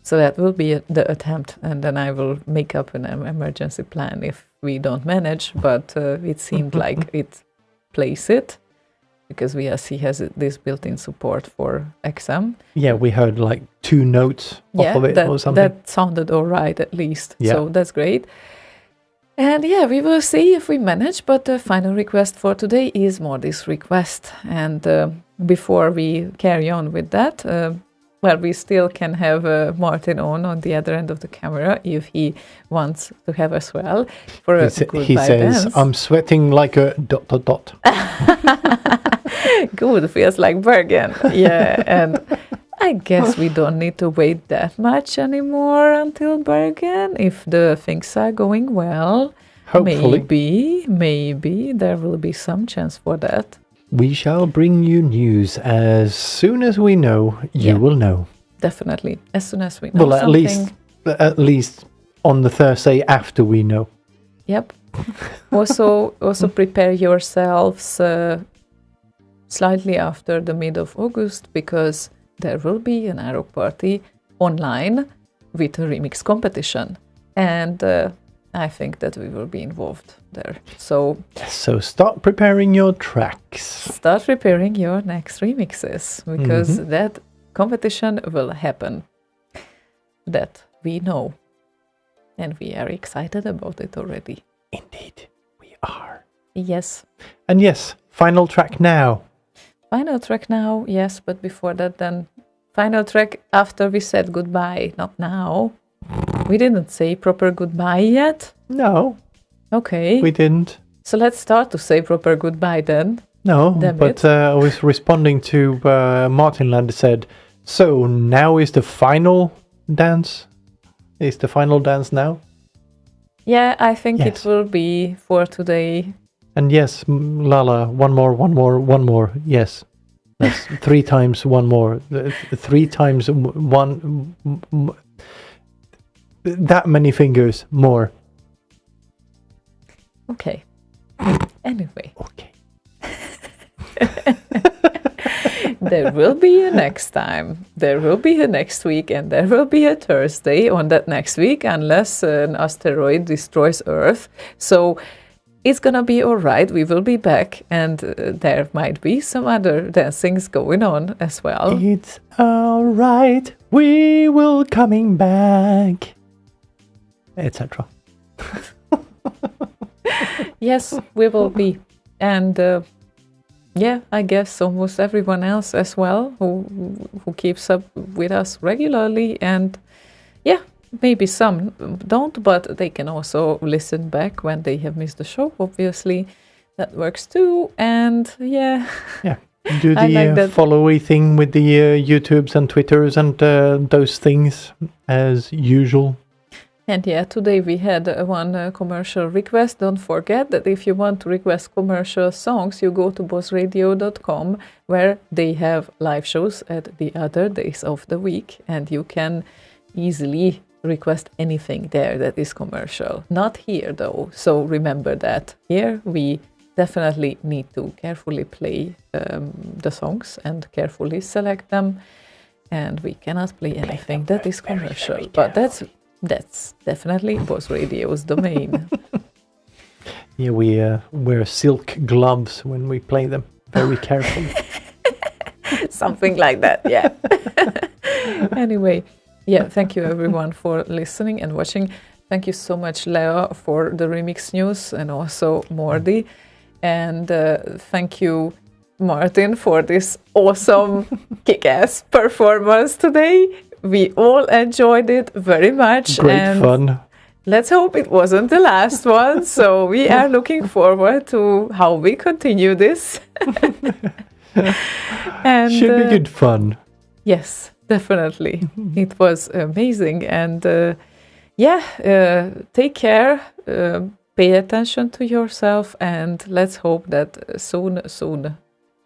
So that will be the attempt, and then I will make up an emergency plan if we don't manage, but it seemed like it plays it, because VSC has this built-in support for XM. Yeah, we heard like 2 notes off of it or something. That sounded all right at least, Yeah. so that's great. And yeah, we will see if we manage, but the final request for today is Morty's request. And before we carry on with that, well, we still can have Martin on the other end of the camera if he wants to have as well for a goodbye he says, dance. I'm sweating like a ... Good, feels like Bergen. Yeah, and I guess we don't need to wait that much anymore until Bergen if the things are going well. Hopefully. Maybe there will be some chance for that. We shall bring you news as soon as we know. You will know. Definitely, as soon as we know Well, something. at least on the Thursday after we know. Yep. Also prepare yourselves slightly after the mid of August, because there will be an Arrow party online with a remix competition, and I think that we will be involved there. So start preparing your tracks. start preparing your next remixes, because that competition will happen. That we know, and we are excited about it already. Indeed, we are. Yes. And yes, final track now. Final track now, yes, but before that, then final track after we said goodbye, not now. We didn't say proper goodbye yet. No, Okay. we didn't. So let's start to say proper goodbye then. No, Damn but it. I was responding to Martin Land said, so now is the final dance? Is the final dance now? Yeah, I think Yes. it will be for today. And yes, Lala, one more. Yes, that's 3 times one more. 3 times one. That many fingers more. Okay. Anyway, Okay. there will be a next time. There will be a next week, and there will be a Thursday on that next week, unless an asteroid destroys Earth. So it's gonna be all right. We will be back, and there might be some other dancings going on as well. It's alright. We will coming back. Etc. Yes, we will be. And yeah, I guess almost everyone else as well who keeps up with us regularly. And yeah, maybe some don't, but they can also listen back when they have missed the show, obviously. That works too. And yeah, Yeah. Do I the like that. followy thing with the YouTubes and Twitters and those things as usual. And yeah, today we had one commercial request. Don't forget that if you want to request commercial songs, you go to bossradio.com, where they have live shows at the other days of the week, and you can easily request anything there that is commercial. Not here though, so remember that. Here we definitely need to carefully play the songs and carefully select them, and we cannot play anything that is commercial. But that's definitely Boss Radio's domain. Yeah, we wear silk gloves when we play them very carefully. Something like that, yeah. Anyway, yeah, thank you everyone for listening and watching. Thank you so much, Leo, for the remix news, and also Mordi. And thank you, Martin, for this awesome kick-ass performance today. We all enjoyed it very much. Great fun. Let's hope it wasn't the last one. So we are looking forward to how we continue this. And should be good fun. Yes, definitely. It was amazing. And take care. Pay attention to yourself, and let's hope that soon,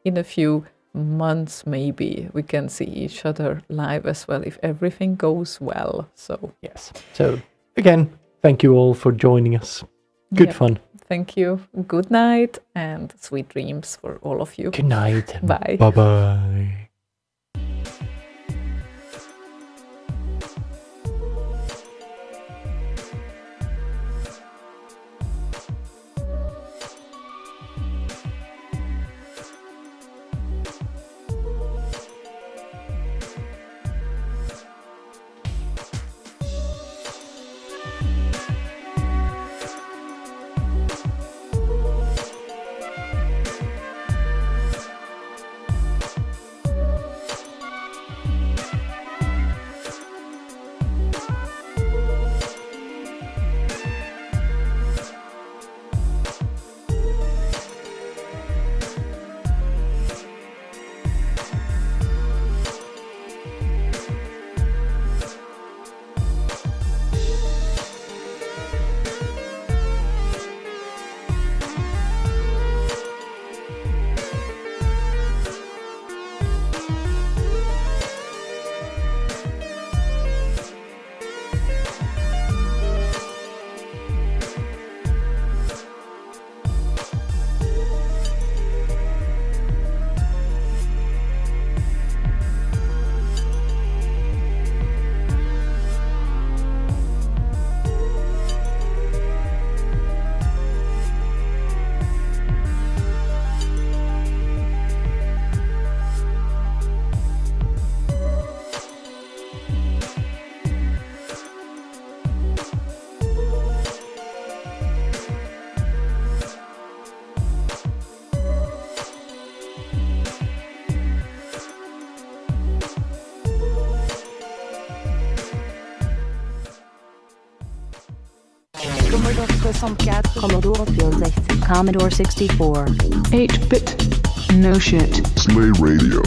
in a few months maybe, we can see each other live as well, if everything goes well. So yes. So again, thank you all for joining us. Good fun. Thank you. Good night and sweet dreams for all of you. Good night. Bye. Bye-bye. Commodore 64, Commodore 64, Commodore 64. 8-bit, no shit. Slay Radio.